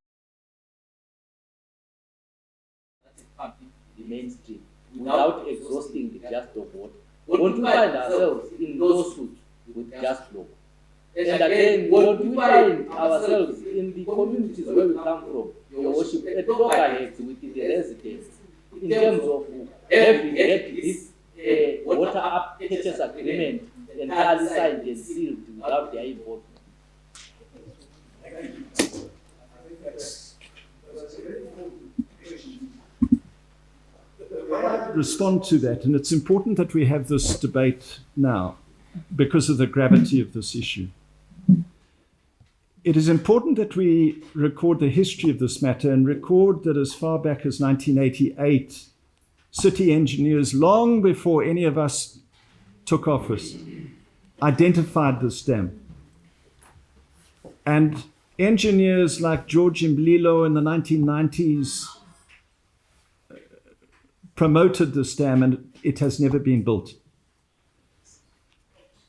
The mainstream, without exhausting the gas block water. Won't we find ourselves in lawsuits with gas block? And again, won't we find ourselves in the communities where we come from, Your Worship, at loggerheads with the residents in terms of having had this water up purchase agreement entirely signed and sealed without their involvement? Respond to that, and it's important that we have this debate now because of the gravity of this issue. it is important that we record the history of this matter and record that as far back as 1988, city engineers, long before any of us took office, identified this dam. And engineers like George Mlilo in the 1990s promoted this dam, and it has never been built.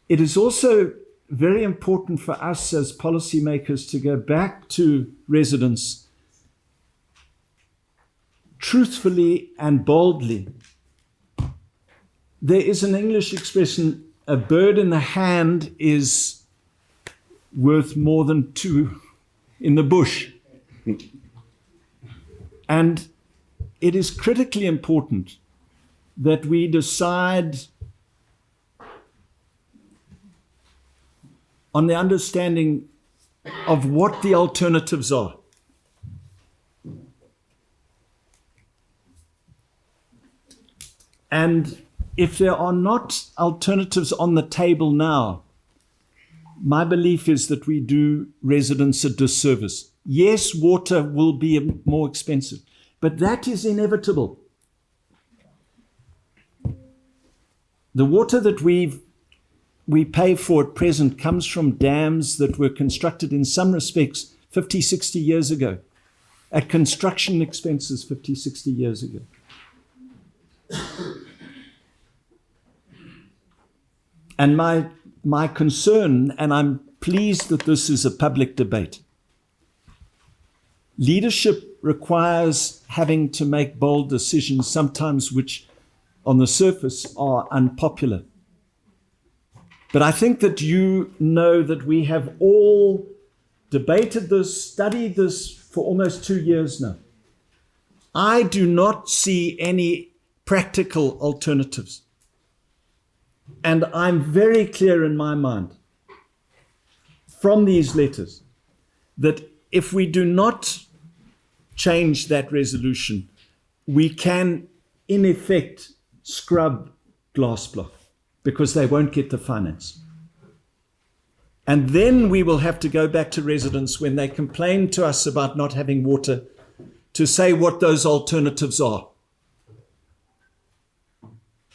It is also very important for us as policymakers to go back to residents truthfully and boldly. There is an English expression, a bird in the hand is worth more than two in the bush. And it is critically important that we decide on the understanding of what the alternatives are. And if there are not alternatives on the table now, my belief is that we do residents a disservice. Yes, water will be more expensive, but that is inevitable. The water that we pay for at present comes from dams that were constructed in some respects 50, 60 years ago, at construction expenses 50, 60 years ago. And my concern, and I'm pleased that this is a public debate, leadership requires having to make bold decisions, sometimes which on the surface are unpopular. But I think that you know that we have all debated this, studied this for almost 2 years now. I do not see any practical alternatives. And I'm very clear in my mind from these letters that if we do not change that resolution, we can, in effect, scrub Glassblock, because they won't get the finance. And then we will have to go back to residents when they complain to us about not having water to say what those alternatives are.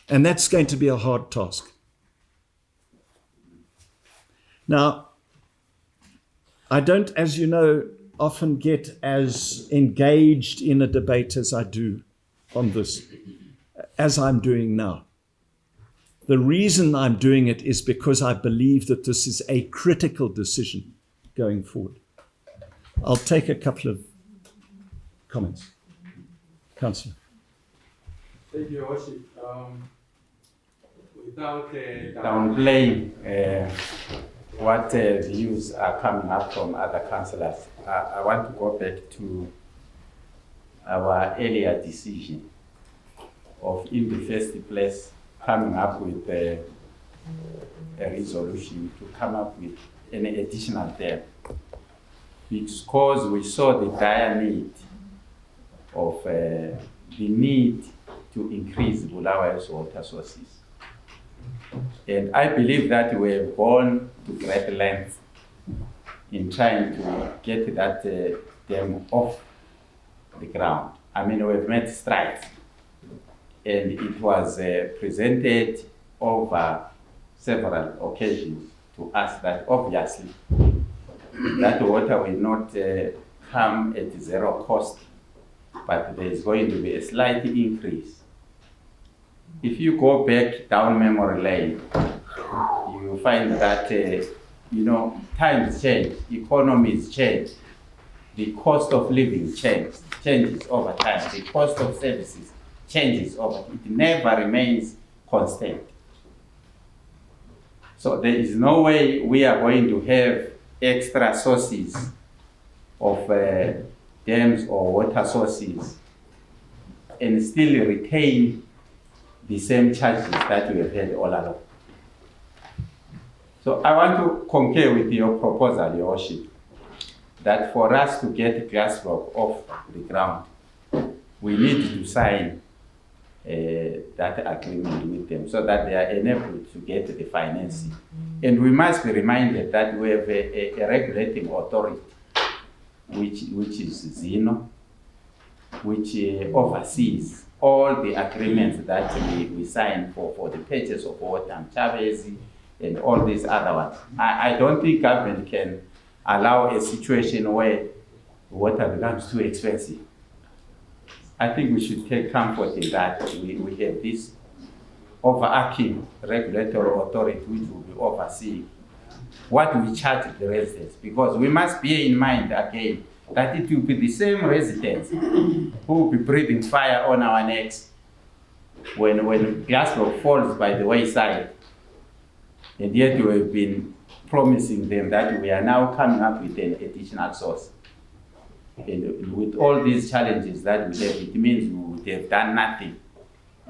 And that's going to be a hard task. Now, I don't, as you know, often get as engaged in a debate as I do on this, as I'm doing now. The reason I'm doing it is because I believe that this is a critical decision going forward. I'll take a couple of comments. Councillor. Thank you, Your Worship. Without downplaying what views are coming up from other councillors, I want to go back to our earlier decision of, in the first place, coming up with a resolution to come up with an additional dam, because we saw the dire need of the need to increase Bulawayo's water sources. And I believe that we have gone to great lengths in trying to get that dam off the ground. I mean, we've made strides. And it was presented over several occasions to us that obviously that water will not come at zero cost, but there is going to be a slight increase. If you go back down memory lane, you will find that, times change, economies change, the cost of living changes over time, the cost of services changes over, it never remains constant. So there is no way we are going to have extra sources of dams or water sources and still retain the same charges that we have had all along. So I want to concur with your proposal, Your Worship, that for us to get Glassblock off the ground, we need to sign that agreement with them so that they are enabled to get the financing. And we must be reminded that we have a regulating authority, which is Zino, which oversees all the agreements that we sign for the purchase of water, and Chavez and all these other ones. I don't think government can allow a situation where water becomes too expensive. I think we should take comfort in that we have this overarching regulatory authority which will be overseeing what we charge the residents, because we must bear in mind again that it will be the same residents who will be breathing fire on our necks when Glasgow falls by the wayside, and yet we have been promising them that we are now coming up with an additional source. And with all these challenges that we have, it means we would have done nothing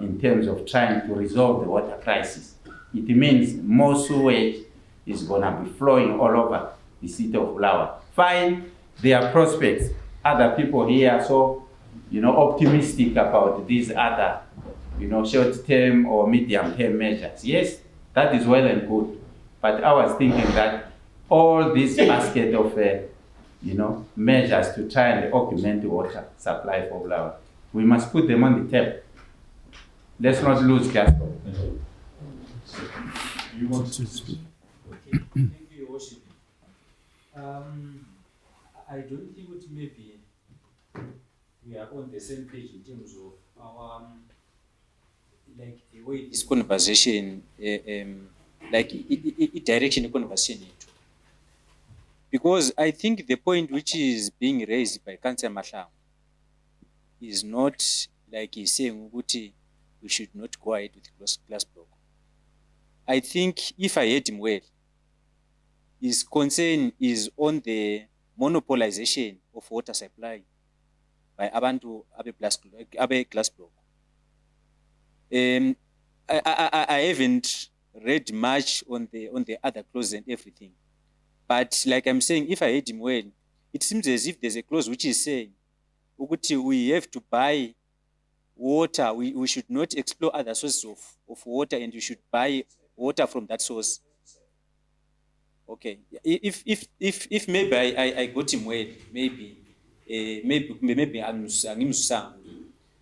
in terms of trying to resolve the water crisis. It means more sewage is going to be flowing all over the city of Bulawayo. Fine, there are prospects. Other people here are so, optimistic about these other, short-term or medium-term measures. Yes, that is well and good. But I was thinking that all this basket of measures to try and augment the water supply for Bulawayo, we must put them on the table. Let's not lose Glasgow. You want to speak? Okay, thank you, Your Worship. I don't think it maybe we are on the same page in terms of our like the way this conversation, direction in conversation. Because I think the point which is being raised by Councillor Mahlangu is not like he's saying we should not go ahead with glass block. I think if I heard him well, his concern is on the monopolization of water supply by abantu abe glass block. I haven't read much on the other clauses and everything. But like I'm saying, if I heard him well, it seems as if there's a clause which is saying we have to buy water, we should not explore other sources of water, and we should buy water from that source. Okay. If maybe I got him well, maybe I'm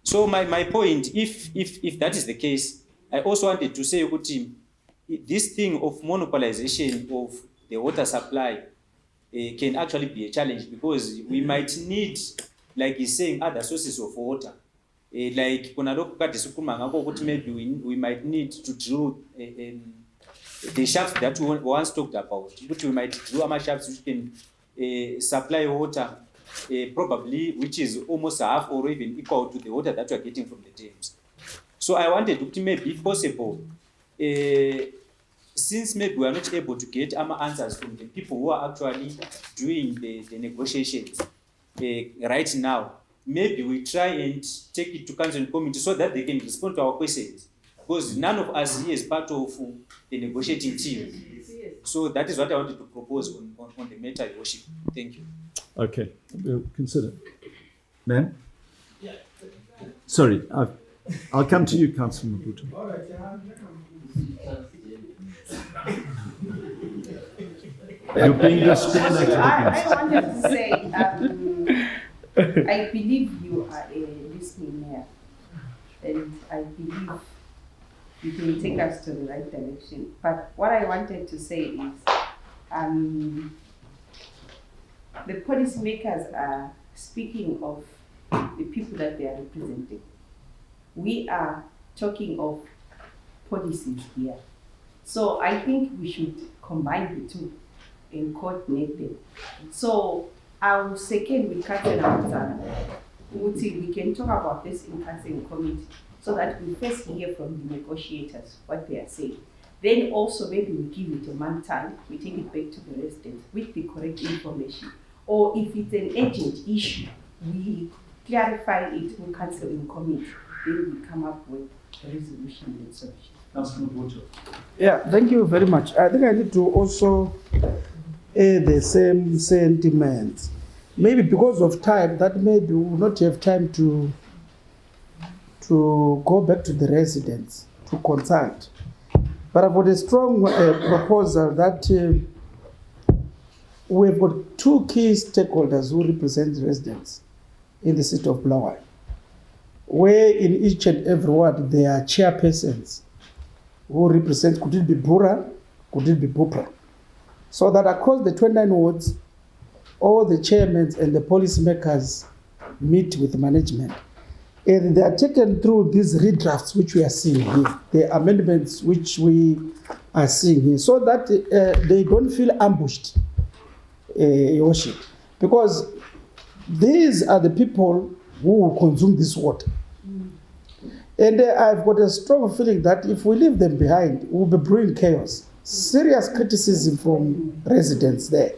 so my point, if that is the case, I also wanted to say this thing of monopolization of the water supply can actually be a challenge, because we might need, like he's saying, other sources of water. Like maybe we might need to drill the shafts that we once talked about, which we might drill our shafts which can supply water, probably which is almost half or even equal to the water that we are getting from the dams. So I wanted to maybe, if possible, since maybe we are not able to get our answers from the people who are actually doing the negotiations right now, maybe we try and take it to council and committee so that they can respond to our questions, because none of us here is part of the negotiating team. So that is what I wanted to propose on the matter, Your Worship. Thank you. Okay, we'll consider. Ma'am? Sorry, I'll come to you, Councillor Mabuto. You're being discriminated against. I wanted to say, I believe you are a listening mayor, and I believe you can take us to the right direction. But what I wanted to say is, the policymakers are speaking of the people that they are representing. We are talking of policies here. So I think we should combine the two and coordinate them. So I will second with Councillor Mazana. We can talk about this in council committee so that we first hear from the negotiators what they are saying. Then also maybe we give it a month time, we take it back to the residents with the correct information. Or if it's an urgent issue, we clarify it in council in committee. Then we come up with a resolution and solution. Councillor Mabuto. Yeah, thank you very much. I think I need to also add the same sentiments. Maybe because of time, that maybe we will not have time to to go back to the residents to consult. But I've got a strong proposal that we've got two key stakeholders who represent residents in the city of Bulawayo, where in each and every ward there are chairpersons who represent, could it be Bura, could it be Bupra, so that across the 29 wards, all the chairmen and the policymakers meet with management. And they are taken through these redrafts which we are seeing here, the amendments which we are seeing here, so that they don't feel ambushed, Your Worship. Because these are the people who will consume this water. And I've got a strong feeling that if we leave them behind, we'll be brewing chaos. Serious criticism from residents there.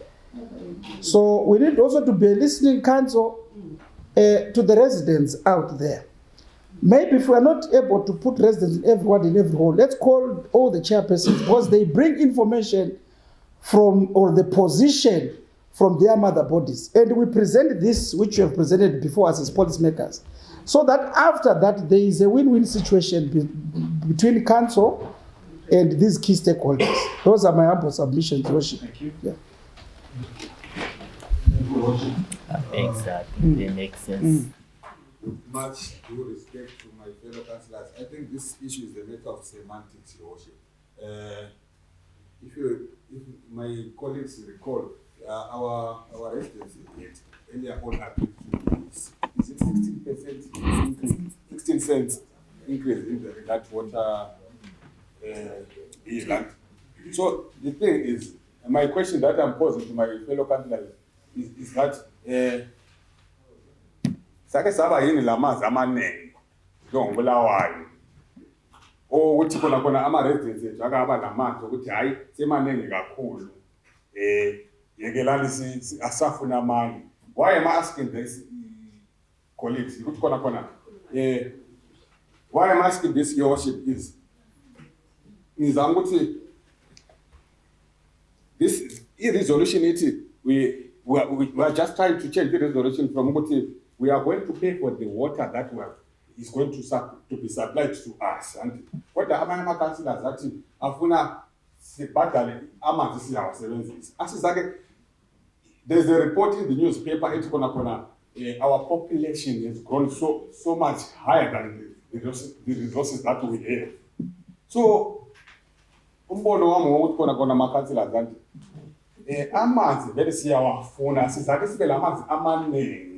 So we need also to be a listening council to the residents out there. Maybe if we are not able to put residents in every ward, in every hall, let's call all the chairpersons, because they bring information from, or the position from their mother bodies. And we present this, which you have presented before us as policymakers, so that after that there is a win-win situation between council and these key stakeholders. Those are my humble submissions, Your Worship. Thank you. Yeah. Exactly, that makes sense. With much due respect to my fellow councillors, I think this issue is a matter of semantics, Your Worship. If my colleagues recall, our residents earlier on agreed to is it 16% increase, 16 cents increase in that water bill. So the thing is, my question that I'm posing to my fellow councillors is that sake saba yini lamanzi amanengi njengoBulawayo ukuthi khona ama-residents ethu akaba namanzi ukuthi hayi semanengi kakhulu yekelani asafuna amanye. Why am I asking this, colleagues? Why am I asking this, Your Worship, is ngizama ukuthi this resolution we are just trying to change the resolution from ukuthi we are going to pay for the water that is going to be supplied to us. And what the amanye councillors athi afuna sibhadale amanzi siyawasebenzisa. Asizake, there's a report in the newspaper ethi our population has grown so much higher than the resources that we have. So umbono wami ngokuthi khona ama-councillors anti amanzi vele siyawafuna, sizake sibe lamanzi amaningi.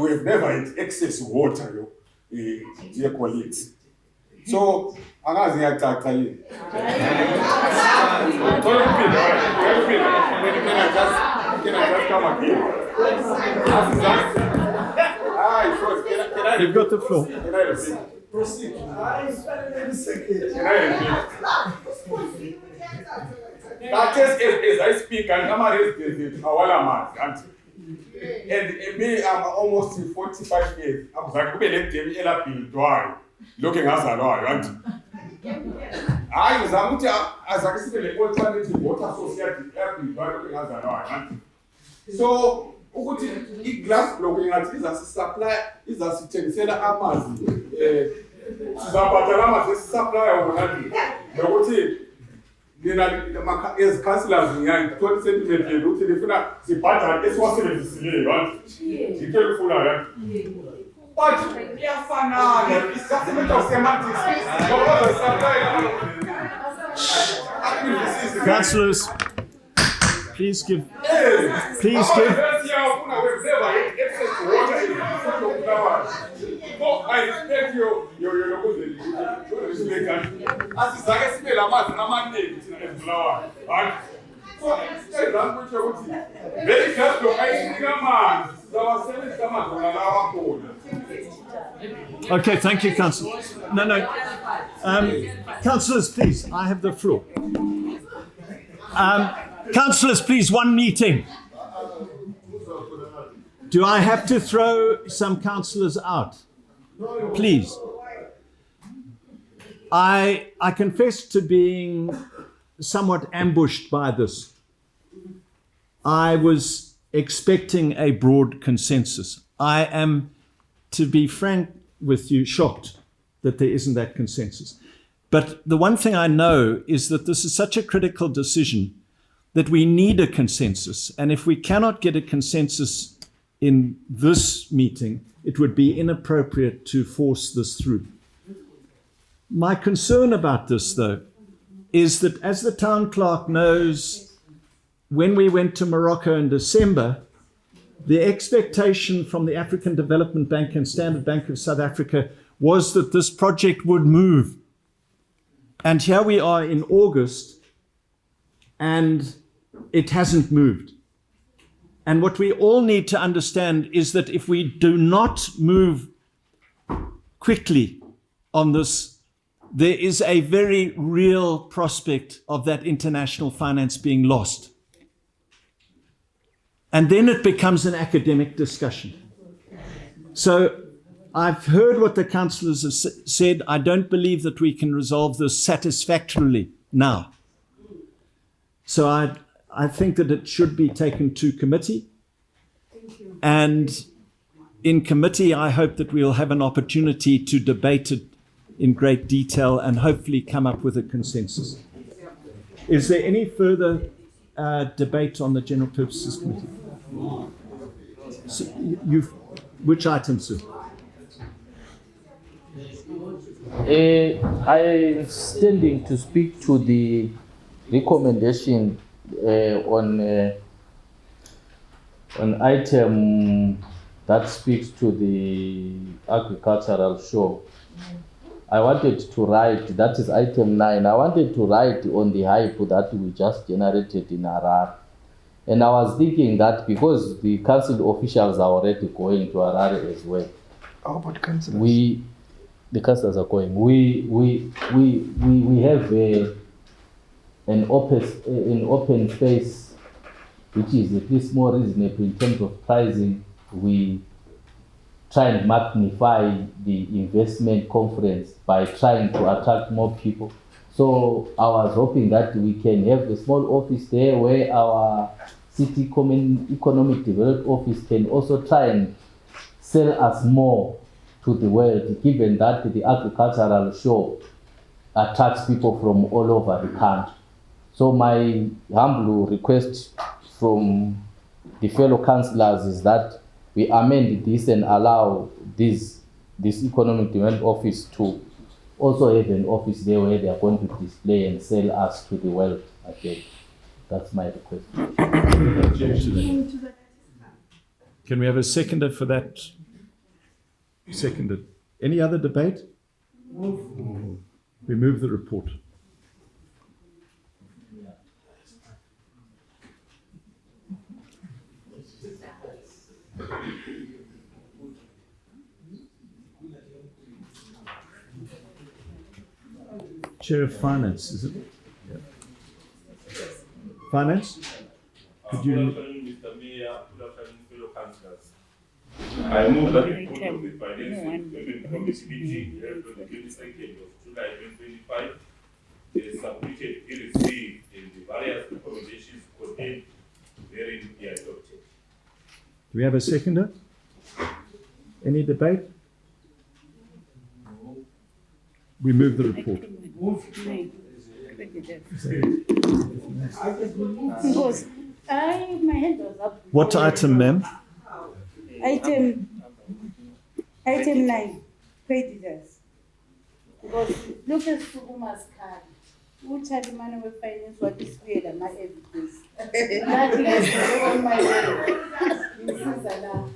We have never had excess water, dear colleagues. So angazi ngiyacaca yini. Can I just come again? You've got the floor. Can I repeat? Proceed. Can I repeat? That is, as I speak, and I'm a resident, and me, I'm almost 45 years. I'm like, looking as a lawyer. I was as I said, the alternative water society looking as a lawyer. So, glass blocking at is a supply, is a situation amazi. Zapatalama is supply of money. As councillors, 20 centimeters, you different zipata, it's what's in the right? You tell full right? But we are fun, it's just a matter of semantics. Councillors, please give. I respect your asizake sibe lamanzi amaningi thina eBulawayo. So instead language yokuthi vele just lo ayisinika amanzi sizawasebenzisa amanzi ngalawa khona. Okay, thank you, Councillor. No. Councillors, please, I have the floor. Councillors, please, one meeting. Do I have to throw some councillors out? Please. I confess to being somewhat ambushed by this. I was expecting a broad consensus. I am, to be frank with you, shocked that there isn't that consensus. But the one thing I know is that this is such a critical decision that we need a consensus. And if we cannot get a consensus in this meeting, it would be inappropriate to force this through. My concern about this, though, is that as the town clerk knows, when we went to Morocco in December, the expectation from the African Development Bank and Standard Bank of South Africa was that this project would move. And here we are in August, and it hasn't moved. And what we all need to understand is that if we do not move quickly on this, there is a very real prospect of that international finance being lost. And then it becomes an academic discussion. So I've heard what the councillors have said. I don't believe that we can resolve this satisfactorily now. So I think that it should be taken to committee. And in committee, I hope that we'll have an opportunity to debate it in great detail and hopefully come up with a consensus. Is there any further debate on the General Purposes Committee? So which item, sir? I'm standing to speak to the recommendation on an item that speaks to the agricultural show. I wanted to write, that is item 9, I wanted to write on the hype that we just generated in Harare. And I was thinking that because the council officials are already going to Harare as well. How about councillors? The councillors are going. We have an open space which is at least more reasonable in terms of pricing. We try and magnify the investment conference by trying to attract more people. So I was hoping that we can have a small office there where our city economic development office can also try and sell us more to the world, given that the agricultural show attracts people from all over the country. So my humble request from the fellow councillors is that we amend this and allow this economic development office to also have an office there where they are going to display and sell us to the world again. That's my request. Can we have a seconder for that? Seconded. Any other debate? We move the report. Chair of Finance, is it? Yeah. Finance? Could you? Mr. Mayor, good afternoon, fellow councillors. I move that the report of the Finance and Development Committee meeting held on the 22nd of July 2025 is submitted, received, and the various recommendations contained therein be adopted. Do we have a seconder? Any debate? We move the report. Because my hand was up. What item, ma'am? Item 9, creditors. Because look at Sukuma's card. Which had the money with finance what is weird and my evidence. That is on my way. This is allowed.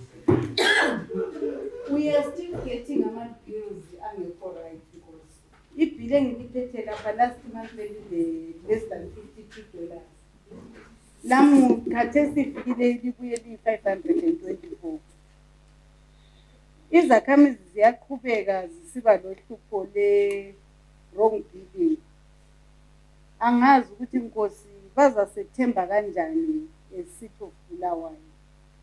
We are still getting our bills and right because if billing indicated last month maybe less than $52. Lamu Katesi Fideli $524. Izakhamizi ziyaqhubeka zisiba lohlupho le wrong billing. Angazi ukuthi inkosi bazasethemba kanjani esitho of Bulawayo.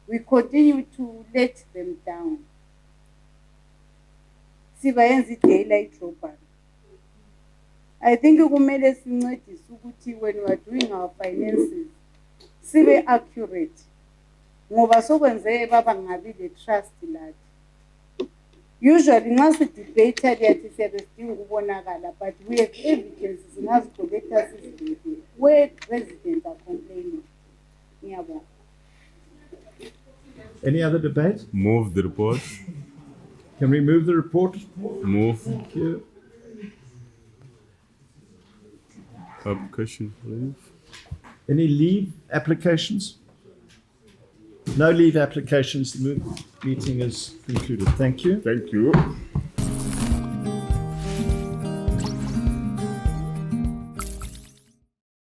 We continue to let them down. Sibayenza daylight robbery. I think kumele sincedise ukuthi when we are doing our finances sibe accurate. Ngoba sokwenze baba ngabi le trust lathi. Usually nxa sidebate liyathi siyabe sidinga ukubonakala, but we have evidence singazicollecta sizibhede where residents are complaining. Ngiyabonga. Any other debate? Move the report. Can we move the report? Move. Thank you. Application leave. Any leave applications? No leave applications. The meeting is concluded. Thank you. Thank you.